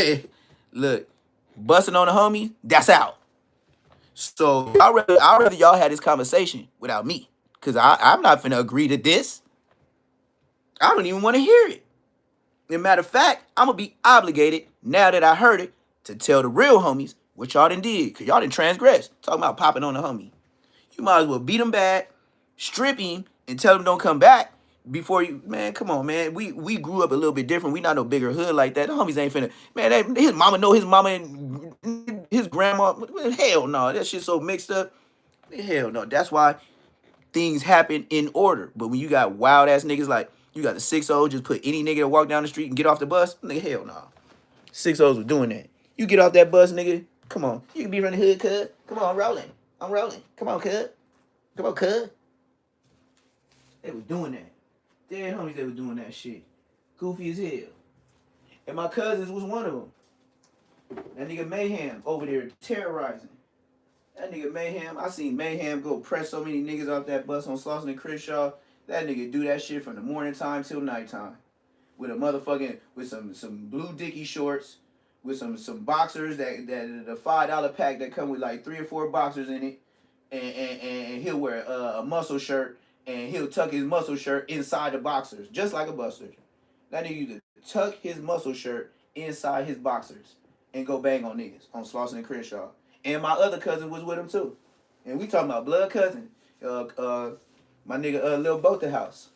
look, busting on the homie, that's out. So I'd rather y'all had this conversation without me. Because I'm not finna agree to this. I don't even want to hear it. As a matter of fact, I'm going to be obligated, now that I heard it, to tell the real homies what y'all done did. Because y'all done transgressed. Talking about popping on the homie. You might as well beat him bad, strip him, and tell him don't come back before you... Man, come on, man. We grew up a little bit different. We not no bigger hood like that. The homies ain't finna... Man, his mama know his mama and his grandma... Hell no. That shit so mixed up. Hell no. That's why things happen in order. But when you got wild ass niggas like you got the 6-0, just put any nigga to walk down the street and get off the bus, nigga, hell no. 6-0s was doing that. You get off that bus, nigga, come on. You can be from the hood, cuz. Come on, I'm rolling. I'm rolling. Come on, cuz. Come on, cuz. They was doing that. Dead homies, they was doing that shit. Goofy as hell. And my cousins was one of them. That nigga Mayhem over there terrorizing. That nigga Mayhem, I seen Mayhem go press so many niggas off that bus on Slauson and Crenshaw. That nigga do that shit from the morning time till nighttime. With a motherfucking, with some blue Dickie shorts, with some boxers that the $5 pack that come with like 3 or 4 boxers in it. And he'll wear a muscle shirt and he'll tuck his muscle shirt inside the boxers, just like a buster. That nigga used to tuck his muscle shirt inside his boxers and go bang on niggas on Slauson and Crenshaw. And my other cousin was with him too. And we talking about blood cousin. My nigga Lil Botha House.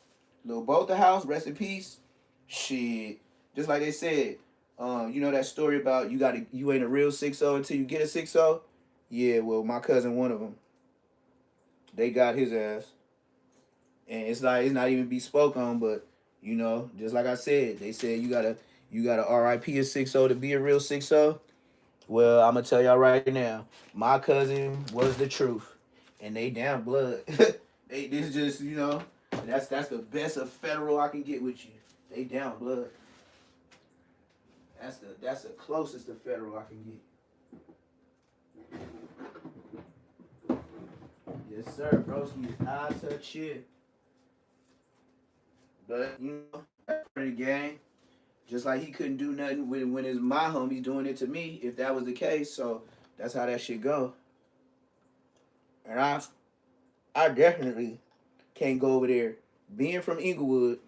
Lil Botha House, rest in peace. Shit. Just like they said, you know that story about you ain't a real 6-0 until you get a 6-0? Yeah, well, my cousin, one of them. They got his ass. And it's like, it's not even be spoke on, but, you know, just like I said, they said you gotta RIP a 6-0 to be a real 6-0. Well, I'm gonna tell y'all right now, my cousin was the truth, and they down blood. This just, you know, that's the best of federal I can get with you. They down blood. That's the closest to federal I can get. Yes, sir. Broski is out of shit. But you know, that's part of the game. Just like he couldn't do nothing when it's my homies doing it to me, if that was the case. So that's how that shit go. And I definitely can't go over there being from Inglewood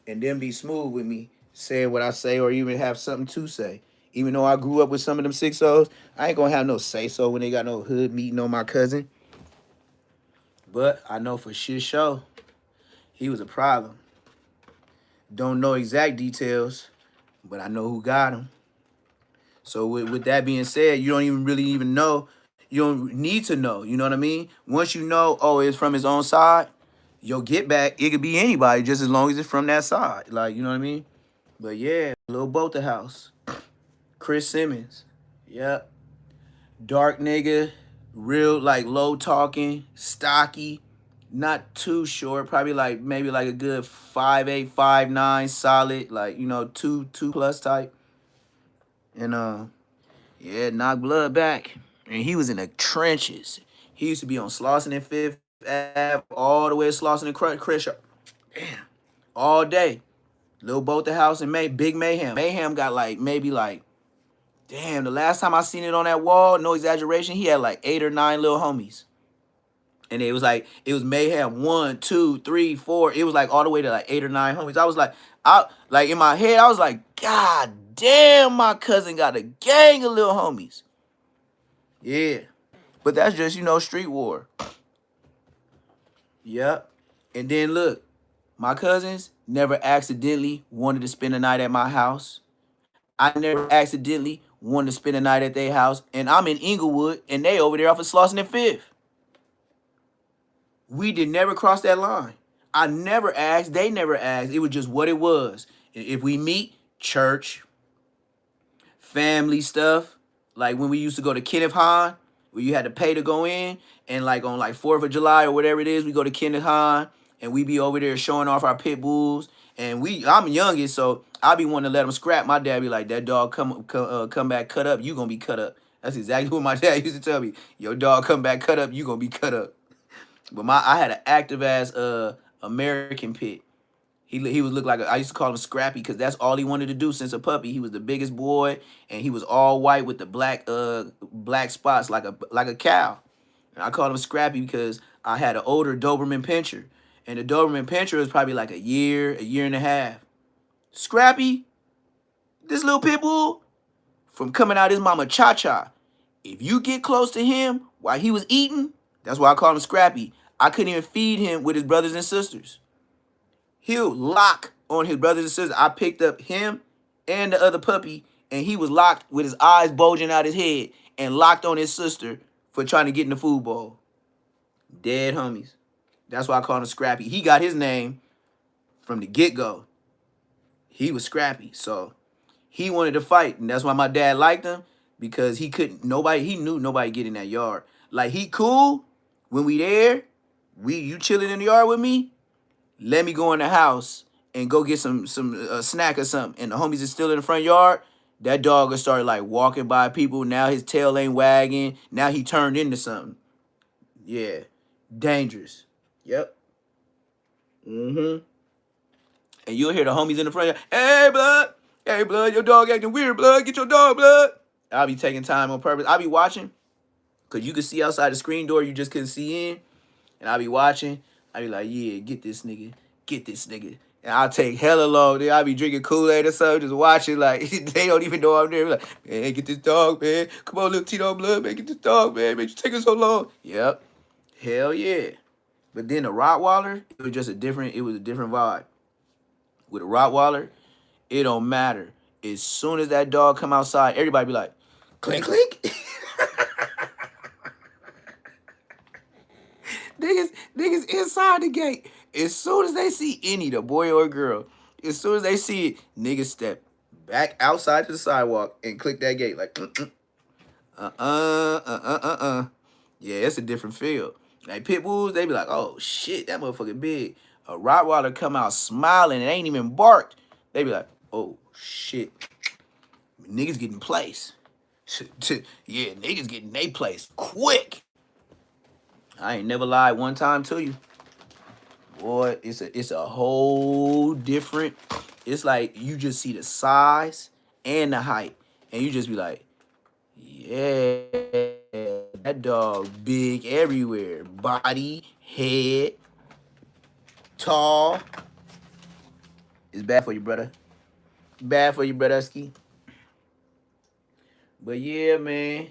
and then be smooth with me saying what I say or even have something to say. Even though I grew up with some of them 6-0s, I ain't gonna have no say so when they got no hood meeting on my cousin. But I know for sure he was a problem. Don't know exact details, but I know who got him. So with that being said, you don't even really even know. You don't need to know. You know what I mean? Once you know, oh, it's from his own side, your get back, it could be anybody just as long as it's from that side. Like, you know what I mean? But yeah, Lil Boat the House. Chris Simmons. Yep. Dark nigga. Real, like, low talking. Stocky. Not too short. Probably, like, maybe, like, a good 5'8", 5'9", solid. Like, you know, 2 plus type. And, yeah, knocked blood back. And he was in the trenches. He used to be on Slauson and Fifth Ave, all the way to Slauson and Crenshaw. Damn. All day. Lil Boat the House and Big Mayhem. Mayhem got like, maybe like, damn, the last time I seen it on that wall, no exaggeration, he had like 8 or 9 little homies. And it was like, it was Mayhem 1, 2, 3, 4. It was like all the way to like 8 or 9 homies. I was like in my head, I was like, God damn, my cousin got a gang of little homies. Yeah. But that's just, you know, street war. Yep. And then look, my cousins never accidentally wanted to spend the night at my house. I never accidentally wanted to spend the night at their house. And I'm in Inglewood, and they over there off of Slauson and Fifth. We did never cross that line. I never asked. They never asked. It was just what it was. If we meet, church, family stuff. Like when we used to go to Kenneth Hahn, where you had to pay to go in. And like on like 4th of July or whatever it is, we go to Kenneth Hahn. And we be over there showing off our pit bulls. And I'm youngest, so I be wanting to let them scrap. My dad be like, that dog come back cut up, you gonna be cut up. That's exactly what my dad used to tell me. Your dog come back cut up, you gonna be cut up. But I had an active ass American pit. He would look like I used to call him Scrappy because that's all he wanted to do since a puppy. He was the biggest boy, and he was all white with the black spots like a cow. And I called him Scrappy because I had an older Doberman Pinscher. And the Doberman Pinscher was probably like a year and a half. Scrappy, this little pit bull, from coming out his mama Cha-Cha. If you get close to him while he was eating, that's why I call him Scrappy. I couldn't even feed him with his brothers and sisters. He'll lock on his brothers and sisters. I picked up him and the other puppy, and he was locked with his eyes bulging out his head and locked on his sister for trying to get in the food bowl. Dead homies. That's why I call him Scrappy. He got his name from the get-go. He was Scrappy. So he wanted to fight. And that's why my dad liked him. Because he knew nobody get in that yard. Like, he cool. When we there, you chilling in the yard with me, let me go in the house and go get some snack or something. And the homies is still in the front yard. That dog will start like walking by people. Now his tail ain't wagging. Now he turned into something. Yeah. Dangerous. Yep. And you'll hear the homies in the front. Hey, blood. Hey, blood. Your dog acting weird, blood. Get your dog, blood. I'll be taking time on purpose. I'll be watching. Because you can see outside the screen door. You just couldn't see in. And I'll be watching. I'll be like, yeah, get this nigga. Get this nigga. And I'll take hella long. Then I'll be drinking Kool-Aid or something. Just watching. Like, they don't even know I'm there. Like, man, get this dog, man. Come on, little Tito Blood, man. Get this dog, man. Man, you taking so long. Yep. Hell yeah. But then the Rottweiler, it was a different vibe. With a Rottweiler, it don't matter. As soon as that dog come outside, everybody be like, clink, clink. niggas inside the gate. As soon as they see any, the boy or girl, as soon as they see it, niggas step back outside to the sidewalk and click that gate like, Yeah, it's a different feel. Like pit bulls, they be like, oh shit, that motherfucker big. A Rottweiler come out smiling and ain't even barked. They be like, oh shit. Niggas getting placed. Yeah, niggas getting they place quick. I ain't never lied one time to you. Boy, it's a whole different. It's like you just see the size and the height, and you just be like, yeah, that dog big everywhere. Body, head, tall. It's bad for you, brother. Bad for you, brotherski. But yeah, man,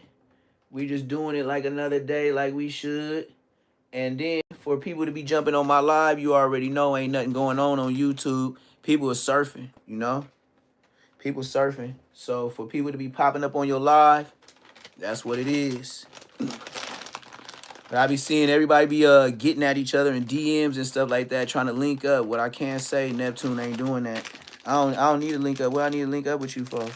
we just doing it like another day, like we should. And then for people to be jumping on my live, you already know ain't nothing going on YouTube. People are surfing, you know? People surfing. So for people to be popping up on your live, that's what it is. But I be seeing everybody be getting at each other in DMs and stuff like that, trying to link up. What I can't say, Neptune ain't doing that. I don't need to link up. What I need to link up with you for?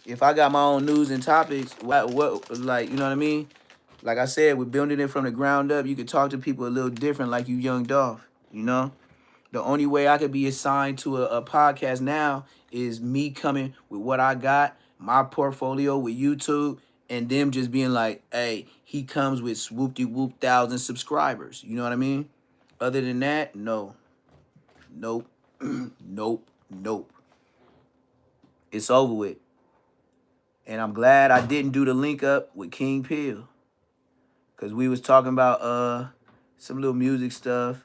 If I got my own news and topics, what like, you know what I mean? Like I said, we're building it from the ground up. You could talk to people a little different, like you, Young Dolph. You know, the only way I could be assigned to a podcast now is me coming with what I got, my portfolio with YouTube, and them just being like, "Hey, he comes with swoop-de whoop 1,000 subscribers." You know what I mean? Other than that, no, nope, nope, nope. It's over with. And I'm glad I didn't do the link up with King Pill. Cause we was talking about some little music stuff.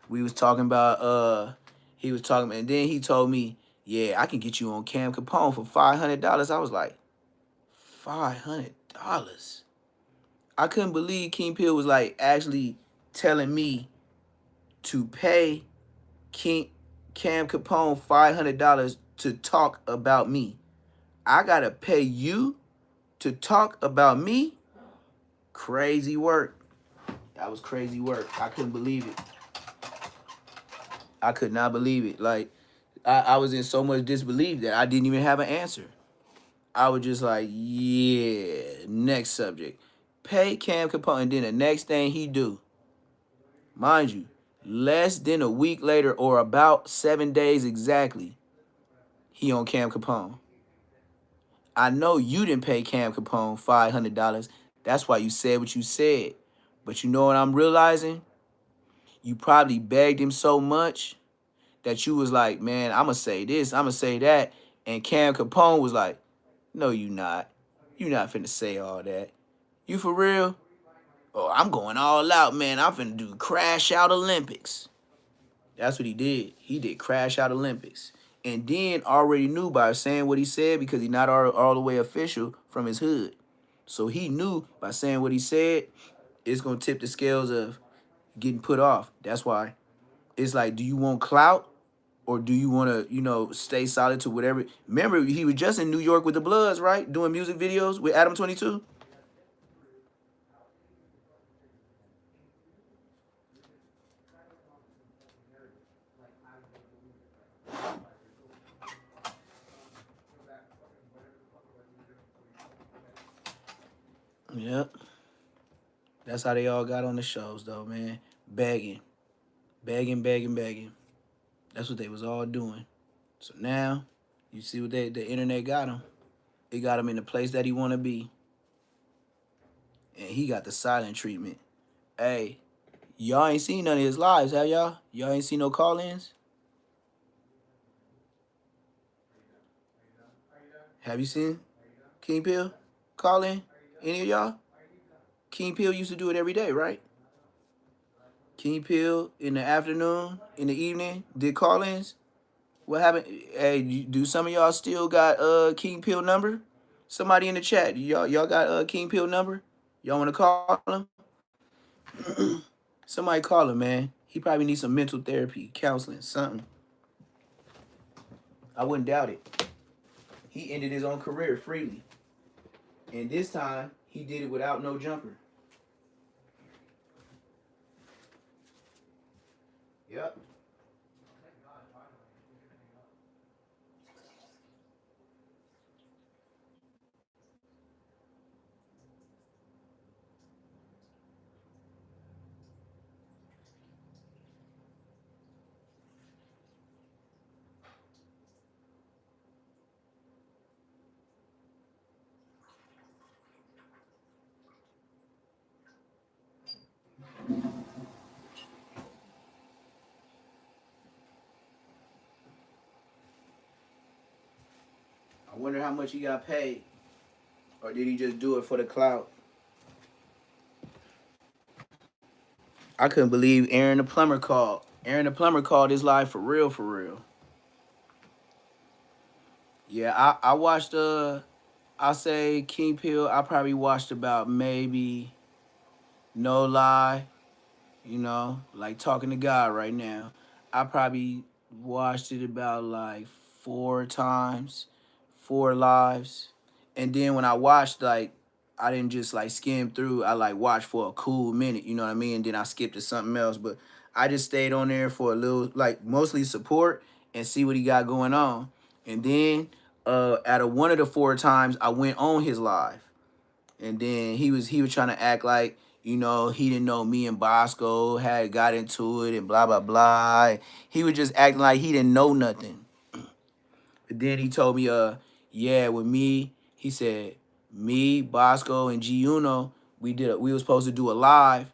We was talking about he was talking, and then he told me, yeah, I can get you on Cam Capone for $500. I was like, $500? I couldn't believe King Pill was like actually telling me to pay Cam Capone $500 to talk about me. I gotta pay you to talk about me? Crazy work. That was crazy work. I couldn't believe it. I could not believe it. Like, I was in so much disbelief that I didn't even have an answer. I was just like, yeah, next subject. Pay Cam Capone. And then the next thing he do, mind you, less than a week later or about 7 days exactly, he on Cam Capone. I know you didn't pay Cam Capone $500. That's why you said what you said. But you know what I'm realizing? You probably begged him so much that you was like, man, I'm going to say this, I'm going to say that. And Cam Capone was like, no, you not. You not finna say all that. You for real? Oh, I'm going all out, man. I'm finna do Crash Out Olympics. That's what he did. He did Crash Out Olympics. And then already knew by saying what he said, because he not all the way official from his hood. So he knew by saying what he said, it's going to tip the scales of getting put off. That's why it's like, do you want clout? Or do you want to, stay solid to whatever? Remember, he was just in New York with the Bloods, right? Doing music videos with Adam 22. Yep. That's how they all got on the shows, though, man. Begging. Begging, begging, begging. That's what they was all doing. So now, you see what the internet got him. It got him in the place that he want to be. And he got the silent treatment. Hey, y'all ain't seen none of his lives, have y'all? Y'all ain't seen no call-ins? Have you seen King Pill call in? Any of y'all? King Pill used to do it every day, right? King Pill in the afternoon, in the evening, did call-ins. What happened? Hey, do some of y'all still got King Pill number? Somebody in the chat, y'all got King Pill number? Y'all want to call him? Somebody call him, man. He probably needs some mental therapy, counseling, something. I wouldn't doubt it. He ended his own career freely. And this time, he did it without no jumper. Yep. wonder how much he got paid. Or did he just do it for the clout? I couldn't believe Aaron the plumber called. Aaron the plumber called his live for real, for real. Yeah, I watched I say King Pill, I probably watched about maybe no lie, you know, like talking to God right now. I probably watched it about like 4 times, 4 lives. And then when I watched, like, I didn't just like skim through. I like watched for a cool minute, you know what I mean? And then I skipped to something else. But I just stayed on there for a little, like mostly support and see what he got going on. And then out of one of the 4 times, I went on his live. And then he was trying to act like, you know, he didn't know me and Bosco had got into it and blah blah blah. He was just acting like he didn't know nothing. But then he told me, yeah, with me, he said, me, Bosco, and G Uno, we were supposed to do a live,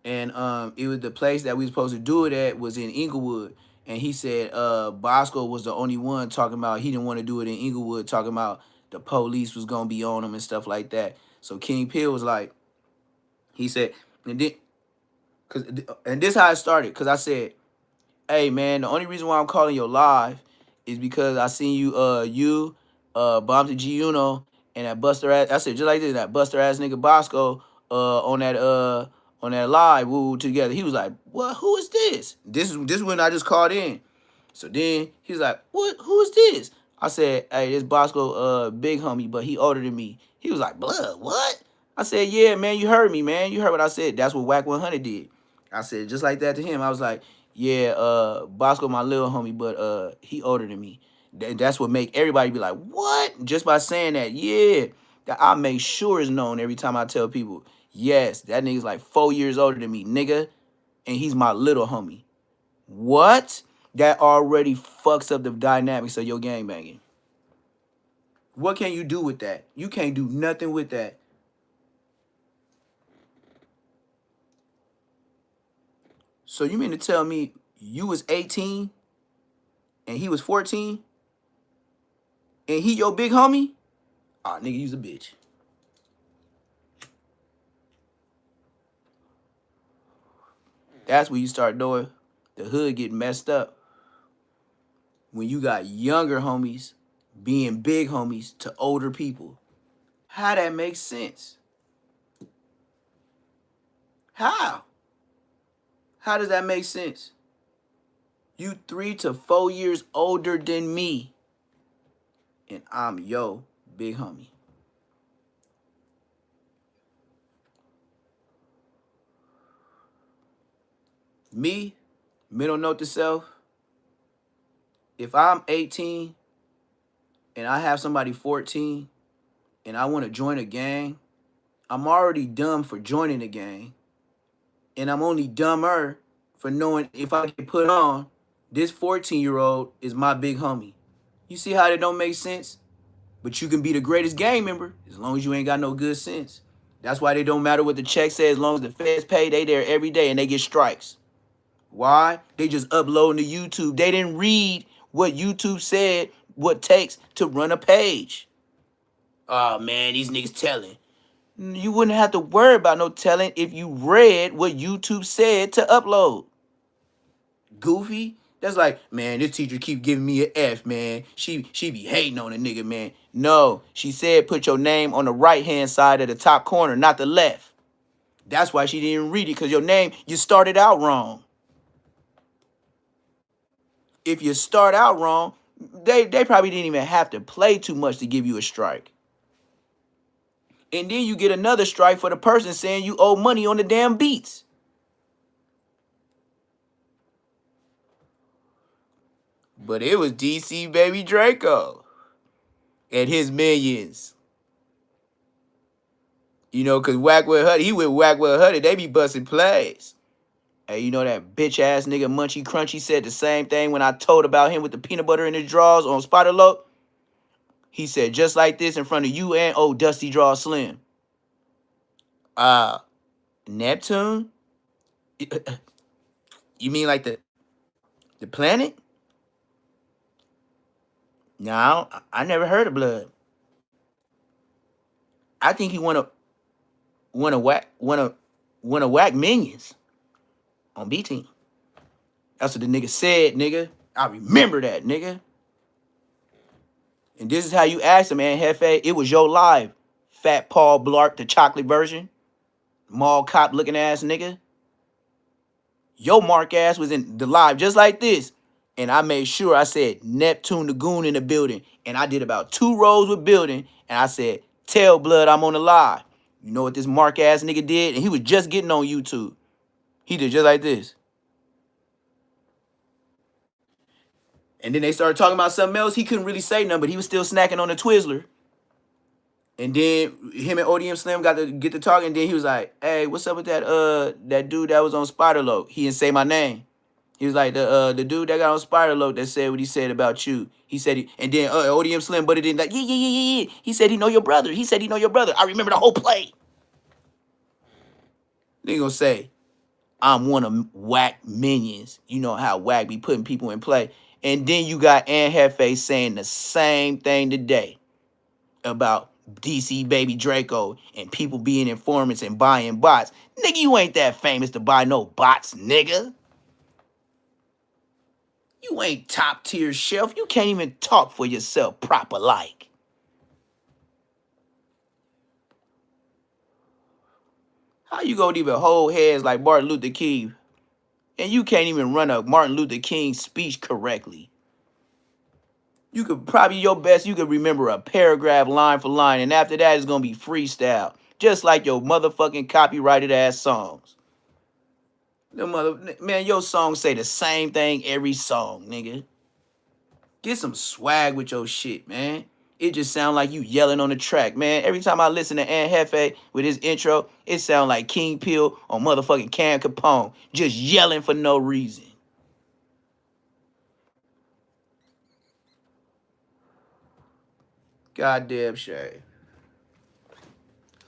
and it was the place that we were supposed to do it at was in Inglewood. And he said Bosco was the only one talking about he didn't want to do it in Inglewood, talking about the police was gonna be on him and stuff like that. So King Pill was like, he said, and then, and this how it started, cause I said, hey man, the only reason why I'm calling you live is because I seen Bombs G Uno and that Buster ass. I said just like this, that Buster ass nigga Bosco on that live, woo together. He was like, what? Who is this? This when I just called in. So then he's like, what? Who is this? I said, hey, this Bosco big homie, but he older than me. He was like, blood, what? I said, yeah, man, you heard me, man. You heard what I said. That's what Whack 100 did. I said just like that to him. I was like, yeah, Bosco my little homie, but he older than me. That's what make everybody be like, what? Just by saying that, yeah. That I make sure is known every time I tell people, yes, that nigga's like 4 years older than me, nigga, and he's my little homie. What? That already fucks up the dynamics of your gangbanging. What can you do with that? You can't do nothing with that. So you mean to tell me you was 18 and he was 14 and he your big homie? Ah, nigga, you's a bitch. That's when you start doing the hood getting messed up. When you got younger homies being big homies to older people. How that makes sense? How? How does that make sense? You 3 to 4 years older than me. And I'm yo big homie. Me, middle note to self, if I'm 18 and I have somebody 14 and I want to join a gang, I'm already dumb for joining a gang. And I'm only dumber for knowing if I get put on, this 14-year-old is my big homie. You see how that don't make sense? But you can be the greatest gang member as long as you ain't got no good sense. That's why they don't matter what the check says, as long as the feds pay, they there every day and they get strikes. Why? They just uploading to YouTube. They didn't read what YouTube said what takes to run a page. Oh man, these niggas telling. You wouldn't have to worry about no telling if you read what YouTube said to upload. Goofy. That's like, man, this teacher keep giving me an F, man. She be hating on a nigga, man. No, she said put your name on the right-hand side of the top corner, not the left. That's why she didn't read it, because your name, you started out wrong. If you start out wrong, they probably didn't even have to play too much to give you a strike. And then you get another strike for the person saying you owe money on the damn beats. But it was DC Baby Draco and his minions. You know, because Whack with Huddy, he with Whack with Huddy, they be busting plays. Hey, you know that bitch ass nigga Munchy Crunchy said the same thing when I told about him with the peanut butter in his drawers on Spider Loc? He said just like this in front of you and old Dusty Draw Slim. Neptune? You mean like the planet? No, I never heard of Blood. I think he wanna whack minions on B Team. That's what the nigga said, nigga. I remember that, nigga. And this is how you ask him, man, Hefe. It was your live. Fat Paul Blart, the chocolate version. Mall cop looking ass nigga. Your mark ass was in the live just like this. And I made sure I said Neptune the Goon in the building. And I did about 2 rows with building. And I said, tell Blood I'm on the live. You know what this mark ass nigga did? And he was just getting on YouTube. He did just like this. And then they started talking about something else. He couldn't really say nothing, but he was still snacking on the Twizzler. And then him and ODM Slim got to get to talking. And then he was like, hey, what's up with that dude that was on Spider Load? He didn't say my name. He was like, the dude that got on Spider Load that said what he said about you. He said, and then ODM Slim butted in like, yeah. He said he know your brother. He said he know your brother. I remember the whole play. They gonna say, I'm one of whack minions. You know how whack be putting people in play. And then you got Ann Hefe saying the same thing today about DC Baby Draco and people being informants and buying bots. Nigga, you ain't that famous to buy no bots, nigga. You ain't top tier shelf. You can't even talk for yourself proper like. How you gonna even hold heads like Martin Luther King and you can't even run a Martin Luther King speech correctly? You could probably your best, you could remember a paragraph line for line, and after that it's gonna be freestyle. Just like your motherfucking copyrighted ass songs. Man, your songs say the same thing every song, nigga. Get some swag with your shit, man. It just sound like you yelling on the track, man. Every time I listen to Ann Hefe with his intro, it sound like King Peel or motherfucking Cam Capone, just yelling for no reason. Goddamn shame.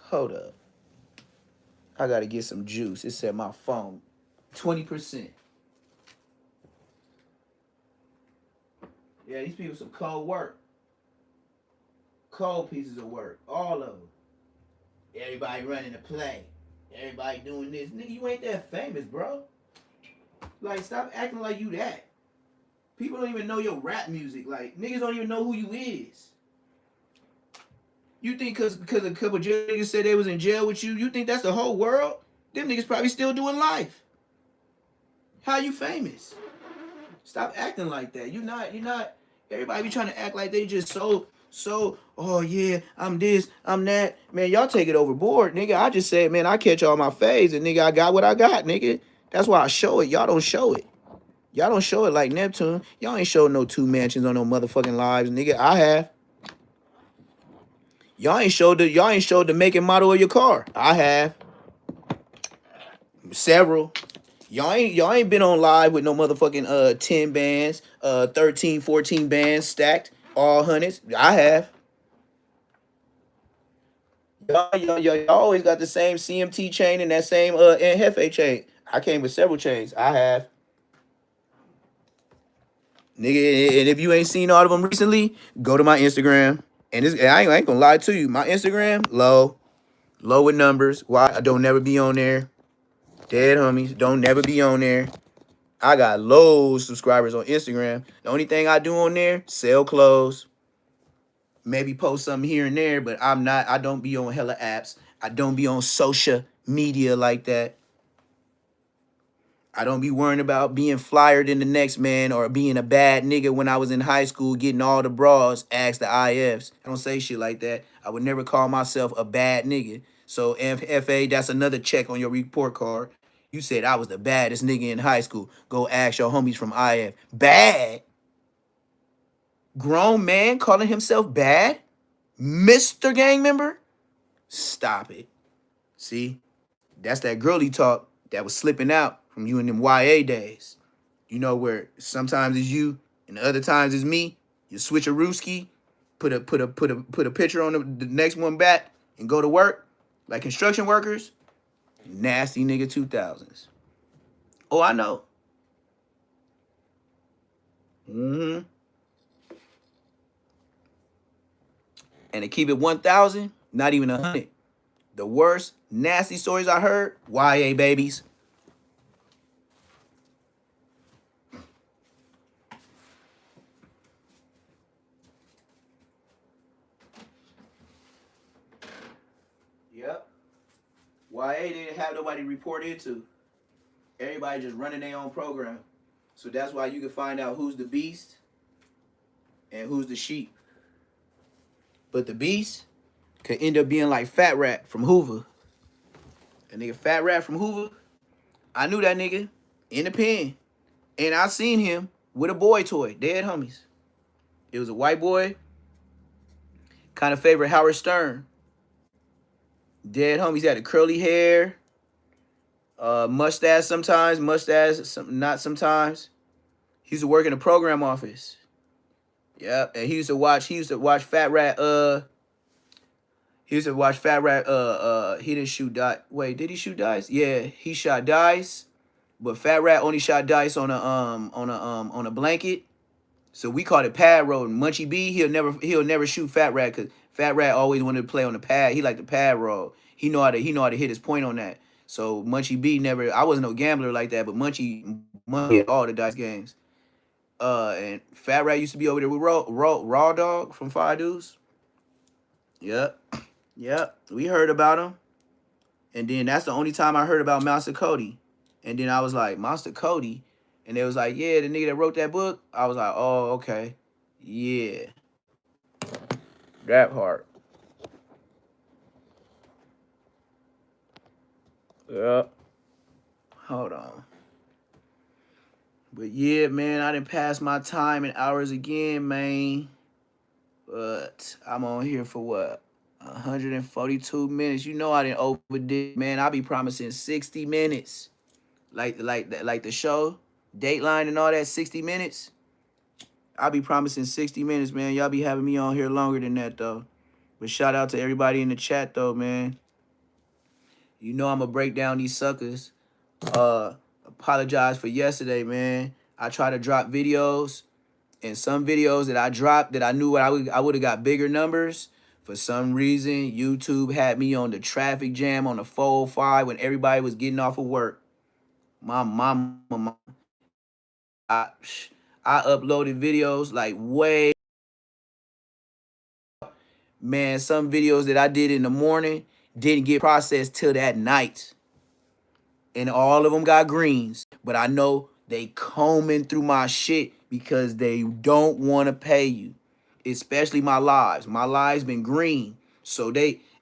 Hold up. I gotta get some juice. It said my phone. 20%. Yeah, these people some cold work. Cold pieces of work. All of them. Everybody running the play. Everybody doing this. Nigga, you ain't that famous, bro. Like, stop acting like you that. People don't even know your rap music. Like, niggas don't even know who you is. You think because a couple jail niggas said they was in jail with you, you think that's the whole world? Them niggas probably still doing life. How you famous? Stop acting like that. You're not. Everybody be trying to act like they just oh yeah, I'm this, I'm that. Man, y'all take it overboard, nigga. I just said, man, I catch all my fades and nigga, I got what I got, nigga. That's why I show it. Y'all don't show it. Y'all don't show it like Neptune. Y'all ain't showed no 2 mansions on no motherfucking lives, nigga. I have. Y'all ain't showed the make and model of your car. I have. Several. Y'all ain't been on live with no motherfucking 10 bands, 13, 14 bands stacked, all hundreds. I have. Y'all always got the same CMT chain and that same Hefe chain. I came with several chains. I have. Nigga, and if you ain't seen all of them recently, go to my Instagram. And I ain't gonna lie to you. My Instagram, low with numbers. Why I don't never be on there. Dead homies, don't never be on there. I got loads of subscribers on Instagram. The only thing I do on there, sell clothes. Maybe post something here and there, but I don't be on hella apps. I don't be on social media like that. I don't be worrying about being flyer than the next man or being a bad nigga when I was in high school getting all the bras, ask the IFs. I don't say shit like that. I would never call myself a bad nigga. So FA, that's another check on your report card. You said I was the baddest nigga in high school. Go ask your homies from IF. Bad? Grown man calling himself bad? Mr. Gang member? Stop it. See? That's that girly talk that was slipping out from you in them YA days. You know where sometimes it's you and the other times it's me. You switch a Rooski, put a picture on the next one back and go to work like construction workers. Nasty nigga 2000s. Oh, I know. Mm-hmm. And to keep it 1,000, not even 100. The worst nasty stories I heard, YA babies. Yep. YA didn't have nobody report into. Everybody just running their own program. So that's why you can find out who's the beast and who's the sheep. But the beast could end up being like Fat Rat from Hoover. A nigga Fat Rat from Hoover, I knew that nigga in the pen. And I seen him with a boy toy, dead homies. It was a white boy, kind of favorite Howard Stern. Dead homies had the curly hair, mustache sometimes, not sometimes. He used to work in the program office. Yep, and he used to watch Fat Rat, he didn't shoot dice. Wait, did he shoot dice? Yeah, he shot dice. But Fat Rat only shot dice on a blanket. So we called it pad rolling. Munchie B, he'll never shoot Fat Rat because Fat Rat always wanted to play on the pad. He liked the pad roll. He know how to hit his point on that. So Munchie B never. I wasn't no gambler like that, but Munchie had all the dice games. And Fat Rat used to be over there with Raw Dog from Five Deuce. Yep. We heard about him. And then that's the only time I heard about Master Cody. And then I was like, Master Cody? And they was like, yeah, the nigga that wrote that book. I was like, oh, okay. Yeah. That part. Yep. Hold on. But yeah, man, I didn't pass my time and hours again, man. But I'm on here for what? 142 minutes. You know I didn't overdid, man. I be promising 60 minutes. Like the show, Dateline and all that, 60 minutes. I be promising 60 minutes, man. Y'all be having me on here longer than that, though. But shout out to everybody in the chat, though, man. You know I'm going to break down these suckers. Apologize for yesterday, man. I try to drop videos. And some videos that I dropped that I knew I would have got bigger numbers. For some reason, YouTube had me on the traffic jam on the 405 when everybody was getting off of work. My mama, I uploaded videos like way. Man, some videos that I did in the morning didn't get processed till that night. And all of them got greens. But I know they combing through my shit because they don't want to pay you. Especially my lives. My lives been green. So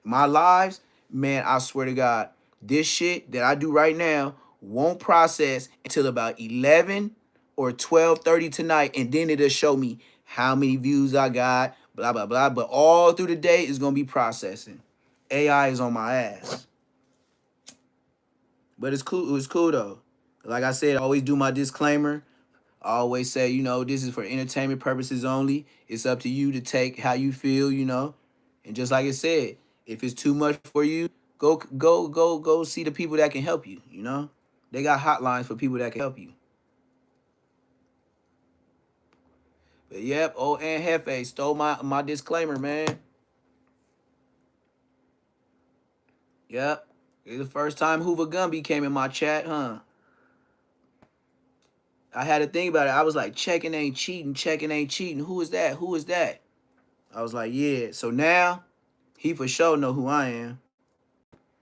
my lives, man, I swear to God, this shit that I do right now won't process until about 11 or 12:30 tonight. And then it'll show me how many views I got, blah, blah, blah. But all through the day is going to be processing. AI is on my ass. But it's cool. It was cool, though. Like I said, I always do my disclaimer. I always say, you know, this is for entertainment purposes only. It's up to you to take how you feel, you know. And just like I said, if it's too much for you, go see the people that can help you, you know. They got hotlines for people that can help you. But yep, old Aunt Hefe stole my disclaimer, man. Yep. It's the first time Hoover Gumby came in my chat, huh? I had to think about it. I was like, checking ain't cheating. Who is that? I was like, yeah. So now, he for sure know who I am.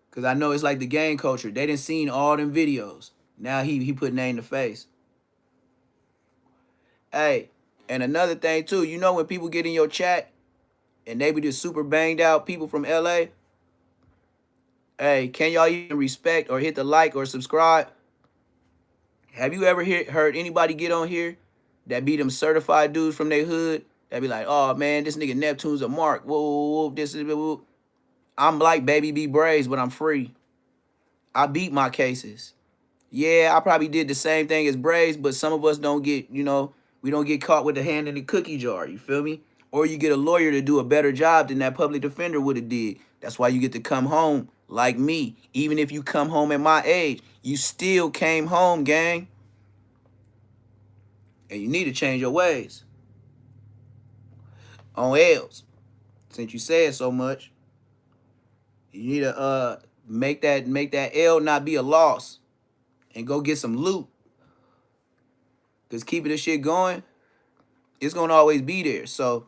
Because I know it's like the gang culture. They done seen all them videos. Now he put name to face. Hey, and another thing too, you know when people get in your chat and they be just super banged out people from LA? Hey, can y'all even respect or hit the like or subscribe? Have you ever heard anybody get on here that be them certified dudes from their hood? That be like, oh man, this nigga Neptune's a mark. Whoa, this is whoa. I'm like Baby B Braves, but I'm free. I beat my cases. Yeah, I probably did the same thing as Braves, but some of us don't get, you know, we don't get caught with the hand in the cookie jar, you feel me? Or you get a lawyer to do a better job than that public defender would have did. That's why you get to come home like me. Even if you come home at my age, you still came home, gang. And you need to change your ways. On L's. Since you said so much, you need to make that L not be a loss and go get some loot. Cause keeping this shit going, it's gonna always be there. So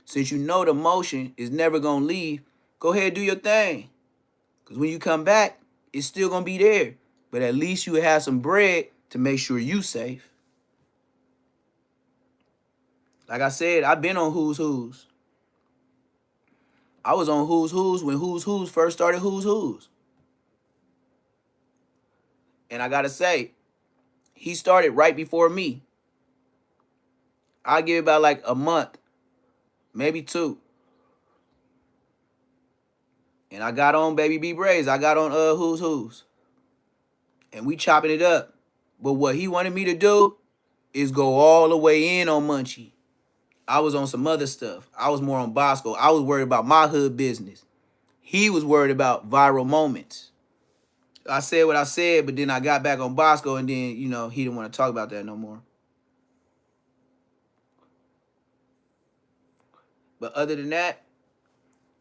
since you know the motion is never gonna leave, go ahead and do your thing. Cause when you come back, it's still gonna be there. But at least you have some bread to make sure you safe. Like I said, I've been on Who's Who's. I was on Who's Who's when Who's Who's first started Who's Who's. And I gotta say, he started right before me. I give it about like a month, maybe 2. And I got on Baby B Braids. I got on Who's Who's. And we chopping it up. But what he wanted me to do is go all the way in on Munchie. I was on some other stuff. I was more on Bosco. I was worried about my hood business. He was worried about viral moments. I said what I said, but then I got back on Bosco, and then, you know, he didn't want to talk about that no more. But other than that,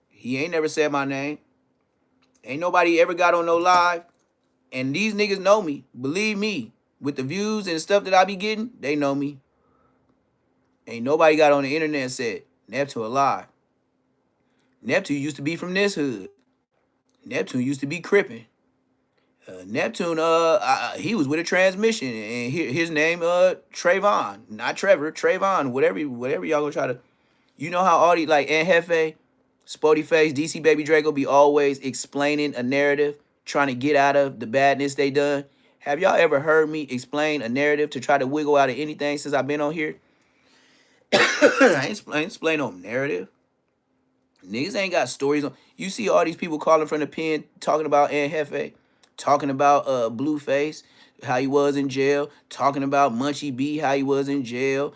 he ain't never said my name. Ain't nobody ever got on no live. And these niggas know me. Believe me. With the views and stuff that I be getting, they know me. Ain't nobody got on the internet and said, Neptune alive. Neptune used to be from this hood. Neptune used to be crippin'. Neptune, he was with a transmission, and his name, Trayvon, not Trevor, Trayvon, whatever y'all gonna try to, you know how all these, like, Aunt Hefe, Spody Face, DC Baby Draco be always explaining a narrative, trying to get out of the badness they done. Have y'all ever heard me explain a narrative to try to wiggle out of anything since I've been on here? I ain't explain no narrative. Niggas ain't got stories on. You see all these people calling from the pen, talking about Aunt Hefe, talking about Blueface, how he was in jail, talking about Munchie B, how he was in jail.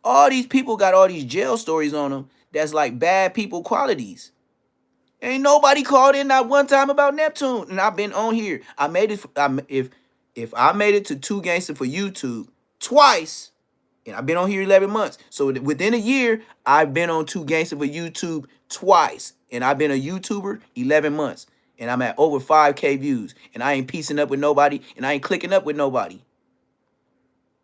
All these people got all these jail stories on them that's like bad people qualities. Ain't nobody called in not one time about Neptune, and I've been on here. I made it. If I made it to 2 Gangsta for YouTube twice, and I've been on here 11 months, so within a year, I've been on 2 Gangsta for YouTube twice, and I've been a YouTuber 11 months, and I'm at over 5K views, and I ain't piecing up with nobody, and I ain't clicking up with nobody.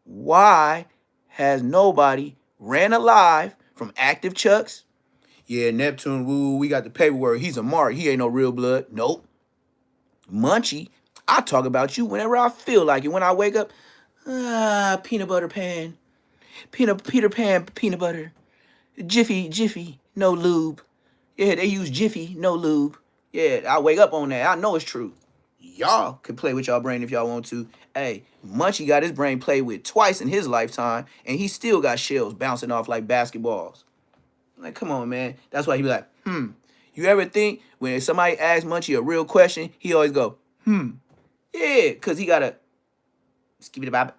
Why has nobody ran a live from Active Chucks? Yeah, Neptune, woo, we got the paperwork. He's a mark. He ain't no real blood. Nope. Munchie, I talk about you whenever I feel like it. When I wake up, peanut butter pan. Peter Pan peanut butter. Jiffy, no lube. Yeah, they use Jiffy, no lube. Yeah, I wake up on that. I know it's true. Y'all can play with y'all brain if y'all want to. Hey, Munchie got his brain played with twice in his lifetime, and he still got shells bouncing off like basketballs. Like, come on, man. That's why he be like, You ever think when somebody asks Munchie a real question, he always go, Yeah, because he got to skip it about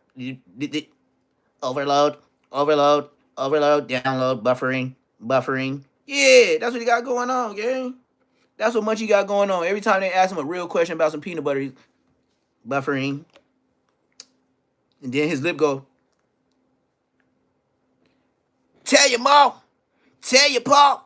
overload, download, buffering. Yeah, that's what he got going on, gang. That's what Munchie got going on. Every time they ask him a real question about some peanut butter, he's buffering. And then his lip go, Tell your mom, tell your pa,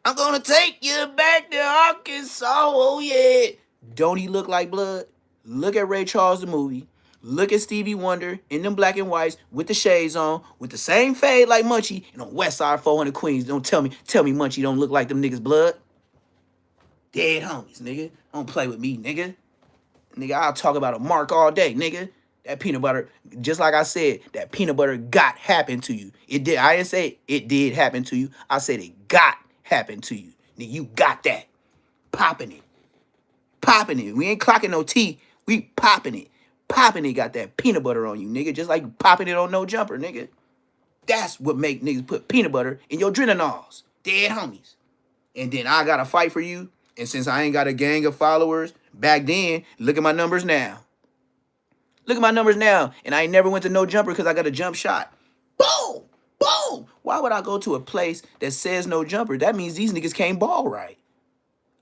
I'm gonna take you back to Arkansas, oh yeah. Don't he look like blood? Look at Ray Charles the movie. Look at Stevie Wonder in them black and whites with the shades on, with the same fade like Munchie, and on West Side 400 Queens. Don't tell me Munchie don't look like them niggas' blood. Dead homies, nigga. Don't play with me, nigga. Nigga, I'll talk about a mark all day, nigga. That peanut butter, just like I said, that peanut butter got happened to you. It did. I didn't say it did happen to you. I said it got happened to you. Nigga, you got that. Popping it. Popping it. We ain't clocking no tea. We popping it. Popping it got that peanut butter on you, nigga. Just like popping it on No Jumper, nigga. That's what make niggas put peanut butter in your adrenals. Dead homies. And then I gotta fight for you. And since I ain't got a gang of followers back then, look at my numbers now. Look at my numbers now. And I ain't never went to No Jumper because I got a jump shot. Boom! Boom! Why would I go to a place that says No Jumper? That means these niggas can't ball right.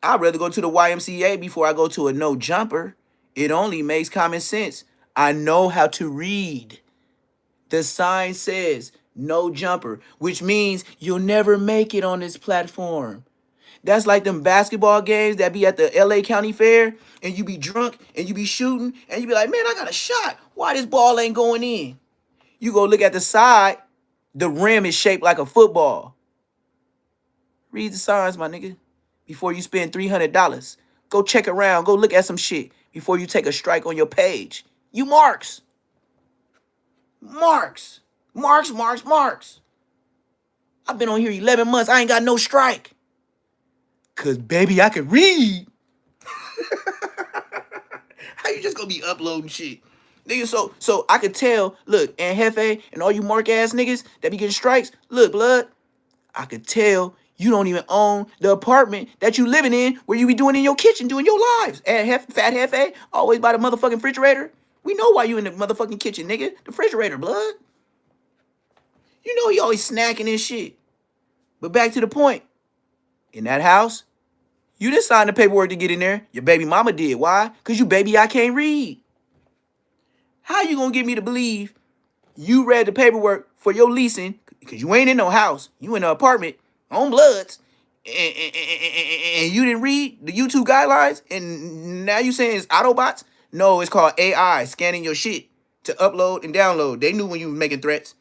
I'd rather go to the YMCA before I go to a No Jumper. It only makes common sense. I know how to read. The sign says No jumper, which means you'll never make it on this platform. That's like them basketball games that be at the LA County Fair and you be drunk and you be shooting and you be like, man, I got a shot. Why this ball ain't going in? You go look at the side, the rim is shaped like a football. Read the signs, my nigga, before you spend $300. Go check around, go look at some shit before you take a strike on your page. You marks. Marks. Marks, marks, marks. I've been on here 11 months. I ain't got no strike. Cause baby, I can read. How you just gonna be uploading shit? Nigga, so I could tell, look, and Hefe and all you mark ass niggas that be getting strikes, look, blood, I could tell you don't even own the apartment that you living in where you be doing in your kitchen, doing your lives. And Fat Hefe, always by the motherfucking refrigerator. We know why you in the motherfucking kitchen, nigga. The refrigerator, blood. You know he always snacking and shit. But back to the point. In that house, you didn't sign the paperwork to get in there. Your baby mama did. Why? Because you baby, I can't read. How you gonna get me to believe you read the paperwork for your leasing? Because you ain't in no house. You in an apartment on Bloods. And you didn't read the YouTube guidelines? And now you saying it's Autobots? No, it's called AI, scanning your shit to upload and download. They knew when you were making threats.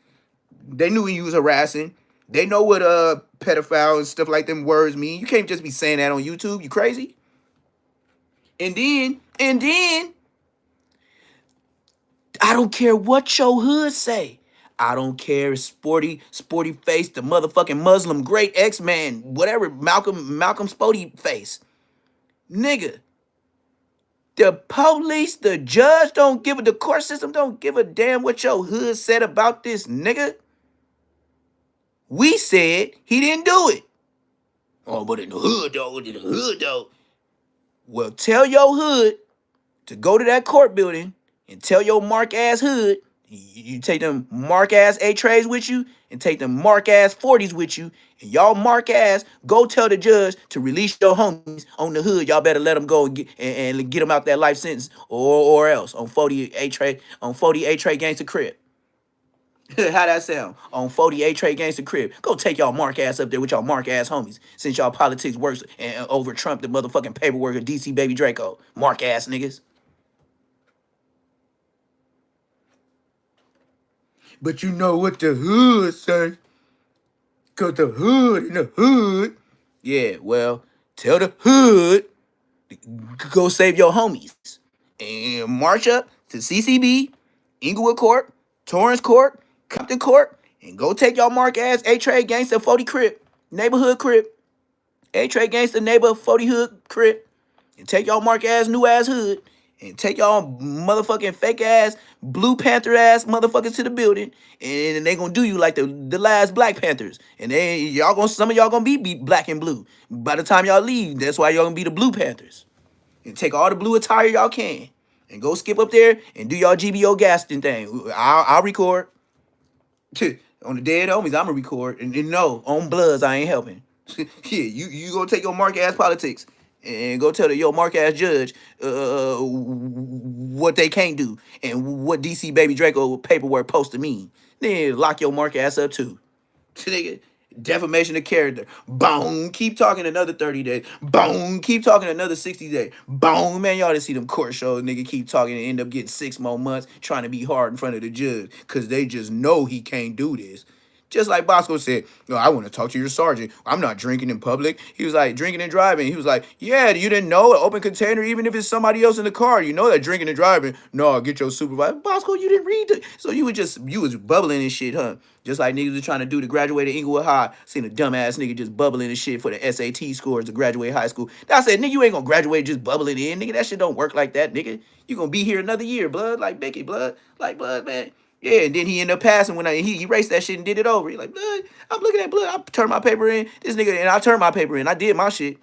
They knew when you was harassing. They know what pedophile and stuff like them words mean. You can't just be saying that on YouTube. You crazy? And then, I don't care what your hood say. I don't care sporty face, the motherfucking Muslim great X-Man, whatever, Malcolm Spody face. Nigga, the police, the judge the court system don't give a damn what your hood said about this nigga. We said he didn't do it. Oh, but in the hood though. Well, tell your hood to go to that court building and tell your mark ass hood, you take them mark ass A-trays with you and take them mark ass 40s with you, and y'all mark ass go tell the judge to release your homies on the hood. Y'all better let them go and get them out that life sentence or else on 40 A-tray Gangsta Crib. How that sound? On 40 A-tray Gangsta Crib. Go take y'all mark ass up there with y'all mark ass homies. Since y'all politics works and over Trump the motherfucking paperwork of DC Baby Draco. Mark ass niggas. But you know what the hood say? Cause the hood in the hood. Yeah, well, tell the hood to go save your homies. And march up to CCB, Inglewood Court, Torrance Court, Compton Court, and go take y'all mark ass A-Tray Gangsta 40 Crib, neighborhood crib. A-Tray Gangsta neighborhood 40 hood crib. And take y'all mark ass new ass hood. And take y'all motherfucking fake ass, Blue Panther ass motherfuckers to the building. And they gonna do you like the last Black Panthers. And some of y'all gonna be black and blue. By the time y'all leave, that's why y'all gonna be the Blue Panthers. And take all the blue attire y'all can. And go skip up there and do y'all GBO Gaston thing. I'll record. On the dead homies, I'ma record. And no, on Bloods, I ain't helping. Yeah, you gonna take your mark ass politics and go tell your mark ass judge what they can't do and what DC Baby Draco paperwork supposed to mean. Then lock your mark ass up too. Nigga, defamation of character. Boom, keep talking another 30 days. Boom, keep talking another 60 days. Boom, man, y'all didn't see them court shows. Nigga keep talking and end up getting 6 more months trying to be hard in front of the judge because they just know he can't do this. Just like Bosco said, no, I want to talk to your sergeant. I'm not drinking in public. He was like, drinking and driving. He was like, yeah, you didn't know an open container, even if it's somebody else in the car, you know that drinking and driving. No, get your supervisor. Bosco, you didn't read it. So you was bubbling and shit, huh? Just like niggas was trying to do to graduate at Inglewood High. Seen a dumbass nigga just bubbling and shit for the SAT scores to graduate high school. I said, nigga, you ain't gonna graduate just bubbling in. Nigga, that shit don't work like that, nigga. You gonna be here another year, blood. Like Becky, blood. Like blood, man. Yeah, and then he ended up passing when he erased that shit and did it over. He like, blood, I'm looking at blood. I turned my paper in. This nigga, and I turned my paper in. I did my shit.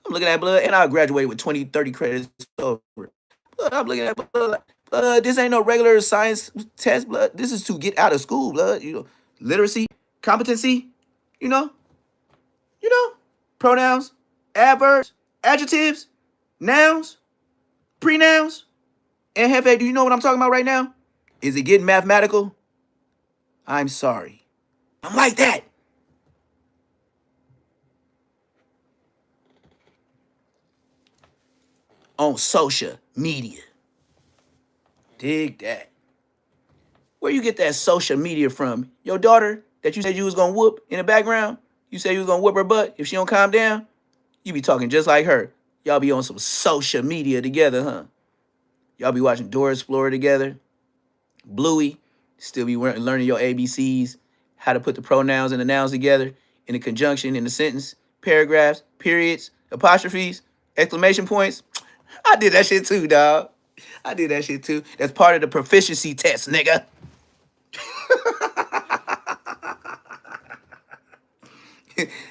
I'm looking at blood, and I graduated with 20, 30 credits over. Blood, I'm looking at blood like, blood, this ain't no regular science test, blood. This is to get out of school, blood. You know, literacy, competency, you know, pronouns, adverbs, adjectives, nouns, pronouns. And Hefe, do you know what I'm talking about right now? Is it getting mathematical? I'm sorry. I'm like that. On social media. Dig that. Where you get that social media from? Your daughter that you said you was gonna whoop in the background? You said you was gonna whoop her butt if she don't calm down? You be talking just like her. Y'all be on some social media together, huh? Y'all be watching Dora Explorer together. Bluey, still be learning your ABCs, how to put the pronouns and the nouns together in a conjunction, in a sentence, paragraphs, periods, apostrophes, exclamation points. I did that shit too, dog. I did that shit too. That's part of the proficiency test, nigga.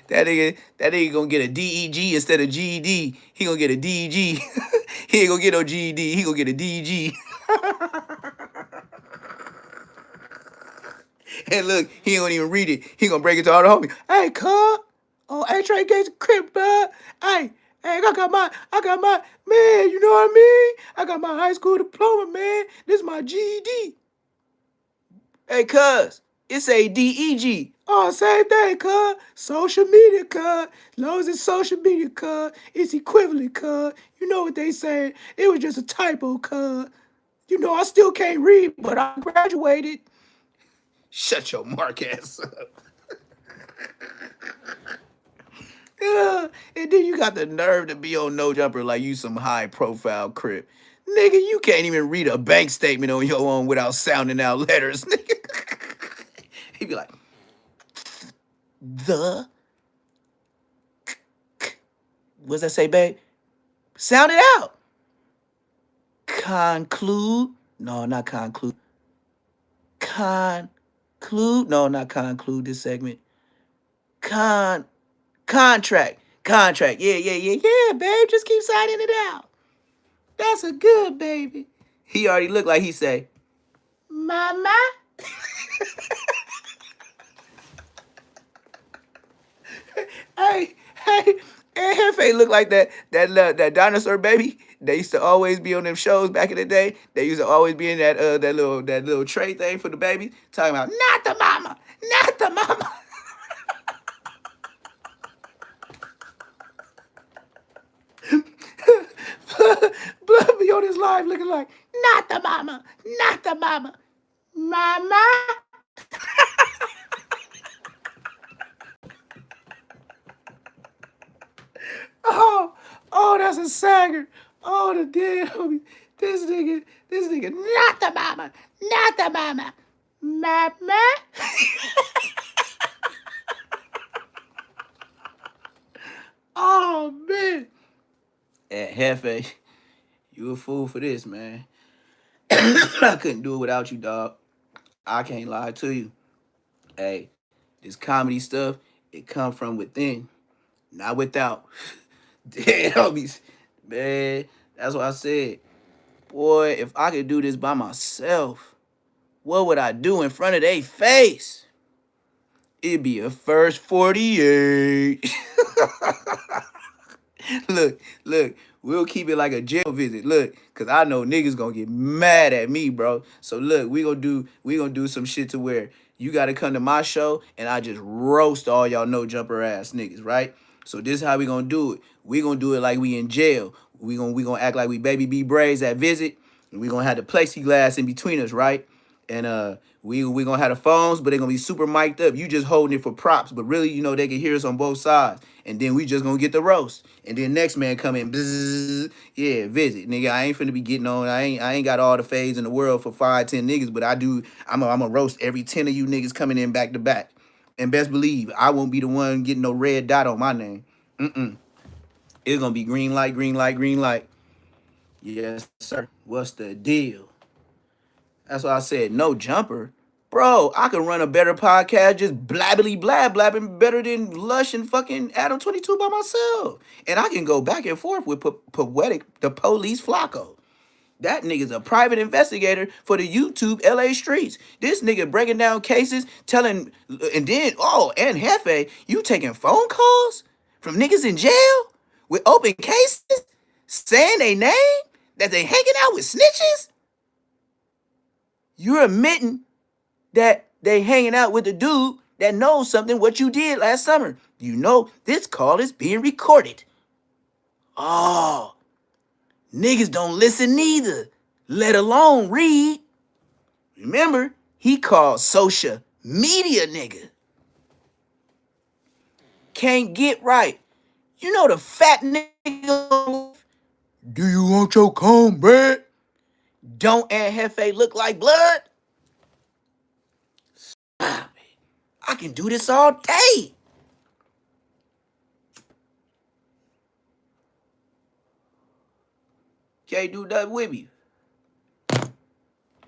that nigga gonna get a DEG instead of GED. He gonna get a DEG. He ain't gonna get no GED. He gonna get a DEG. And look, he ain't gonna even read it. He gonna break it to all the homies. Hey, cuz. Oh, hey, Trey Gates crib, bud. Hey, I got my, man, you know what I mean? I got my high school diploma, man. This is my GED. Hey, cuz, it's a DEG. Oh, same thing, cuz. Social media, cuz. As long as it's social media, cuz, it's equivalent, cuz. You know what they say. It was just a typo, cuz. You know, I still can't read, but I graduated. Shut your mark ass up. Yeah. And then you got the nerve to be on No Jumper like you some high profile crip. Nigga, you can't even read a bank statement on your own without sounding out letters, nigga. He'd be like, the. What's that say, babe? Sound it out. Conclude. No, not conclude. Conclude. No, not conclude this segment. Contract. Contract. Yeah, babe. Just keep signing it out. That's a good baby. He already looked like he say, Mama. hey, and Hefe look like that dinosaur baby. They used to always be on them shows back in the day. They used to always be in that little tray thing for the baby, talking about not the mama, not the mama. Blood be on his live looking like not the mama, not the mama, mama. Oh, that's a sagger. Oh, the damn. This nigga, not the mama, not the mama, mama. Oh, man. And Hefe, you a fool for this, man. I couldn't do it without you, dog. I can't lie to you. Hey, this comedy stuff, it come from within, not without. Damn, man, that's what I said. Boy, if I could do this by myself, what would I do in front of their face? It'd be a first 48. Look, we'll keep it like a jail visit. Look, cause I know niggas gonna get mad at me, bro. So look, we gonna do some shit to where you gotta come to my show and I just roast all y'all no jumper ass niggas, right? So this is how we gonna do it. We gonna do it like we in jail. We gonna act like we Baby B Braids at Visit. And we gonna have the plexiglass in between us, right? And we gonna have the phones, but they're gonna be super mic'd up. You just holding it for props, but really, you know, they can hear us on both sides. And then we just gonna get the roast. And then next man come in, bzzz, yeah, Visit. Nigga, I ain't finna be getting on. I ain't got all the fades in the world for 5, 10 niggas, but I'm a roast every 10 of you niggas coming in back to back. And best believe, I won't be the one getting no red dot on my name. It's gonna be green light, green light, green light. Yes, sir. What's the deal? That's why I said no jumper. Bro, I can run a better podcast just blabbing better than Lush and fucking Adam 22 by myself. And I can go back and forth with Poetic, the police Flacco. That nigga's a private investigator for the YouTube LA streets. This nigga breaking down cases, telling, and then, and Hefe, you taking phone calls from niggas in jail with open cases, saying they name, that they hanging out with snitches? You're admitting that they hanging out with the dude that knows something what you did last summer. You know this call is being recorded. Oh, niggas don't listen neither, let alone read. Remember, he called social media nigga. Can't get right. You know the fat nigga. Do you want your cornbread? Don't Aunt Hefe look like blood? Stop it. I can do this all day. Can't do that with me.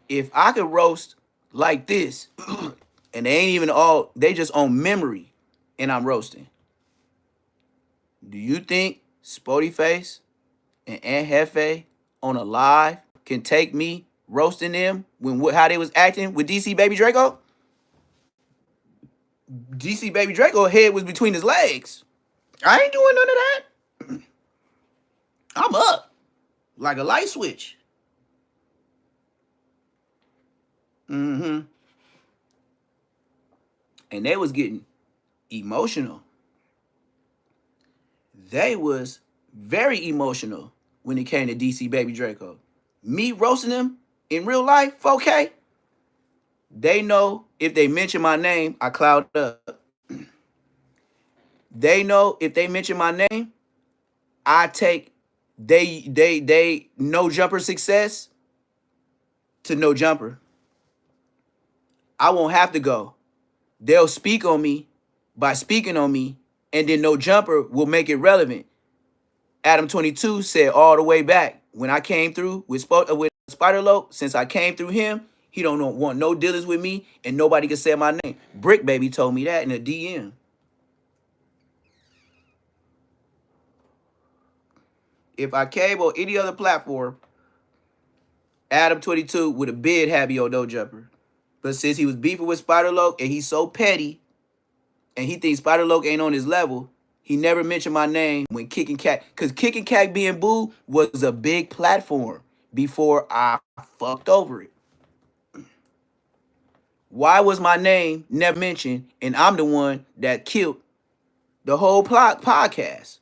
If I could roast like this, and they ain't even all, they just on memory, and I'm roasting. Do you think Spody Face and Aunt Hefe on a live can take me roasting them when how they was acting with DC Baby Draco? DC Baby Draco head was between his legs. I ain't doing none of that. I'm up like a light switch. Mm-hmm. And they was getting emotional. They was very emotional when it came to DC Baby Draco. Me roasting them in real life, 4K, they know if they mention my name, I cloud up. They know if they mention my name, I take they no jumper success to no jumper. I won't have to go. They'll speak on me by speaking on me, and then no jumper will make it relevant. Adam 22 said all the way back when I came through with Spider Loc, since I came through him, he don't want no dealers with me, and nobody can say my name. Brick Baby told me that in a DM. If I came on any other platform, Adam 22 would have been happy on no jumper. But since he was beefing with Spider Loc and he's so petty, and he thinks Spider Loc ain't on his level, he never mentioned my name when Kicking Cat, because Kicking Cat being boo was a big platform before I fucked over it. Why was my name never mentioned, and I'm the one that killed the whole podcast?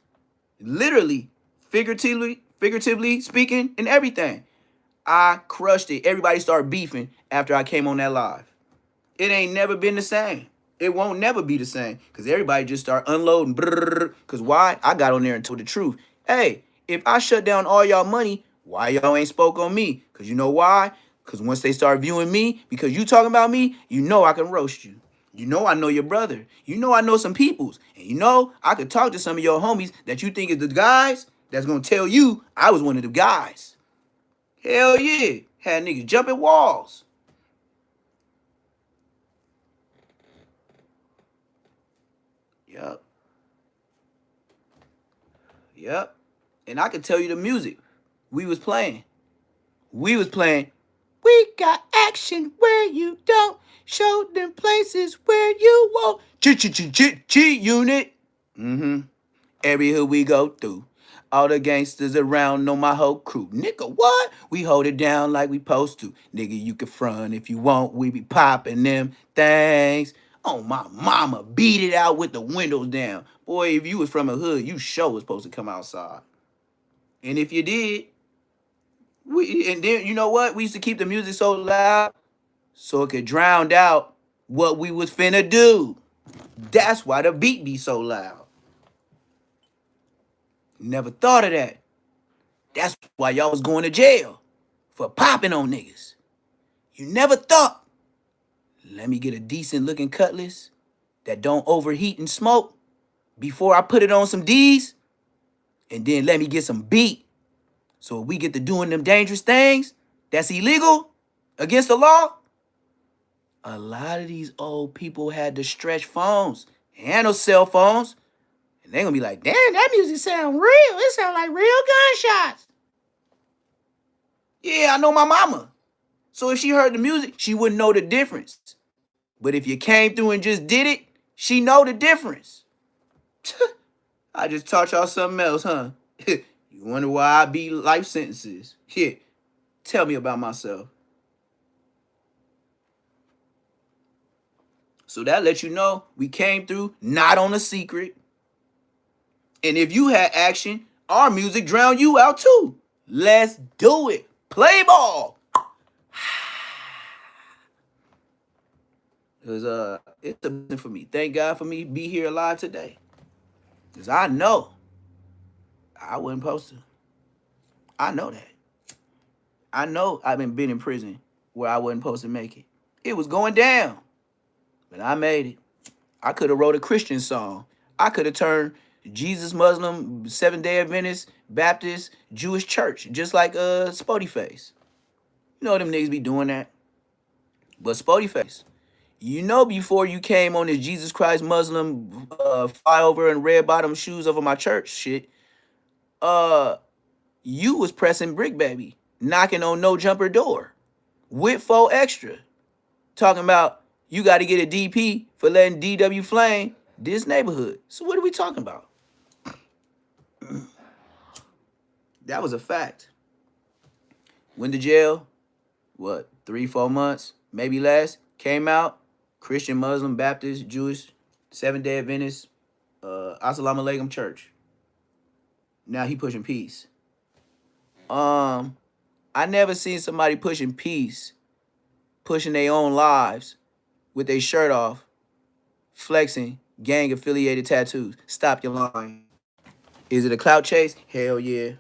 Literally, figuratively speaking, and everything. I crushed it. Everybody started beefing after I came on that live. It ain't never been the same. It won't never be the same because everybody just start unloading. Because why? I got on there and told the truth. Hey, if I shut down all y'all money, why y'all ain't spoke on me? Because you know why? Because once they start viewing me, because you talking about me, you know I can roast you. You know I know your brother. You know I know some peoples. And you know I could talk to some of your homies that you think is the guys that's going to tell you I was one of the guys. Hell yeah. Had niggas jumping walls. Yup. Yep. And I could tell you the music we was playing. We was playing, we got action where you don't. Show them places where you won't. G-unit. Mm-hmm. Every hood we go through. All the gangsters around know my whole crew. Nigga, what? We hold it down like we supposed to. Nigga, you can front if you want. We be popping them things. Oh, my mama, beat it out with the windows down. Boy, if you was from a hood, you sure was supposed to come outside. And if you did, and then you know what? We used to keep the music so loud so it could drown out what we was finna do. That's why the beat be so loud. Never thought of that. That's why y'all was going to jail for popping on niggas. You never thought, let me get a decent looking cutlass that don't overheat and smoke before I put it on some D's, and then let me get some beat. So if we get to doing them dangerous things that's illegal against the law, a lot of these old people had to stretch phones and those cell phones, and they're gonna be like, damn, that music sound real. It sound like real gunshots. Yeah, I know my mama. So if she heard the music, she wouldn't know the difference. But if you came through and just did it, she know the difference. I just taught y'all something else, huh? You wonder why I beat life sentences? Yeah, tell me about myself. So that lets you know we came through not on a secret. And if you had action, our music drowned you out too. Let's do it. Play ball. It's a blessing for me. Thank God for me be here alive today. Cause I know I wasn't supposed to. I know that. I know I've been in prison where I wasn't supposed to make it. It was going down, but I made it. I could have wrote a Christian song. I could have turned Jesus, Muslim, Seventh-day Adventist, Baptist, Jewish church, just like Spody Face. You know them niggas be doing that. But Spody Face, you know before you came on this Jesus Christ Muslim flyover and red bottom shoes over my church shit, you was pressing Brick Baby, knocking on No Jumper door with 4 extra, talking about you got to get a DP for letting DW flame this neighborhood. So what are we talking about? That was a fact. Went to jail, what, 3-4 months, maybe less. Came out, Christian, Muslim, Baptist, Jewish, Seventh-day Adventist, Assalamu Alaikum church. Now he pushing peace. I never seen somebody pushing peace, pushing their own lives with their shirt off, flexing, gang affiliated tattoos. Stop your lying. Is it a clout chase? Hell yeah.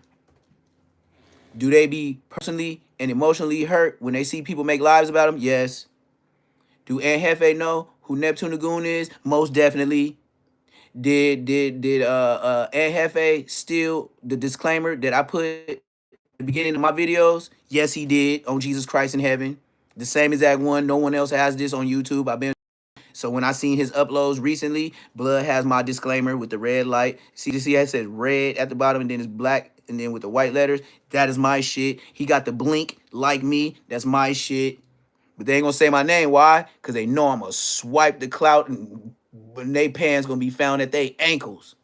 Do they be personally and emotionally hurt when they see people make lives about them? Yes. Do Aunt Hefe know who Neptune Lagoon is? Most definitely. Did Aunt Hefe steal the disclaimer that I put at the beginning of my videos? Yes, he did, on Jesus Christ in Heaven. The same exact one. No one else has this on YouTube. So when I seen his uploads recently, Blood has my disclaimer with the red light. See, it says red at the bottom and then it's black and then with the white letters. That is my shit. He got the blink like me. That's my shit. But they ain't gonna say my name. Why? Because they know I'm gonna swipe the clout and they pants gonna be found at their ankles.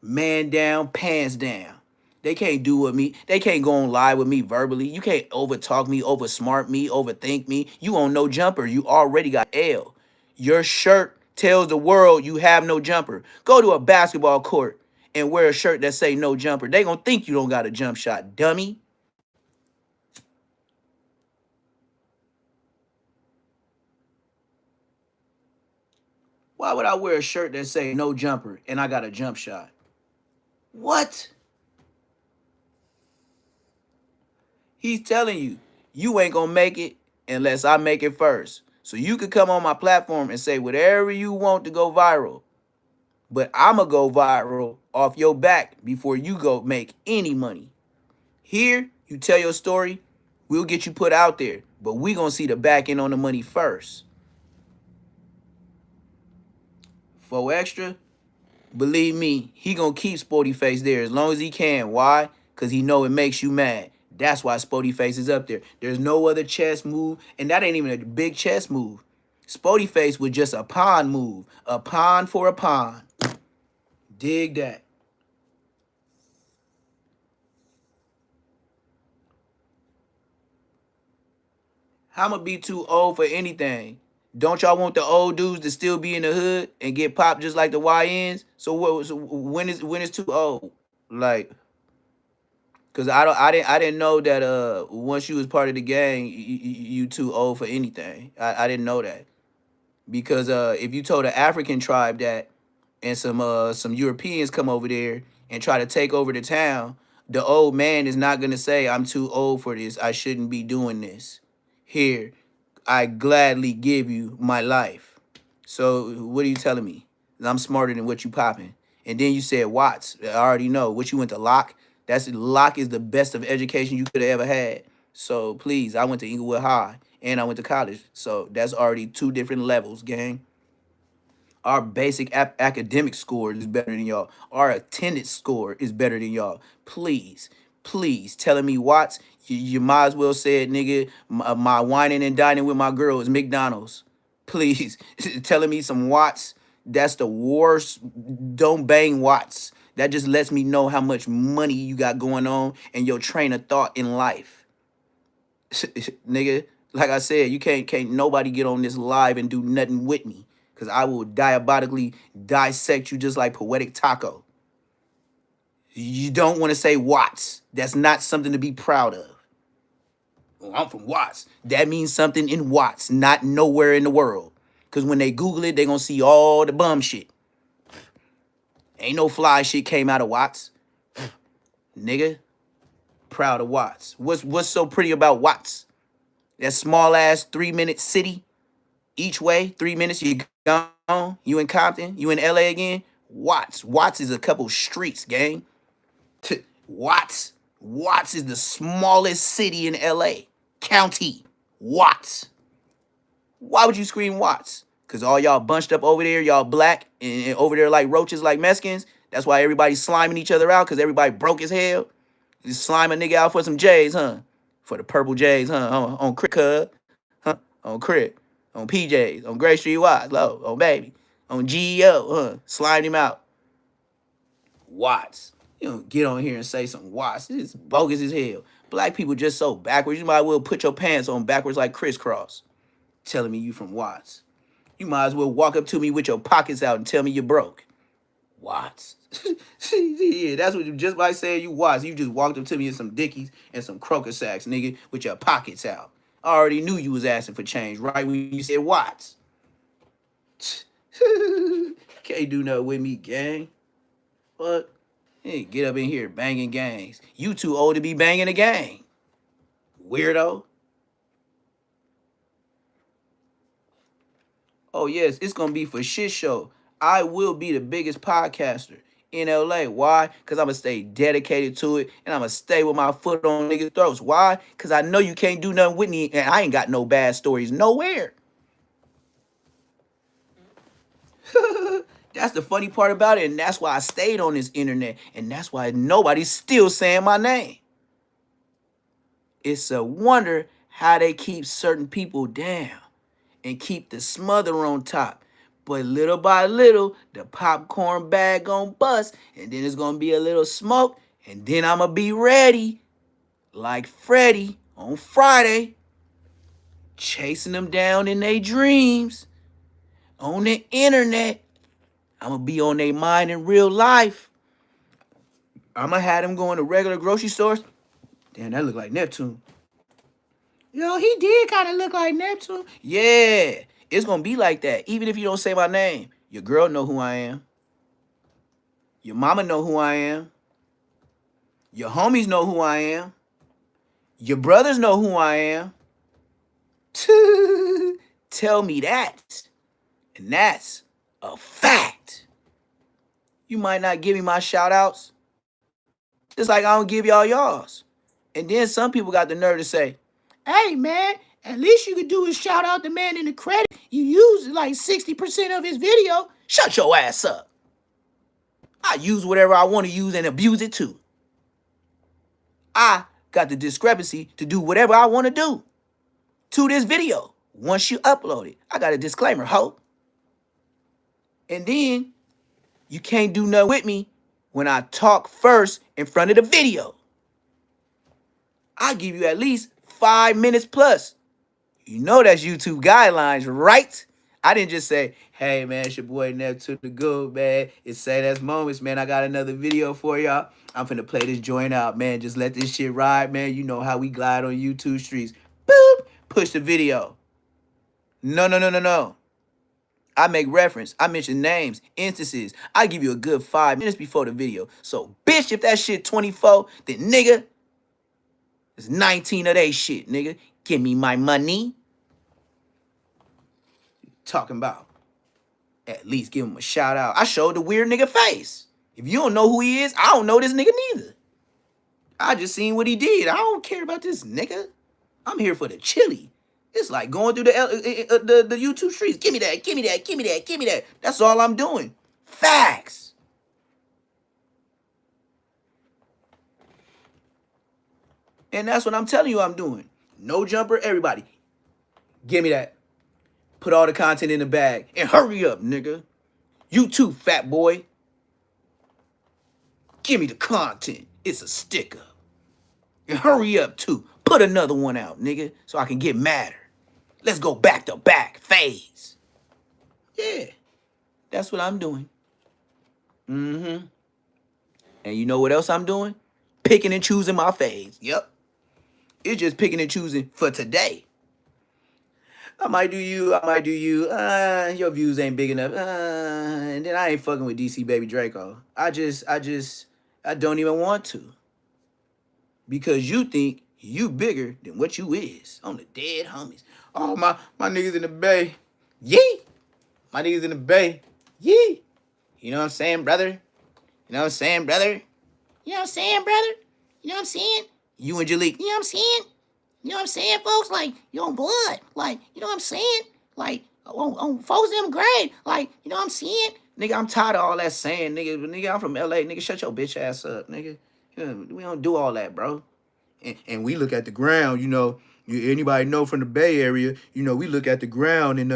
Man down, pants down. They can't do with me. They can't go on live with me verbally. You can't overtalk me, oversmart me, overthink me. You on No Jumper. You already got L. Your shirt tells the world you have no jumper. Go to a basketball court and wear a shirt that say no jumper. They gonna think you don't got a jump shot, dummy. Why would I wear a shirt that say no jumper and I got a jump shot? What? He's telling you, you ain't gonna make it unless I make it first. So you could come on my platform and say whatever you want to go viral. But I'ma go viral off your back before you go make any money. Here, you tell your story, we'll get you put out there. But we gonna see the back end on the money first. 4 extra, believe me, he gonna keep Spody Face there as long as he can. Why? Because he know it makes you mad. That's why Spody Face is up there. There's no other chess move, and that ain't even a big chess move. Spody Face was just a pawn move. A pawn for a pawn. Dig that. I'ma be too old for anything. Don't y'all want the old dudes to still be in the hood and get popped just like the YNs? So what? So when is too old? Like, cause I didn't know that once you was part of the gang, you too old for anything. I didn't know that, because if you told an African tribe that and some Europeans come over there and try to take over the town, the old man is not gonna say, I'm too old for this, I shouldn't be doing this. Here, I gladly give you my life. So what are you telling me? I'm smarter than what you popping. And then you said Watts. I already know. What you went to Locke? Locke is the best of education you could have ever had. So please, I went to Inglewood High and I went to college. So that's already 2 different levels, gang. Our basic academic score is better than y'all. Our attendance score is better than y'all. Please, please, telling me Watts, you might as well say it, nigga. My whining and dining with my girl is McDonald's. Please, telling me some Watts, that's the worst. Don't bang Watts. That just lets me know how much money you got going on and your train of thought in life. Nigga, Like I said, you can't nobody get on this live and do nothing with me. Cause I will diabolically dissect you just like Poetic Taco. You don't want to say Watts. That's not something to be proud of. Oh, I'm from Watts. That means something in Watts, not nowhere in the world. Cause when they Google it, they gonna see all the bum shit. Ain't no fly shit came out of Watts. Nigga, proud of Watts. What's so pretty about Watts? That small ass 3-minute city. Each way, 3 minutes, you gone. You in Compton, you in LA again. Watts. Watts is a couple streets, gang. Watts. Watts is the smallest city in LA. County. Watts. Why would you scream Watts? Because all y'all bunched up over there, y'all black, and over there like roaches, like Mexicans. That's why everybody's sliming each other out, because everybody broke as hell. You slime a nigga out for some J's, huh? For the purple J's, huh? On Crick, huh? On Crick. On PJs. On Gray Street Watts, low. On Baby. On GEO, huh? Slime him out. Watts. You don't get on here and say some Watts. It's bogus as hell. Black people just so backwards. You might as well put your pants on backwards like crisscross. Telling me you from Watts. You might as well walk up to me with your pockets out and tell me you're broke. Watts. Yeah, that's what you just by saying you Watts. You just walked up to me in some Dickies and some Crocker sacks, nigga, with your pockets out. I already knew you was asking for change right when you said Watts. Can't do nothing with me, gang. What? Hey, get up in here banging gangs. You too old to be banging a gang. Weirdo. Oh, yes, it's going to be for shit show. I will be the biggest podcaster in LA. Why? Because I'm going to stay dedicated to it, and I'm going to stay with my foot on niggas' throats. Why? Because I know you can't do nothing with me, and I ain't got no bad stories nowhere. That's the funny part about it, and that's why I stayed on this internet, and that's why nobody's still saying my name. It's a wonder how they keep certain people down and keep the smother on top. But little by little, the popcorn bag gonna bust, and then it's gonna be a little smoke, and then I'ma be ready, like Freddy on Friday, chasing them down in their dreams, on the internet. I'ma be on their mind in real life. I'ma have them going to regular grocery stores. Damn, that look like Neptune. Yo, he did kind of look like Neptune. Yeah, it's gonna be like that. Even if you don't say my name, your girl know who I am. Your mama know who I am. Your homies know who I am. Your brothers know who I am. Tell me that. And that's a fact. You might not give me my shout outs, just like I don't give y'all y'all's. And then some people got the nerve to say, hey, man, at least you could do is shout out the man in the credit. You use like 60% of his video. Shut your ass up. I use whatever I want to use and abuse it too. I got the discrepancy to do whatever I want to do to this video. Once you upload it, I got a disclaimer, ho. And then you can't do nothing with me when I talk first in front of the video. I give you at least 5 minutes plus. You know that's YouTube guidelines, right? I didn't just say, hey, man, it's your boy Neptune the Goat, man. It's Say That's Moments, man. I got another video for y'all. I'm finna play this joint out, man. Just let this shit ride, man. You know how we glide on YouTube streets. Boop. Push the video. No. I make reference. I mention names, instances. I give you a good 5 minutes before the video. So, bitch, if that shit 24, then nigga, it's 19 of they shit, nigga. Give me my money. Talking about. At least give him a shout out. I showed the weird nigga face. If you don't know who he is, I don't know this nigga neither. I just seen what he did. I don't care about this nigga. I'm here for the chili. It's like going through the YouTube streets. Give me that, give me that, give me that, give me that. That's all I'm doing. Facts. And that's what I'm telling you I'm doing. No jumper, everybody. Give me that. Put all the content in the bag. And hurry up, nigga. You too, fat boy. Give me the content. It's a sticker. And hurry up, too. Put another one out, nigga, so I can get madder. Let's go back to back phase. Yeah, that's what I'm doing. Mm-hmm. And you know what else I'm doing? Picking and choosing my phase. Yep. It's just picking and choosing for today. I might do you. I might do you. Your views ain't big enough. And then I ain't fucking with DC Baby Draco. I don't even want to. Because you think you bigger than what you is on the dead homies. Oh, my niggas in the Bay. Yee. My niggas in the Bay. Yee. You know what I'm saying, brother? You know what I'm saying, brother? You know what I'm saying, brother? You know what I'm saying? You and Jalik. You know what I'm saying? You know what I'm saying, folks? Like, you on blood. Like, you know what I'm saying? Like, on folks them grade. Like, you know what I'm saying? Nigga, I'm tired of all that saying, nigga, I'm from LA. Nigga, shut your bitch ass up, nigga. We don't do all that, bro. And we look at the ground, you know. Anybody know from the Bay Area, you know, we look at the ground and,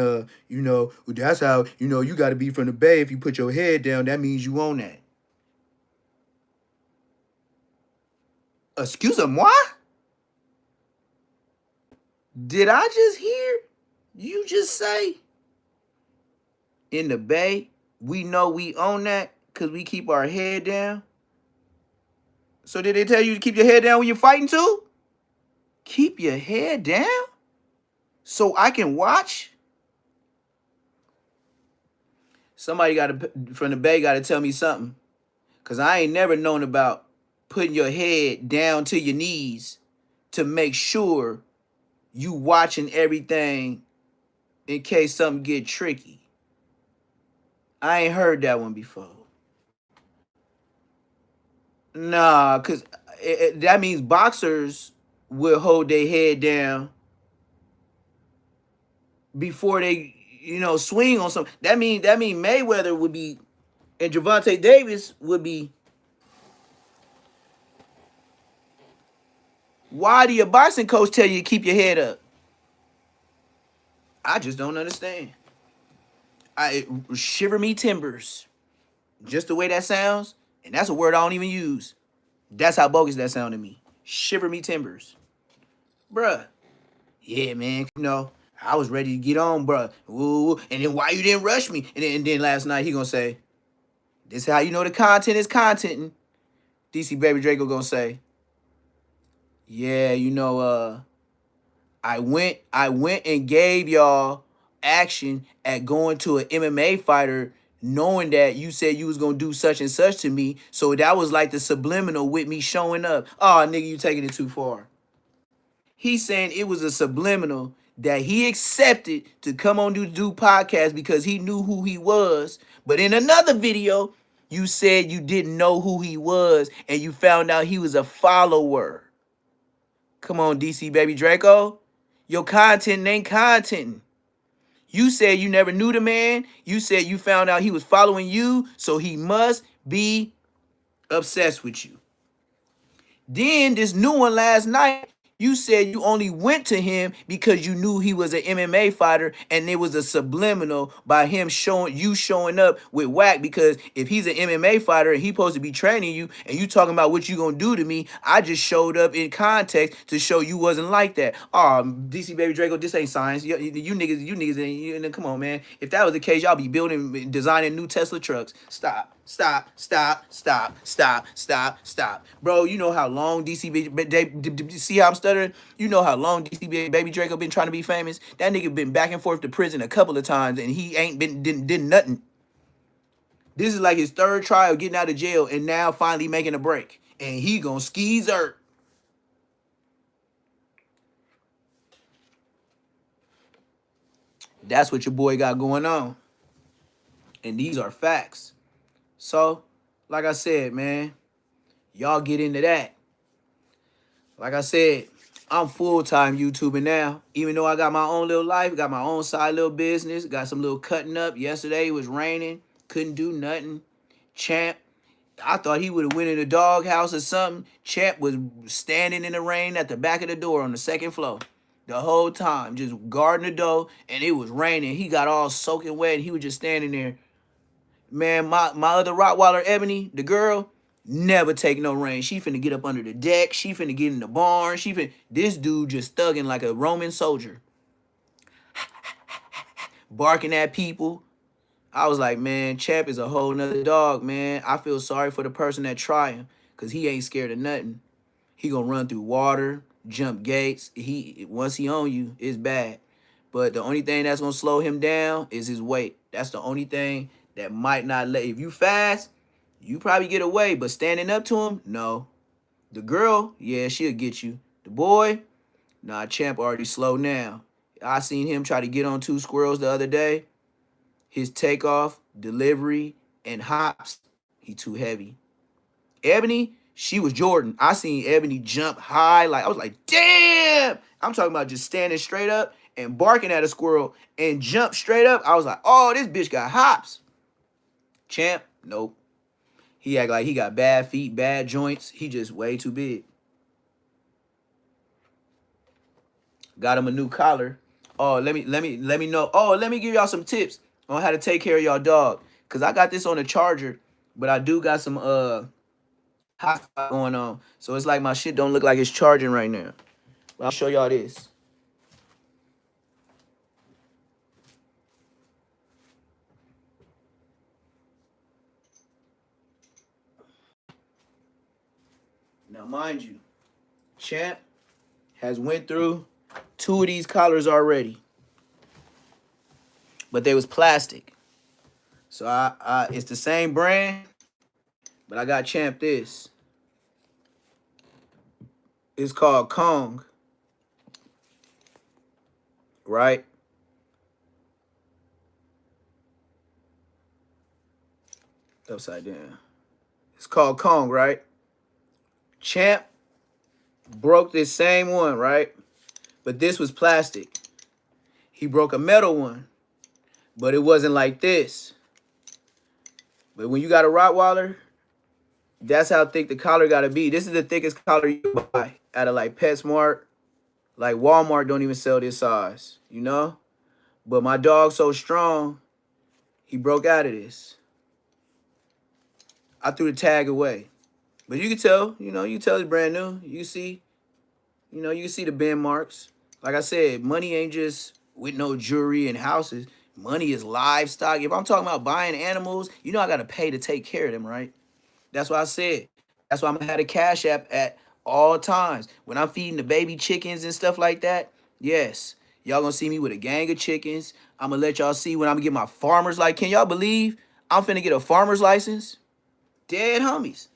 you know, that's how, you know, you got to be from the Bay. If you put your head down, that means you own that. Excuse-moi? Did I just hear you just say in the Bay, we know we own that because we keep our head down? So did they tell you to keep your head down when you're fighting too? Keep your head down so I can watch? Somebody from the Bay got to tell me something, because I ain't never known about putting your head down to your knees to make sure you watching everything in case something get tricky. I ain't heard that one before. Nah, because that means boxers will hold their head down before they, you know, swing on something. That mean Mayweather would be, and Gervonta Davis would be. Why do your boxing coach tell you to keep your head up? I just don't understand. Shiver me timbers. Just the way that sounds, and that's a word I don't even use. That's how bogus that sounded to me. Shiver me timbers. Bruh. Yeah, man, you know, I was ready to get on, bruh. Ooh, and then why you didn't rush me? And then last night he gonna say, this is how you know the content is contenting. DC Baby Draco gonna say, yeah, you know, I went and gave y'all action at going to an MMA fighter knowing that you said you was gonna do such and such to me. So that was like the subliminal with me showing up. Oh, nigga, you taking it too far. He's saying it was a subliminal that he accepted to come on to do podcast because he knew who he was. But in another video, you said you didn't know who he was and you found out he was a follower. Come on, DC Baby Draco. Your content ain't content. You said you never knew the man. You said you found out he was following you, so he must be obsessed with you. Then this new one last night, you said you only went to him because you knew he was an MMA fighter, and it was a subliminal by him showing up with whack. Because if he's an MMA fighter and he's supposed to be training you, and you talking about what you gonna do to me, I just showed up in context to show you wasn't like that. Oh, DC Baby Draco, this ain't science. You niggas ain't. Come on, man. If that was the case, y'all be designing new Tesla trucks. Stop. Stop. Bro, you know how long see how I'm stuttering? You know how long DC Baby Draco been trying to be famous? That nigga been back and forth to prison a couple of times and he ain't did nothing. This is like his third trial getting out of jail and now finally making a break. And he gonna ski-zert. That's what your boy got going on. And these are facts. So, like I said, man, y'all get into that. Like I said, I'm full-time YouTubing now. Even though I got my own little life, got my own side little business, got some little cutting up. Yesterday it was raining, couldn't do nothing. Champ, I thought he would have went in the doghouse or something. Champ was standing in the rain at the back of the door on the second floor the whole time, just guarding the door, and it was raining. He got all soaking wet, and he was just standing there. Man, my other Rottweiler, Ebony, the girl, never take no rain. She finna get up under the deck. She finna get in the barn. This dude just thugging like a Roman soldier. barking at people. I was like, man, Champ is a whole nother dog, man. I feel sorry for the person that try him, cause he ain't scared of nothing. He gonna run through water, jump gates. Once he on you, it's bad. But the only thing that's gonna slow him down is his weight. That's the only thing that might not let. If you fast, you probably get away. But standing up to him, no. The girl, yeah, she'll get you. The boy, nah, Champ already slowed down. I seen him try to get on two squirrels the other day. His takeoff, delivery, and hops, he too heavy. Ebony, she was Jordan. I seen Ebony jump high. Like, I was like, damn. I'm talking about just standing straight up and barking at a squirrel and jump straight up. I was like, oh, this bitch got hops. Champ, nope. He act like he got bad feet, bad joints. He just way too big. Got him a new collar. Oh, let me know. Oh, let me give y'all some tips on how to take care of y'all dog. Cause I got this on a charger, but I do got some hotspot going on. So it's like my shit don't look like it's charging right now. But I'll show y'all this. Now, mind you, Champ has went through 2 of these collars already, but they was plastic. So it's the same brand, but I got Champ this. It's called Kong, right? Upside down. It's called Kong, right? Champ broke this same one, right? But this was plastic. He broke a metal one, but it wasn't like this. But when you got a Rottweiler, that's how thick the collar got to be. This is the thickest collar you can buy out of like PetSmart. Like Walmart don't even sell this size, you know? But my dog's so strong, he broke out of this. I threw the tag away. But you can tell, you know, you can tell it's brand new. You see, you know, you can see the bend marks. Like I said, money ain't just with no jewelry and houses. Money is livestock. If I'm talking about buying animals, you know I got to pay to take care of them, right? That's what I said. That's why I'm going to have a Cash App at all times. When I'm feeding the baby chickens and stuff like that, yes, y'all going to see me with a gang of chickens. I'm going to let y'all see when I'm going to get my farmer's license. Can y'all believe I'm finna get a farmer's license? Dead homies.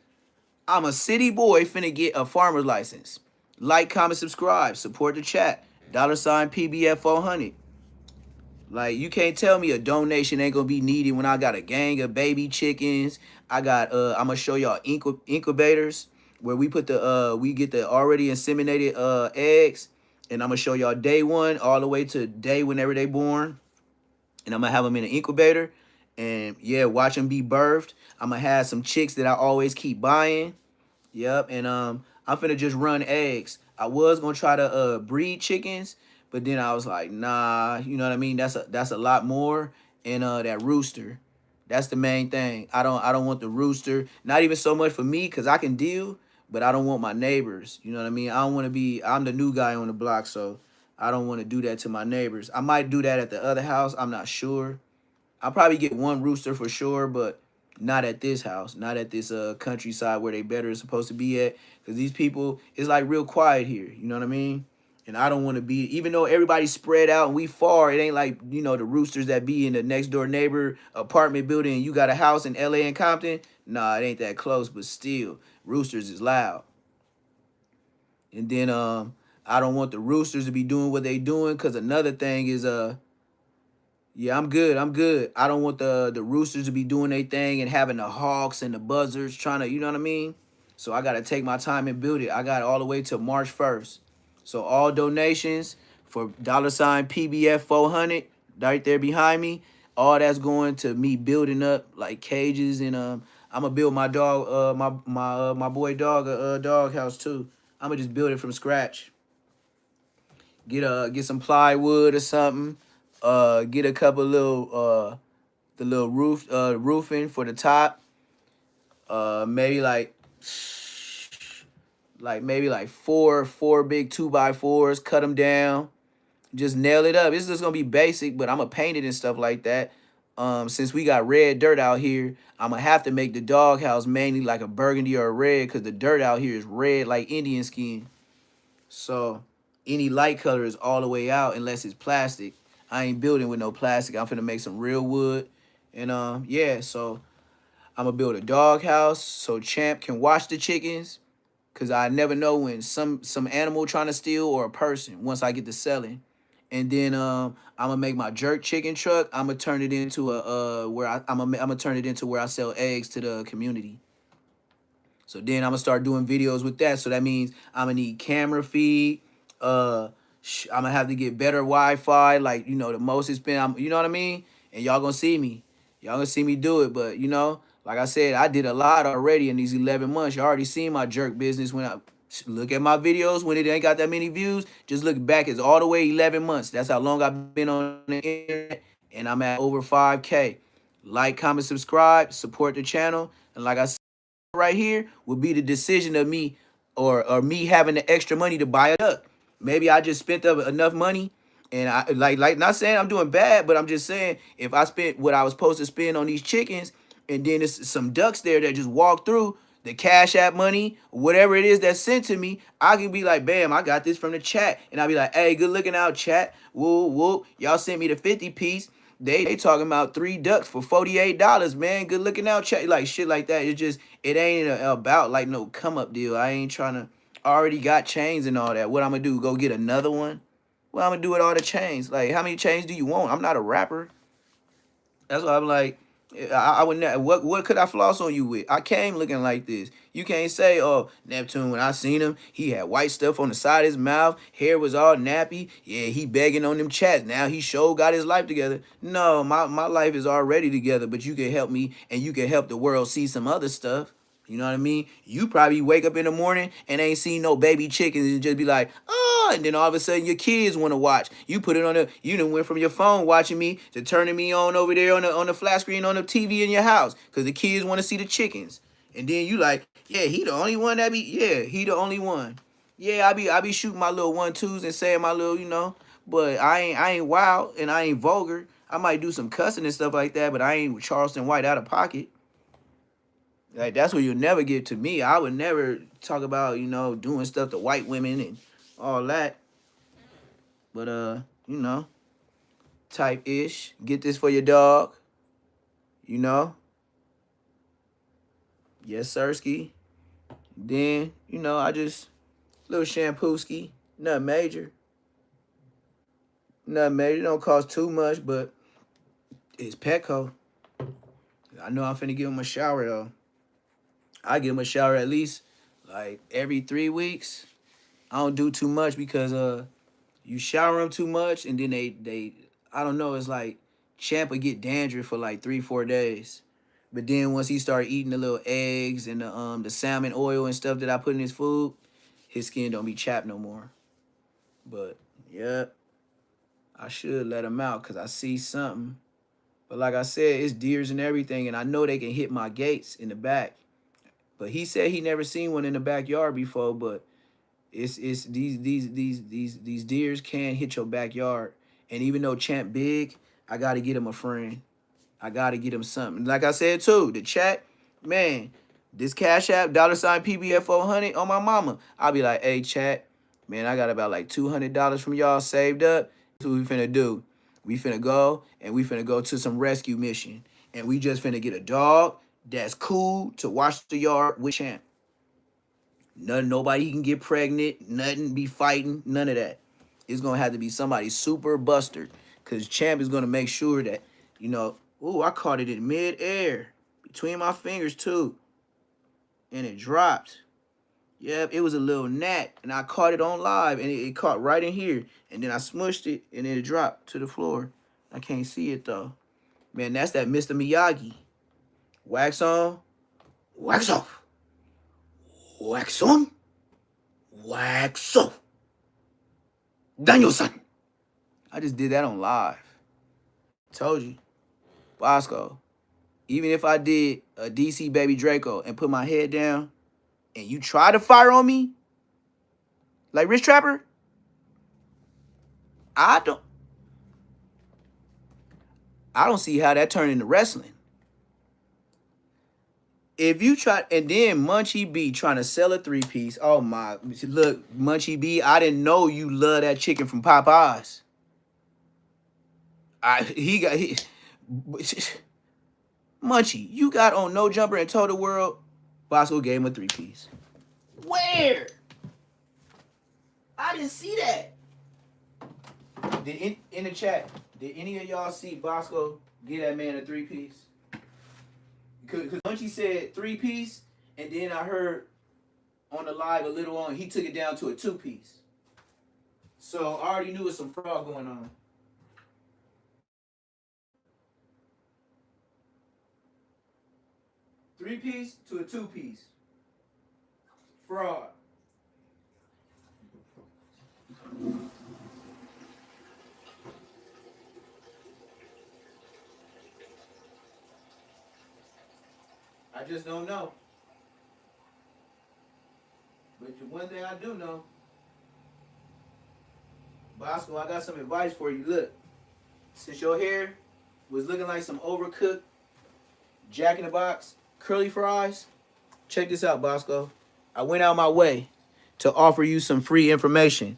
I'm a city boy finna get a farmer's license. Like, comment, subscribe. Support the chat. $ PBF 400. Like, you can't tell me a donation ain't gonna be needed when I got a gang of baby chickens. I got I'm gonna show y'all incubators where we put the we get the already inseminated eggs, and I'm gonna show y'all day 1 all the way to day whenever they born, and I'm gonna have them in an incubator, and yeah, watch them be birthed. I'm gonna have some chicks that I always keep buying. Yep, and I'm finna just run eggs. I was gonna try to breed chickens, but then I was like, nah, you know what I mean? That's a lot more. And that rooster, that's the main thing. I don't want the rooster. Not even so much for me, cause I can deal, but I don't want my neighbors. You know what I mean? I don't want to be. I'm the new guy on the block, so I don't want to do that to my neighbors. I might do that at the other house. I'm not sure. I'll probably get one rooster for sure, but not at this house, not at this countryside where they better is supposed to be at. Because these people, it's like real quiet here. You know what I mean? And I don't want to be, even though everybody's spread out and we far, it ain't like, you know, the roosters that be in the next door neighbor apartment building and you got a house in LA and Compton. Nah, it ain't that close, but still, roosters is loud. And then I don't want the roosters to be doing what they doing, because another thing is yeah, I'm good. I'm good. I don't want the roosters to be doing their thing and having the hawks and the buzzards trying to, you know what I mean? So I got to take my time and build it. I got all the way to March 1st. So all donations for $PBF 400 right there behind me, all that's going to me building up like cages, and I'm gonna build my dog my boy dog a dog house too. I'm gonna just build it from scratch. Get some plywood or something. Get a couple little the little roofing for the top. Maybe like maybe like four big 2x4s. Cut them down Just nail it up. It's just gonna be basic, but I'm gonna paint it and stuff like that. Since we got red dirt out here, I'm gonna have to make the doghouse mainly like a burgundy or a red, because the dirt out here is red like Indian skin. So any light color is all the way out unless it's plastic. I ain't building with no plastic. I'm finna make some real wood. And yeah, so I'm gonna build a doghouse so Champ can watch the chickens. Cause I never know when some animal trying to steal or a person once I get to selling. And then I'm gonna make my jerk chicken truck. I'm gonna turn it into a I'm gonna turn it into where I sell eggs to the community. So then I'm gonna start doing videos with that. So that means I'm gonna need camera feed. I'm gonna have to get better Wi-Fi. Like, you know, the most it's been. You know what I mean? And y'all gonna see me. Y'all gonna see me do it. But you know, like I said, I did a lot already in these 11 months. You already seen my jerk business when I look at my videos when it ain't got that many views. Just look back. It's all the way 11 months. That's how long I've been on the internet, and I'm at over 5K. Like, comment, subscribe, support the channel, and like I said, right here would be the decision of me or me having the extra money to buy it up. Maybe I just spent up enough money and I like not saying I'm doing bad, but I'm just saying if I spent what I was supposed to spend on these chickens and then there's some ducks there that just walk through the Cash App money, whatever it is that's sent to me, I can be like, bam, I got this from the chat. And I'll be like, hey, good looking out, chat. Woo, woo. Y'all sent me the 50 piece. They talking about 3 ducks for $48, man. Good looking out, chat. Like shit like that. It's just, it ain't about like no come up deal. I ain't trying to, I already got chains and all that. What I'm gonna do, go get another one? What I'm gonna do with all the chains? Like, how many chains do you want? I'm not a rapper. That's why I'm like, I would never. What could I floss on you with? I came looking like this. You can't say, oh, Neptune. When I seen him, he had white stuff on the side of his mouth. Hair was all nappy. Yeah, he begging on them chats. Now he sure got his life together. No, my life is already together. But you can help me, and you can help the world see some other stuff. You know what I mean? You probably wake up in the morning and ain't seen no baby chickens and just be like, oh, and then all of a sudden your kids want to watch. You put it on you done went from your phone watching me to turning me on over there on the flat screen on the TV in your house because the kids want to see the chickens. And then you like, yeah, he the only one that be, yeah, he the only one. Yeah, I be shooting my little 1-2s and saying my little, you know, but I ain't wild and I ain't vulgar. I might do some cussing and stuff like that, but I ain't Charleston White out of pocket. Like that's what you'll never get to me. I would never talk about, you know, doing stuff to white women and all that. But you know, type ish. Get this for your dog. You know? Yes, sirski. Then, you know, I just little shampooski. Nothing major. Nothing major. It don't cost too much, but it's Petco. I know I'm finna give him a shower though. I give him a shower at least like every 3 weeks. I don't do too much because you shower them too much and then they I don't know, it's like Champ would get dandruff for like 3-4 days. But then once he started eating the little eggs and the salmon oil and stuff that I put in his food, his skin don't be chapped no more. But yeah, I should let him out because I see something. But like I said, it's deers and everything, and I know they can hit my gates in the back. But he said he never seen one in the backyard before, but it's these deers can hit your backyard. And even though Champ big, I gotta get him a friend. I gotta get him something. Like I said too, the chat, man, this Cash App, $PBF 400 on my mama. I'll be like, hey chat, man, I got about like $200 from y'all saved up. That's what we finna do. We finna go and we finna go to some rescue mission. And we just finna get a dog that's cool to watch the yard with Champ. Nobody can get pregnant, nothing be fighting, none of that. It's gonna have to be somebody super buster. Cause Champ is gonna make sure that, you know, ooh, I caught it in mid-air. Between my fingers too. And it dropped. Yep, it was a little gnat. And I caught it on live and it caught right in here. And then I smushed it and then it dropped to the floor. I can't see it though. Man, that's that Mr. Miyagi. Wax on, wax off. Wax on, wax off. Daniel-san. I just did that on live. Told you. Bosco. Even if I did a DC Baby Draco and put my head down and you try to fire on me, like Rich Trapper, I don't I don't see how that turned into wrestling. If you try, and then Munchie B trying to sell a 3-piece. Oh my, look, Munchie B, I didn't know you love that chicken from Popeyes. Munchie, you got on No Jumper and Total World. Bosco gave him a 3-piece. Where? I didn't see that. Did in the chat, did any of y'all see Bosco give that man a 3-piece? Because Munchie said 3-piece, and then I heard on the live a little on, he took it down to a 2-piece. So I already knew it was some fraud going on. Three-piece to a 2-piece. Fraud. I just don't know. But the one thing I do know, Bosco, I got some advice for you. Look, since your hair was looking like some overcooked Jack in the Box curly fries, check this out, Bosco. I went out my way to offer you some free information.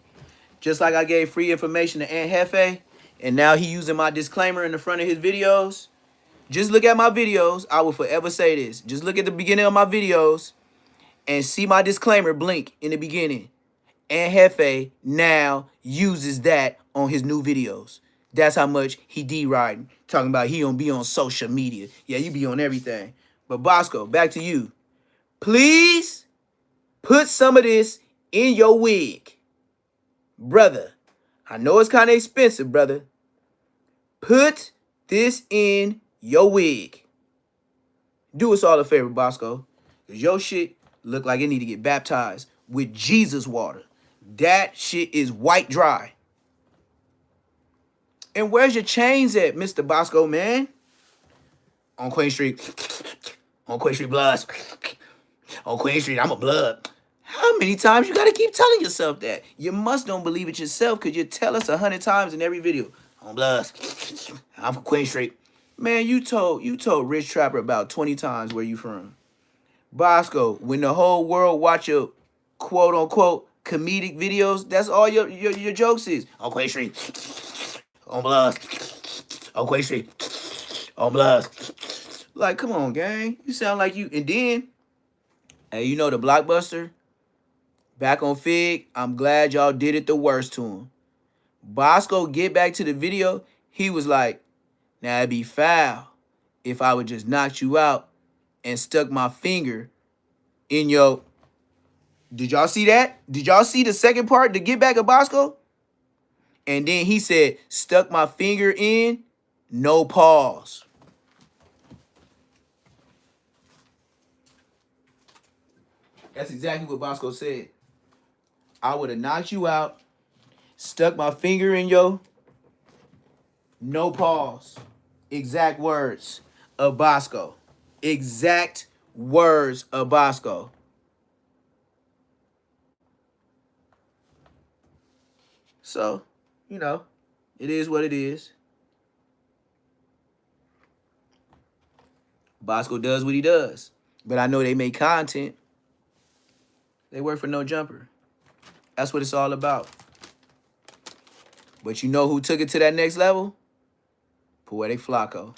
Just like I gave free information to Aunt Hefe, and now he using my disclaimer in the front of his videos. Just look at my videos. I will forever say this. Just look at the beginning of my videos and see my disclaimer blink in the beginning. Aunt Hefe now uses that on his new videos. That's how much he D-riding. Talking about he don't be on social media. Yeah, you be on everything. But Bosco, back to you. Please put some of this in your wig. Brother, I know it's kind of expensive, brother. Put this in your wig. Do us all a favor, Bosco. Because your shit look like it need to get baptized with Jesus water. That shit is white dry. And where's your chains at, Mr. Bosco, man? On Queen Street. On Queen Street Bloods. On Queen Street, I'm a blood. How many times you gotta keep telling yourself that? You must don't believe it yourself because you tell us 100 times in every video. On Bloods. I'm from Queen Street. Man, you told Rich Trapper about 20 times where you from. Bosco, when the whole world watch your quote unquote comedic videos, that's all your jokes is. On Queen Street. On Bloods. On Queen Street. On Bloods. Like, come on, gang. You sound like you. And then, hey, you know the Blockbuster? Back on Fig, I'm glad y'all did it the worst to him. Bosco get back to the video. He was like, now it'd be foul if I would just knock you out and stuck my finger in your... Did y'all see that? Did y'all see the second part, the get back of Bosco? And then he said, stuck my finger in, no pause. That's exactly what Bosco said. I would have knocked you out, stuck my finger in your, no pause. Exact words of Bosco. Exact words of Bosco. So, you know, it is what it is. Bosco does what he does. But I know they make content. They work for No Jumper. That's what it's all about. But you know who took it to that next level? Poetic Flacco.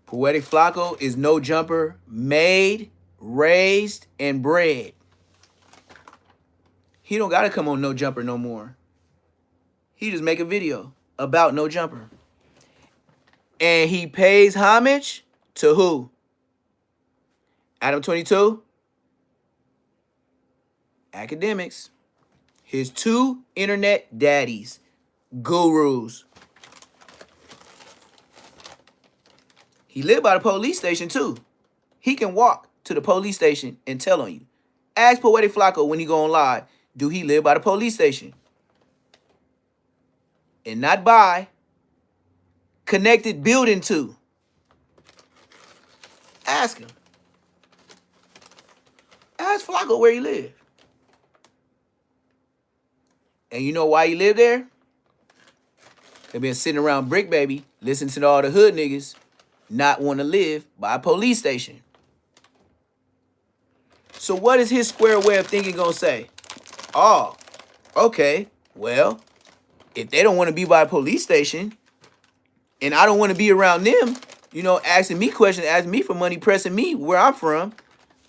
Poetic Flacco is No Jumper made, raised, and bred. He don't got to come on No Jumper no more. He just make a video about No Jumper. And he pays homage to who? Adam 22? Academics. His two internet daddies. Gurus. He lived by the police station too. He can walk to the police station and tell on you. Ask Poetic Flacco when he go on live, do he live by the police station? And not by, connected building to. Ask him. Ask Flacco where he live. And you know why he lived there? They been sitting around Brick Baby, listening to all the hood niggas not want to live by a police station. So what is his square way of thinking gonna say? Oh, okay, well, if they don't want to be by a police station, and I don't want to be around them, you know, asking me questions, asking me for money, pressing me where I'm from,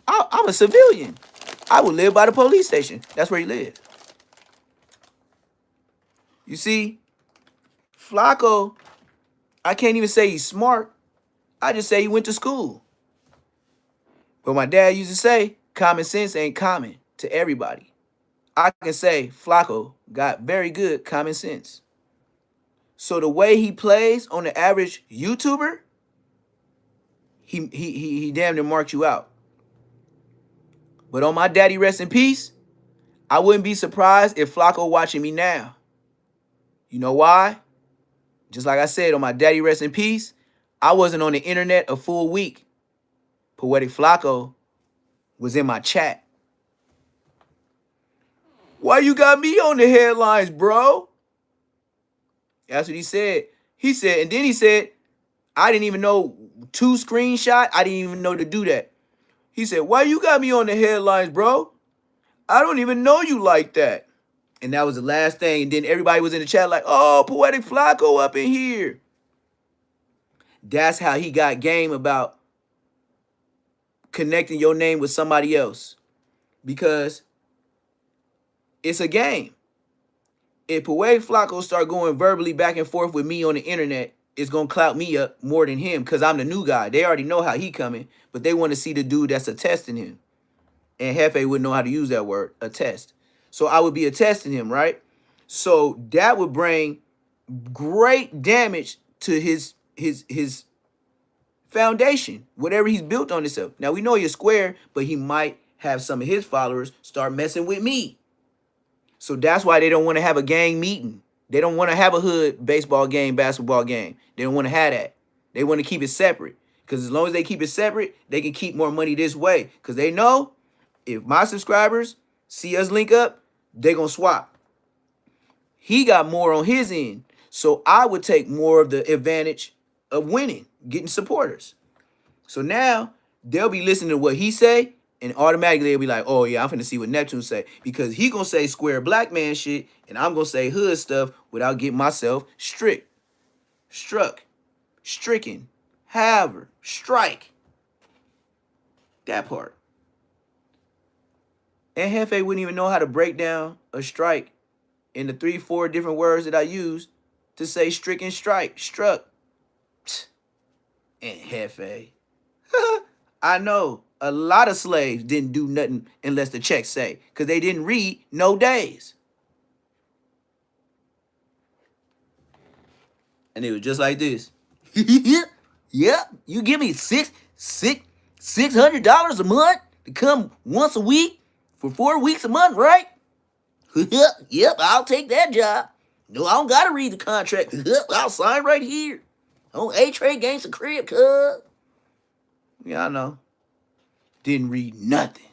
I'm a civilian. I would live by the police station. That's where he lived. You see, Flacco, I can't even say he's smart. I just say he went to school. But my dad used to say, common sense ain't common to everybody. I can say Flacco got very good common sense. So the way he plays on the average YouTuber, he damn near marked you out. But on my daddy rest in peace, I wouldn't be surprised if Flacco watching me now. You know why? Just like I said, on my daddy rest in peace, I wasn't on the internet a full week. Poetic Flacco was in my chat. Why you got me on the headlines, bro? That's what he said. He said, and then he said, I didn't even know two screenshot. I didn't even know to do that. He said, why you got me on the headlines, bro? I don't even know you like that. And that was the last thing. And then everybody was in the chat like, oh, Poetic Flacco up in here. That's how he got game about connecting your name with somebody else. Because it's a game. If Poetic Flacco start going verbally back and forth with me on the internet, it's going to clout me up more than him because I'm the new guy. They already know how he coming, but they want to see the dude that's attesting him. And Hefe wouldn't know how to use that word, attest. So I would be attesting him, right? So that would bring great damage to his foundation, whatever he's built on himself. Now, we know he's square, but he might have some of his followers start messing with me. So that's why they don't want to have a gang meeting. They don't want to have a hood baseball game, basketball game. They don't want to have that. They want to keep it separate. Because as long as they keep it separate, they can keep more money this way. Because they know if my subscribers see us link up, they're going to swap. He got more on his end. So I would take more of the advantage of winning, getting supporters. So now they'll be listening to what he say, and automatically they'll be like, oh yeah, I'm finna see what Neptune say. Because he gonna say square black man shit, and I'm gonna say hood stuff without getting myself struck, stricken, however, strike. That part. And Hefe wouldn't even know how to break down a strike in the 3-4 different words that I use to say stricken, strike, struck. And Hefe. I know a lot of slaves didn't do nothing unless the check say, because they didn't read no days. And it was just like this. Yeah, you give me $600 a month to come once a week for 4 weeks a month, right? Yep, I'll take that job. No, I don't gotta read the contract. I'll sign right here. On A-Trade Gangsta Crib, cuz. Yeah, I know. Didn't read nothing.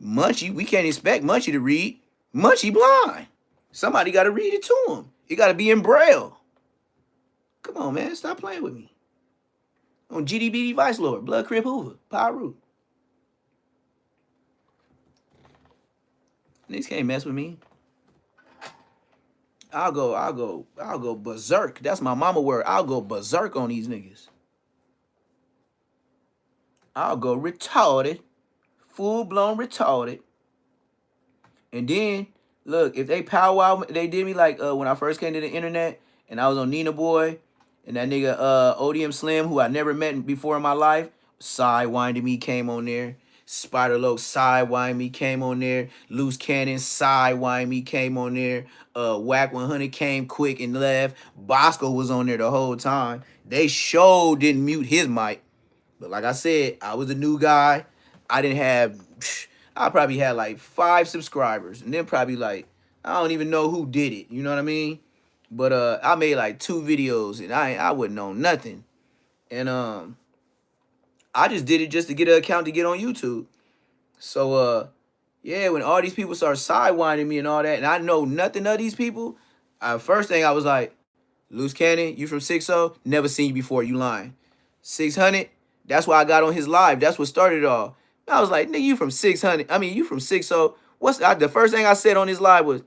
Munchie, we can't expect Munchie to read. Munchie blind. Somebody got to read it to him. It got to be in Braille. Come on, man. Stop playing with me. On GDBD Vice Lord, Blood Crip Hoover, Power Root. Niggas can't mess with me. I'll go berserk. That's my mama word. I'll go berserk on these niggas. I'll go retarded, full-blown retarded. And then, look, if they powwow, they did me like when I first came to the internet and I was on Nina Boy and that nigga ODM Slim, who I never met before in my life, sidewinding me, came on there. Spider Loke sidewinding me, came on there. Loose Cannon sidewinding me, came on there. Whack 100 came quick and left. Bosco was on there the whole time. They sure didn't mute his mic. But like I said, I was a new guy. I didn't have, I probably had like 5 subscribers. And then probably like, I don't even know who did it. You know what I mean? But I made like 2 videos and I wouldn't know nothing. And I just did it just to get an account to get on YouTube. So Yeah, when all these people start sidewinding me and all that, and I know nothing of these people, first thing I was like, Loose Cannon, you from 60? Never seen you before, you lying. 600, that's why I got on his live. That's what started it all. I was like, nigga, you from 600. I mean, you from 60. The first thing I said on his live was,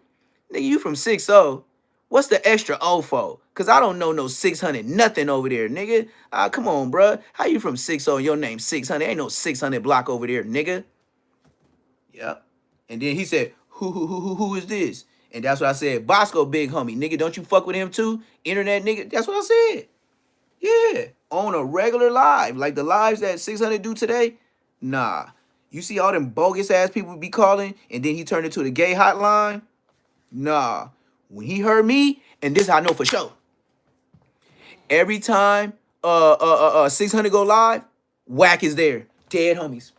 nigga, you from 60. What's the extra O for? Cause I don't know no 600 nothing over there, nigga. Come on, bruh. How you from 60 and your name 600? Ain't no 600 block over there, nigga. Yep. And then he said, who is this? And that's what I said. Bosco, big homie. Nigga, don't you fuck with him too? Internet nigga. That's what I said. Yeah. On a regular live. Like the lives that 600 do today. Nah. You see all them bogus ass people be calling and then he turned into the gay hotline? Nah. When he heard me, and this I know for sure. Every time 600 go live, Whack is there. Dead homies.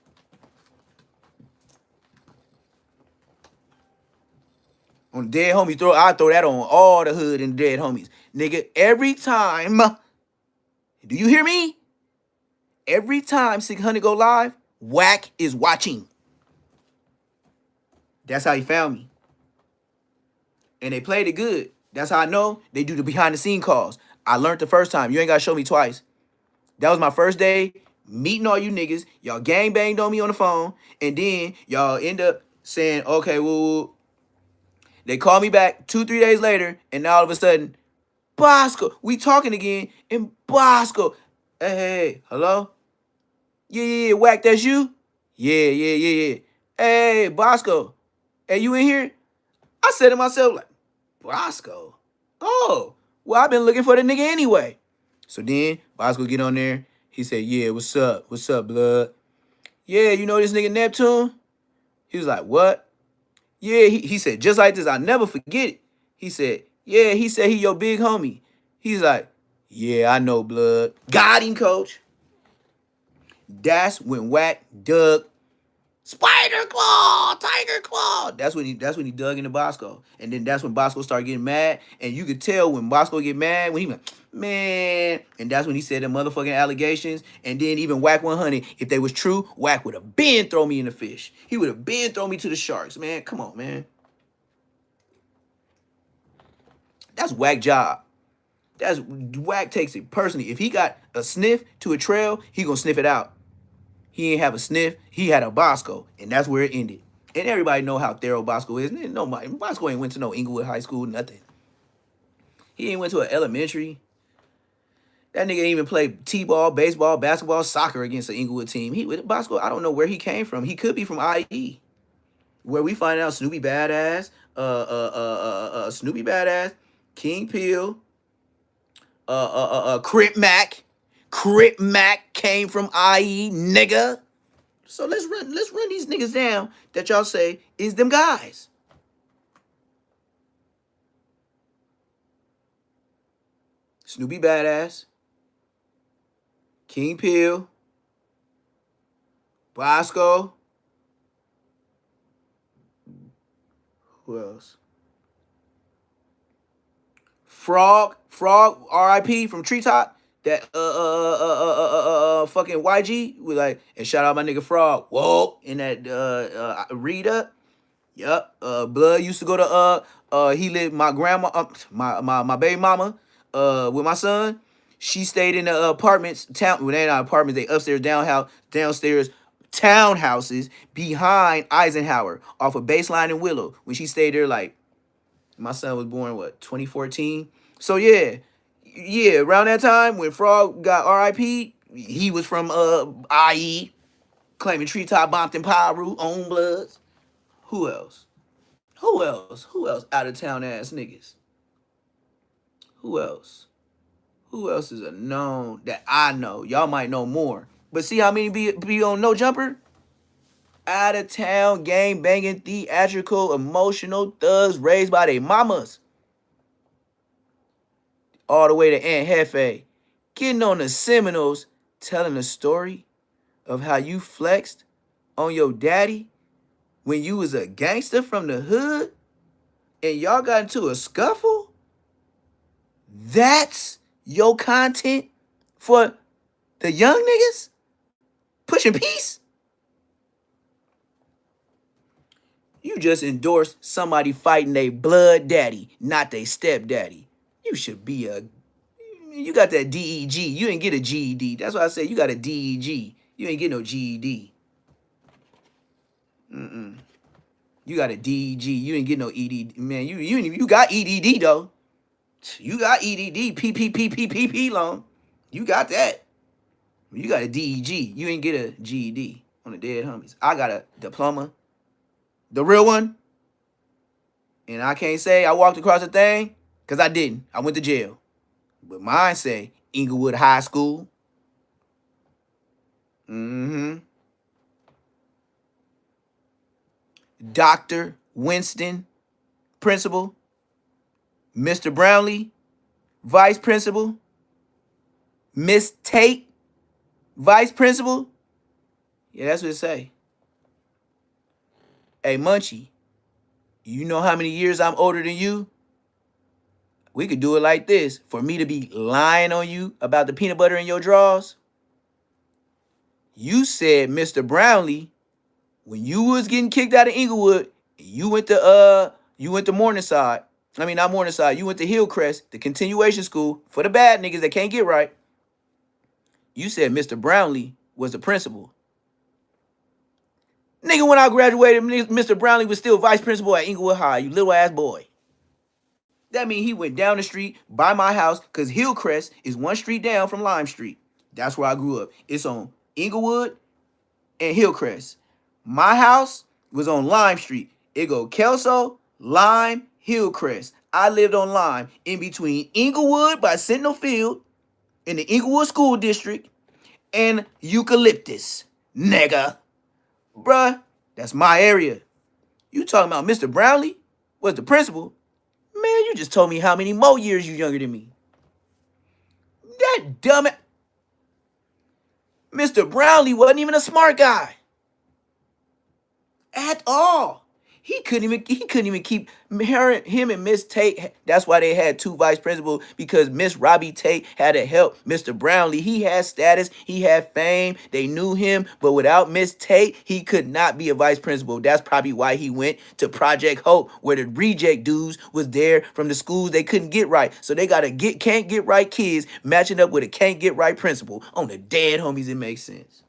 On dead homies, I throw that on all the hood and dead homies. Nigga, every time, do you hear me? Every time 600 go live, Whack is watching. That's how he found me. And they played it good. That's how I know they do the behind the scene calls. I learned the first time. You ain't got to show me twice. That was my first day meeting all you niggas. Y'all gang banged on me on the phone. And then y'all end up saying, okay, well, they call me back 2-3 days later. And now all of a sudden, Bosco, we talking again. And Bosco, hey, hello? Yeah, Whack, that's you? Yeah. Hey, Bosco, hey, you in here? I said to myself, like, Bosco? Oh, well, I've been looking for the nigga anyway. So then Bosco get on there. He said, yeah, what's up? What's up, blood? Yeah, you know this nigga Neptune? He was like, what? Yeah, he said, just like this, I'll never forget it. He said, yeah, he said he your big homie. He's like, yeah, I know, blood. Got him, coach. That's when Whack dug Spider Claw, Tiger Claw. That's when he dug into Bosco. And then that's when Bosco started getting mad. And you could tell when Bosco get mad, when he went, man. And that's when he said the motherfucking allegations. And then even Whack 100, if they was true, Whack would have been throw me in the fish. He would have been throw me to the sharks, man. Come on, man. That's Whack job. That's Whack takes it personally. If he got a sniff to a trail, he gonna sniff it out. He ain't have a sniff. He had a Bosco, and that's where it ended. And everybody know how thorough Bosco is. Nobody, Bosco ain't went to no Inglewood High School, nothing. He ain't went to an elementary. That nigga ain't even played t-ball, baseball, basketball, soccer against the Inglewood team. Bosco, I don't know where he came from. He could be from IE, where we find out Snoopy Badass, Snoopy Badass, King Peel, Crip Mac. Crip Mac came from IE, nigga. So let's run these niggas down that y'all say is them guys. Snoopy Badass, King Peel, Bosco. Who else? Frog, R.I.P. from Treetop. That fucking YG was like, and shout out my nigga Frog. Whoa, in that read up. Yup. Blood used to go to he lived my grandma my baby mama with my son. She stayed in the apartments well, they not apartments, they upstairs downstairs townhouses behind Eisenhower off of Baseline and Willow. When she stayed there, like my son was born 2014. So yeah, around that time when Frog got RIP, he was from IE, claiming Treetop Bompton Pyru, own bloods. Who else? Who else out of town ass niggas? Who else? Who else is a known that I know? Y'all might know more. But see how many be on No Jumper? Out of town, gang banging, theatrical, emotional thugs raised by their mamas. All the way to Aunt Hefe. Getting on the Seminoles, telling the story of how you flexed on your daddy when you was a gangster from the hood and y'all got into a scuffle. That's your content for the young niggas pushing peace. You just endorsed somebody fighting their blood daddy, not their stepdaddy. You should be a. You got that DEG. You ain't get a GED. That's why I said you got a DEG. You ain't get no GED. You got a DEG. You ain't get no EDD. Man, you got EDD though. You got EDD. PPPPPP loan. You got that. You got a DEG. You ain't get a GED on the dead homies. I got a diploma. The real one. And I can't say I walked across the thing because I didn't. I went to jail. But mine say Inglewood High School. Dr. Winston, principal. Mr. Brownlee, vice principal. Miss Tate, vice principal. Yeah, that's what it say. Hey, Munchie, you know how many years I'm older than you? We could do it like this. For me to be lying on you about the peanut butter in your drawers, you said Mr. Brownlee, when you was getting kicked out of Inglewood, you went to Morningside. I mean, not Morningside. You went to Hillcrest, the continuation school for the bad niggas that can't get right. You said Mr. Brownlee was the principal. Nigga, when I graduated, Mr. Brownlee was still vice principal at Inglewood High, you little ass boy. That means he went down the street by my house because Hillcrest is one street down from Lime Street. That's where I grew up. It's on Inglewood and Hillcrest. My house was on Lime Street. It go Kelso, Lime, Hillcrest. I lived on Lime in between Inglewood by Sentinel Field in the Inglewood School District and Eucalyptus. Nigga. Bruh, that's my area. You talking about Mr. Brownlee was the principal? Man, you just told me how many more years you younger than me. That dumb Mr. Brownlee wasn't even a smart guy. At all. He couldn't even keep him and Miss Tate. That's why they had two vice principals, because Miss Robbie Tate had to help Mr. Brownlee. He had status, he had fame, they knew him, but without Miss Tate, he could not be a vice principal. That's probably why he went to Project Hope, where the reject dudes was there from the schools they couldn't get right. So they got can't get right kids matching up with a can't get right principal. On the dead homies, it makes sense.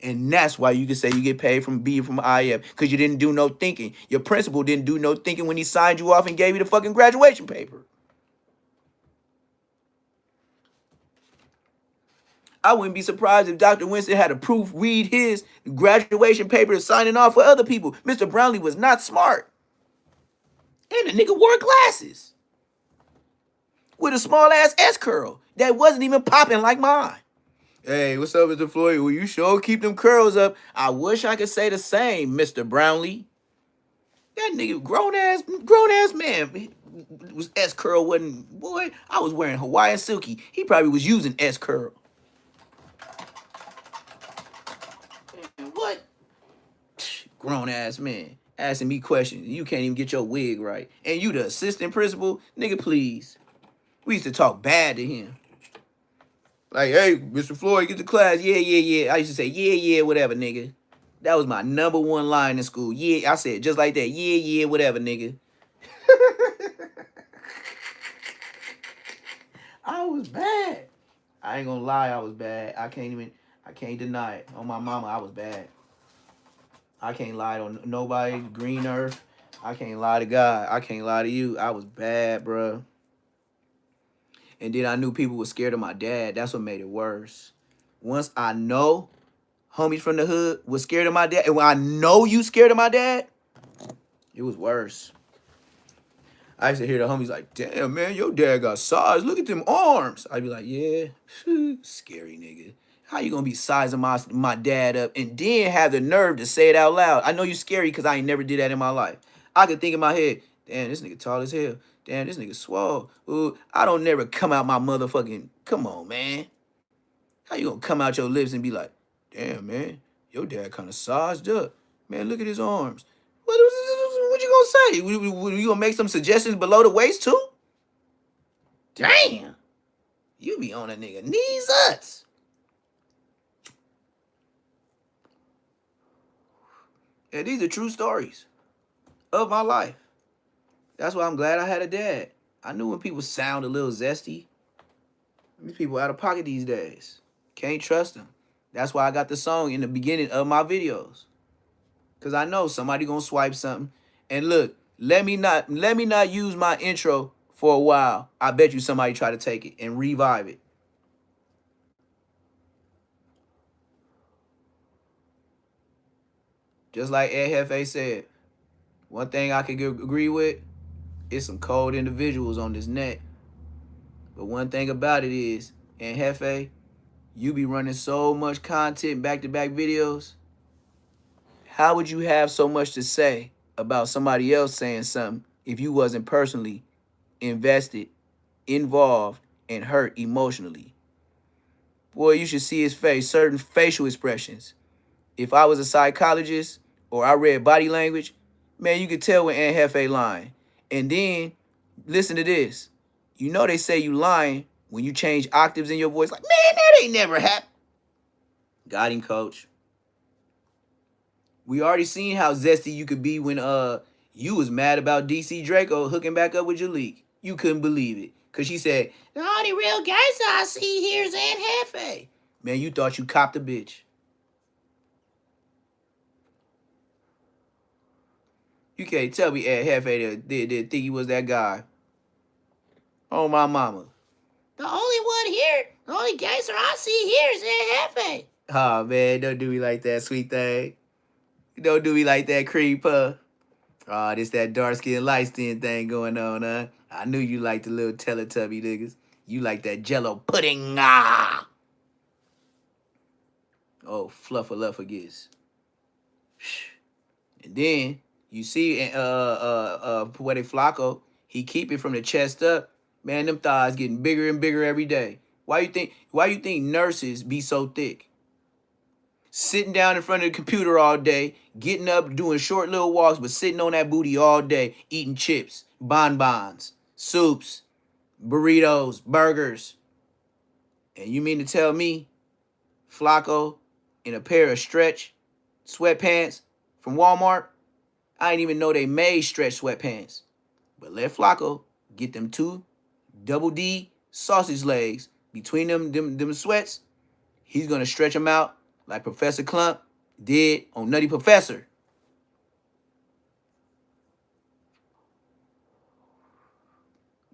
And that's why you can say you get paid from being from IF, because you didn't do no thinking. Your principal didn't do no thinking when he signed you off and gave you the fucking graduation paper. I wouldn't be surprised if Dr. Winston had to proofread his graduation paper signing off for other people. Mr. Brownlee was not smart. And the nigga wore glasses with a small ass S curl that wasn't even popping like mine. Hey, what's up, Mr. Floyd? Will you sure keep them curls up? I wish I could say the same, Mr. Brownlee. That nigga, grown ass man, was S curl wasn't. Boy, I was wearing Hawaiian silky. He probably was using S curl. What? Grown ass man asking me questions. You can't even get your wig right, and you the assistant principal, nigga. Please, we used to talk bad to him. Like, hey, Mr. Floyd, get to class. Yeah. I used to say, yeah, whatever, nigga. That was my number one line in school. Yeah, I said just like that. Yeah, whatever, nigga. I was bad. I ain't gonna lie, I was bad. I can't deny it. On my mama, I was bad. I can't lie to nobody, green earth. I can't lie to God. I can't lie to you. I was bad, bro. And then I knew people were scared of my dad. That's what made it worse. Once I know homies from the hood was scared of my dad, and when I know you scared of my dad, it was worse. I used to hear the homies like, damn, man, your dad got size. Look at them arms. I'd be like, yeah, scary nigga. How you gonna be sizing my dad up and then have the nerve to say it out loud? I know you scary because I ain't never did that in my life. I could think in my head, damn, this nigga tall as hell. Damn, this nigga swole. Ooh, I don't never come out my motherfucking, come on, man. How you gonna come out your lips and be like, damn, man, your dad kind of sized up. Man, look at his arms. What you gonna say? You gonna make some suggestions below the waist too? Damn. You be on a nigga knees nuts. And these are true stories. of my life. That's why I'm glad I had a dad. I knew when people sound a little zesty. These people out of pocket these days. Can't trust them. That's why I got the song in the beginning of my videos. Cause I know somebody gonna swipe something. And look, let me not use my intro for a while. I bet you somebody try to take it and revive it. Just like Ed Hefe said, one thing I could agree with is some cold individuals on this net. But one thing about it is, Ed Hefe, you be running so much content, back-to-back videos. How would you have so much to say about somebody else saying something if you wasn't personally invested, involved, and hurt emotionally? Boy, you should see his face, certain facial expressions. If I was a psychologist or I read body language, man, you could tell when Aunt Hefe lying. And then, listen to this. You know they say you lying when you change octaves in your voice. Like, man, that ain't never happened. Got him, coach. We already seen how zesty you could be when you was mad about DC Draco hooking back up with Jalik. You couldn't believe it. Cause she said, the only real gangster I see here is Aunt Hefe. Man, you thought you copped a bitch. You can't tell me Aunt Hefe did think he was that guy. Oh, my mama. The only one here, the only gangster I see here is Aunt Hefe. Oh, man, don't do me like that, sweet thing. Don't do me like that, creeper. Oh, this that dark skin, light skin thing going on, huh? I knew you liked the little Teletubby niggas. You like that Jello pudding, ah. Oh, fluffer-luffer-giz. And then you see Poetic Flacco, he keep it from the chest up. Man, them thighs getting bigger and bigger every day. Why you think nurses be so thick? Sitting down in front of the computer all day, getting up, doing short little walks, but sitting on that booty all day, eating chips, bonbons, soups, burritos, burgers. And you mean to tell me, Flacco, in a pair of stretch sweatpants from Walmart? I didn't even know they made stretch sweatpants. But let Flacco get them 2 double D sausage legs between them sweats. He's going to stretch them out like Professor Klump did on Nutty Professor.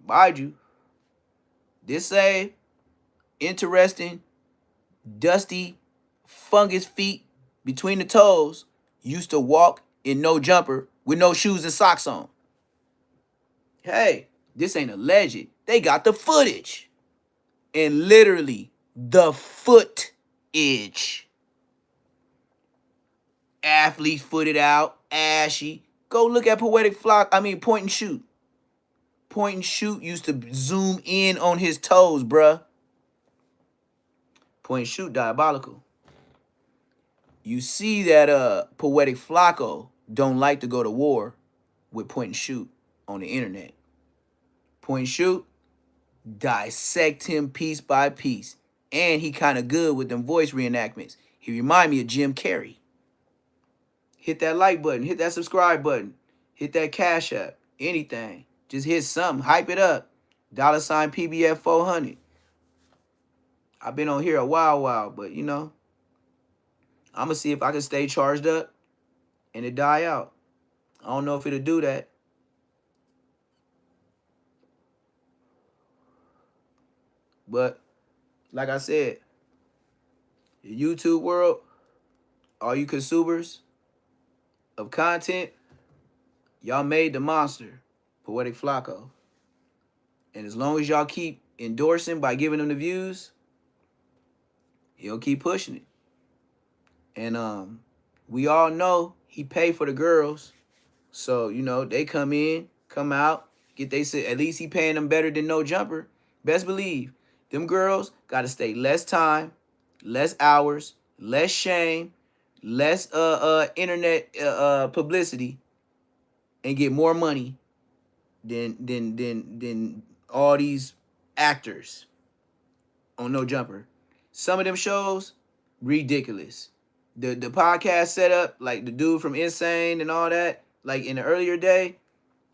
Mind you, this same interesting, dusty, fungus feet between the toes used to walk in no jumper with no shoes and socks on. Hey, this ain't alleged. They got the footage. And literally, the footage. Athlete footed out, ashy. Go look at Point and Shoot. Point and Shoot used to zoom in on his toes, bruh. Point and Shoot, diabolical. You see that Poetic Flacco don't like to go to war with Point and Shoot on the internet. Point and Shoot, dissect him piece by piece. And he kind of good with them voice reenactments. He remind me of Jim Carrey. Hit that like button. Hit that subscribe button. Hit that Cash App. Anything. Just hit something. Hype it up. $ PBF 400. I've been on here a while, but you know, I'm going to see if I can stay charged up and it die out. I don't know if it'll do that. But like I said, the YouTube world, all you consumers of content, y'all made the monster, Poetic Flacco. And as long as y'all keep endorsing by giving him the views, he'll keep pushing it. And we all know he paid for the girls. So, you know, they come in, come out, get they sit. At least he paying them better than no jumper. Best believe, them girls got to stay less time, less hours, less shame, less internet publicity, and get more money than all these actors on No Jumper. Some of them shows, ridiculous. The podcast setup, like the dude from Insane and all that, Like in the earlier day,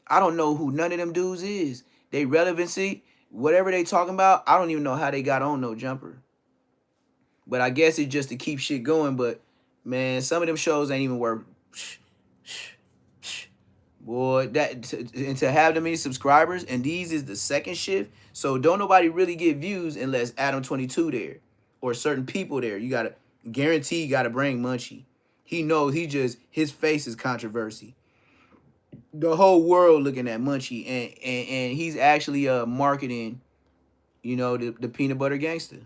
I don't know who none of them dudes is. They relevancy, whatever they talking about, I don't even know how they got on No Jumper. But I guess it's just to keep shit going. But man, some of them shows ain't even worth. Boy, and to have them many subscribers, and these is the second shift. So don't nobody really get views unless Adam 22 there or certain people there. You gotta guarantee you gotta bring Munchie. He knows his face is controversy. The whole world looking at Munchie, and he's actually marketing, the peanut butter gangster.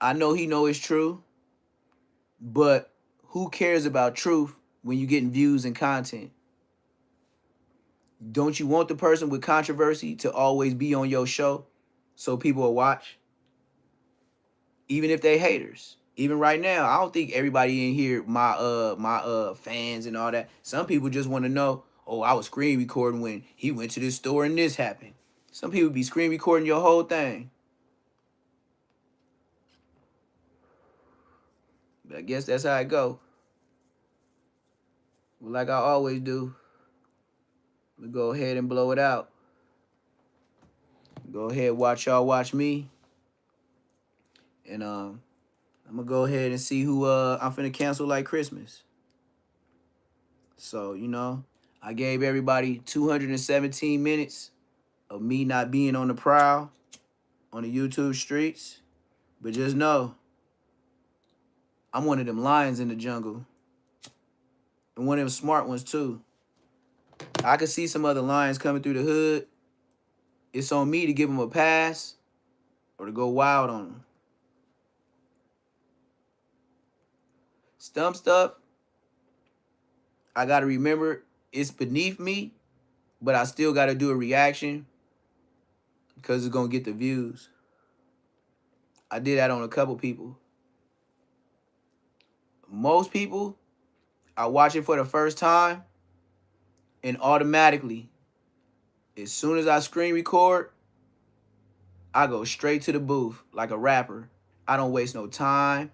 I know he know it's true, but who cares about truth when you getting views and content? Don't you want the person with controversy to always be on your show so people will watch? Even if they haters. Even right now, I don't think everybody in here, my fans and all that. Some people just want to know, oh, I was screen recording when he went to this store and this happened. Some people be screen recording your whole thing. But I guess that's how it go. But like I always do, we go ahead and blow it out. Go ahead, watch me. And I'm gonna go ahead and see who I'm finna cancel like Christmas. So, I gave everybody 217 minutes of me not being on the prowl on the YouTube streets. But just know, I'm one of them lions in the jungle. And one of them smart ones too. I could see some other lions coming through the hood. It's on me to give them a pass or to go wild on them. Stump stuff, I got to remember it's beneath me, but I still got to do a reaction because it's going to get the views. I did that on a couple people. Most people, I watch it for the first time, and automatically, as soon as I screen record, I go straight to the booth like a rapper. I don't waste no time.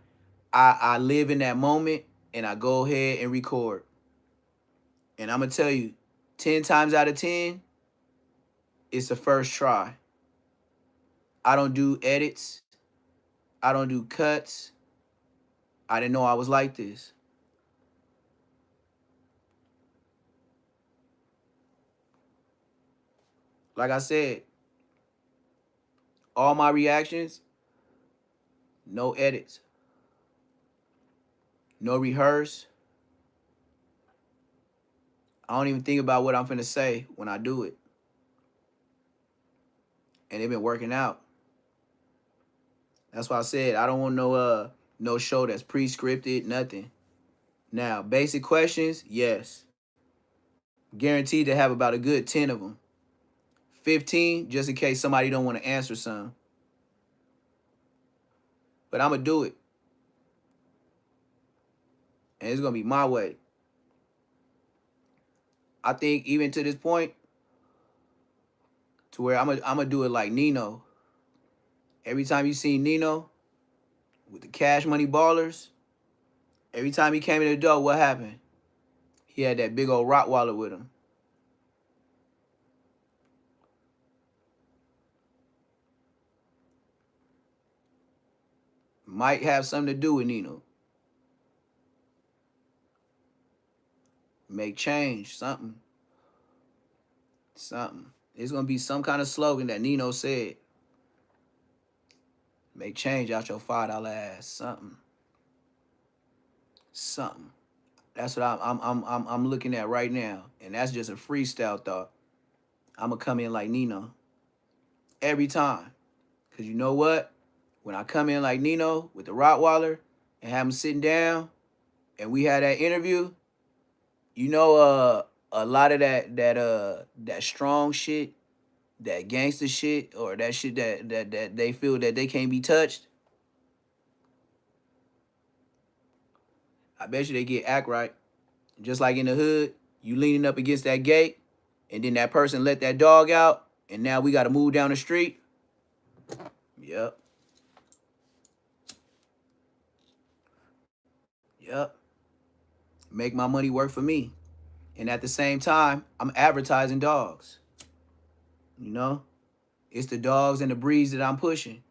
I live in that moment, and I go ahead and record. And I'm going to tell you, 10 times out of 10, it's the first try. I don't do edits. I don't do cuts. I didn't know I was like this. Like I said, all my reactions, no edits, no rehearse. I don't even think about what I'm finna say when I do it. And it been working out. That's why I said I don't want no show that's pre-scripted, nothing. Now, basic questions, yes. Guaranteed to have about a good 10 of them. 15, just in case somebody don't want to answer some. But I'm going to do it. And it's going to be my way. I think even to this point, to where I'm gonna do it like Nino. Every time you see Nino with the Cash Money Ballers, every time he came in the door, what happened? He had that big old Rottweiler with him. Might have something to do with Nino. Make change, something. Something. It's gonna be some kind of slogan that Nino said. Make change out your $5 ass. Something. Something. That's what I'm looking at right now. And that's just a freestyle thought. I'm gonna come in like Nino. Every time. Cause you know what? When I come in like Nino with the Rottweiler and have him sitting down and we had that interview, a lot of that strong shit, that gangster shit, or that shit that they feel that they can't be touched, I bet you they get act right. Just like in the hood, you leaning up against that gate, and then that person let that dog out, and now we got to move down the street. Yep. Yep. make my money work for me. And at the same time, I'm advertising dogs. You know? It's the dogs and the breeds that I'm pushing.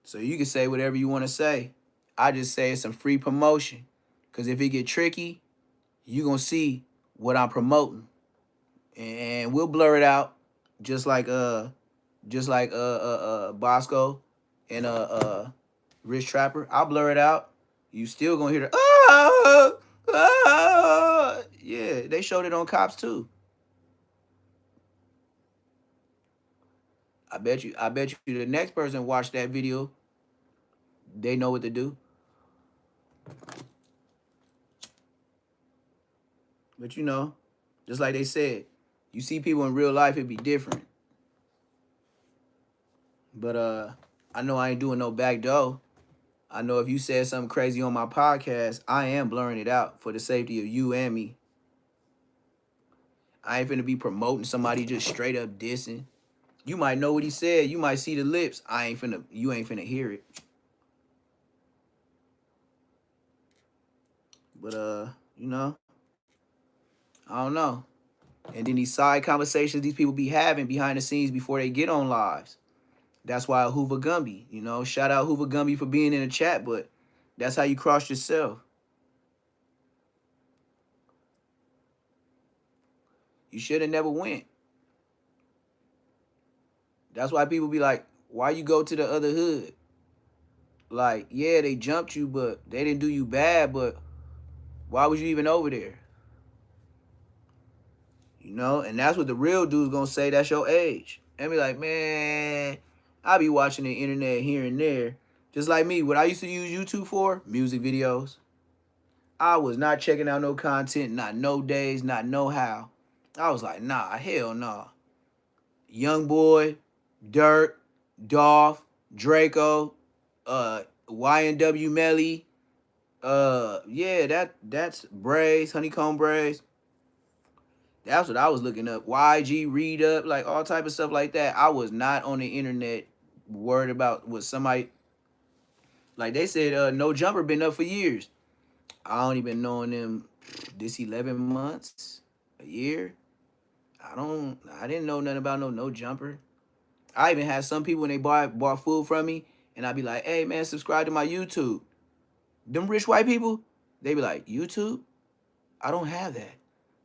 So you can say whatever you want to say. I just say it's some free promotion. Because if it get tricky, you going to see what I'm promoting. And we'll blur it out just like Bosco and Rich Trapper. I'll blur it out. You still going to hear the yeah, they showed it on Cops too. I bet you the next person watch that video, they know what to do. But you know, just like they said, you see people in real life, it'd be different. But I know I ain't doing no back door. I know if you said something crazy on my podcast, I am blurring it out for the safety of you and me. I ain't finna be promoting somebody just straight up dissing. You might know what he said. You might see the lips. You ain't finna hear it. But you know, I don't know. And then these side conversations these people be having behind the scenes before they get on lives. That's why Hoover Gumby, you know, shout out Hoover Gumby for being in the chat, but that's how you cross yourself. You should have never went. That's why people be like, why you go to the other hood? Like, yeah, they jumped you, but they didn't do you bad, but why was you even over there? You know, and that's what the real dude's gonna say, that's your age. And be like, man, I be watching the internet here and there. Just like me, what I used to use YouTube for, music videos. I was not checking out no content, not no days, not no how. I was like, nah, hell nah. Young Boy, Dirt, Dolph, Draco, YNW Melly, yeah, that's Braids, Honeycomb Braids. That's what I was looking up. YG, Read Up, like all type of stuff like that. I was not on the internet worried about what somebody, like they said, No Jumper been up for years. I don't even know them this 11 months, a year. I didn't know nothing about no Jumper. I even had some people when they bought food from me, and I'd be like, hey man, subscribe to my YouTube. Them rich white people, they be like, YouTube? I don't have that.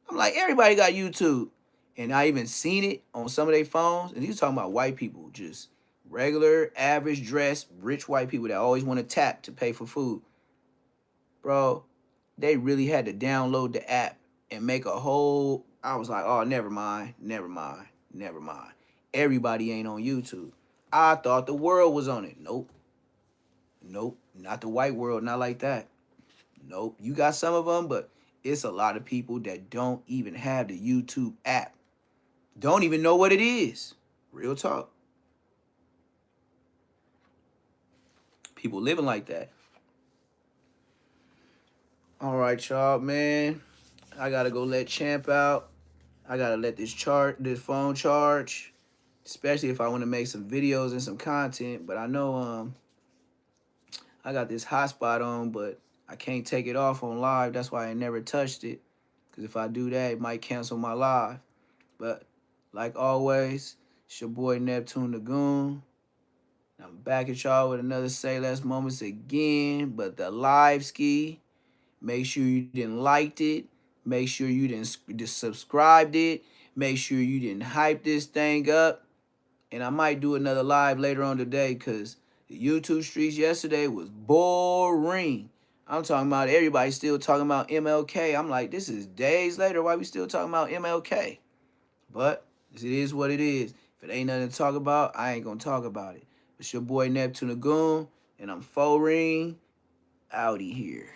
I'm like, everybody got YouTube. And I even seen it on some of their phones. And he's talking about white people, just regular, average dressed, rich white people that always want to tap to pay for food. Bro, they really had to download the app and make a whole, I was like, oh, never mind. Everybody ain't on YouTube. I thought the world was on it. Nope, not the white world, not like that. Nope, you got some of them, but it's a lot of people that don't even have the YouTube app. Don't even know what it is. Real talk. People living like that. All right, y'all, man. I gotta go let Champ out. I gotta let this phone charge, especially if I want to make some videos and some content. But I know I got this hotspot on, but I can't take it off on live. That's why I never touched it. Because if I do that, it might cancel my live. But like always, it's your boy Neptune the Goon. I'm back at y'all with another Say Less Moments again. But the live ski, make sure you didn't liked it. Make sure you didn't subscribed it. Make sure you didn't hype this thing up. And I might do another live later on today because the YouTube streets yesterday was boring. I'm talking about everybody still talking about MLK. I'm like, this is days later. Why we still talking about MLK? But it is what it is. If it ain't nothing to talk about, I ain't going to talk about it. It's your boy Neptune the Goon, and I'm 4Ring outie here.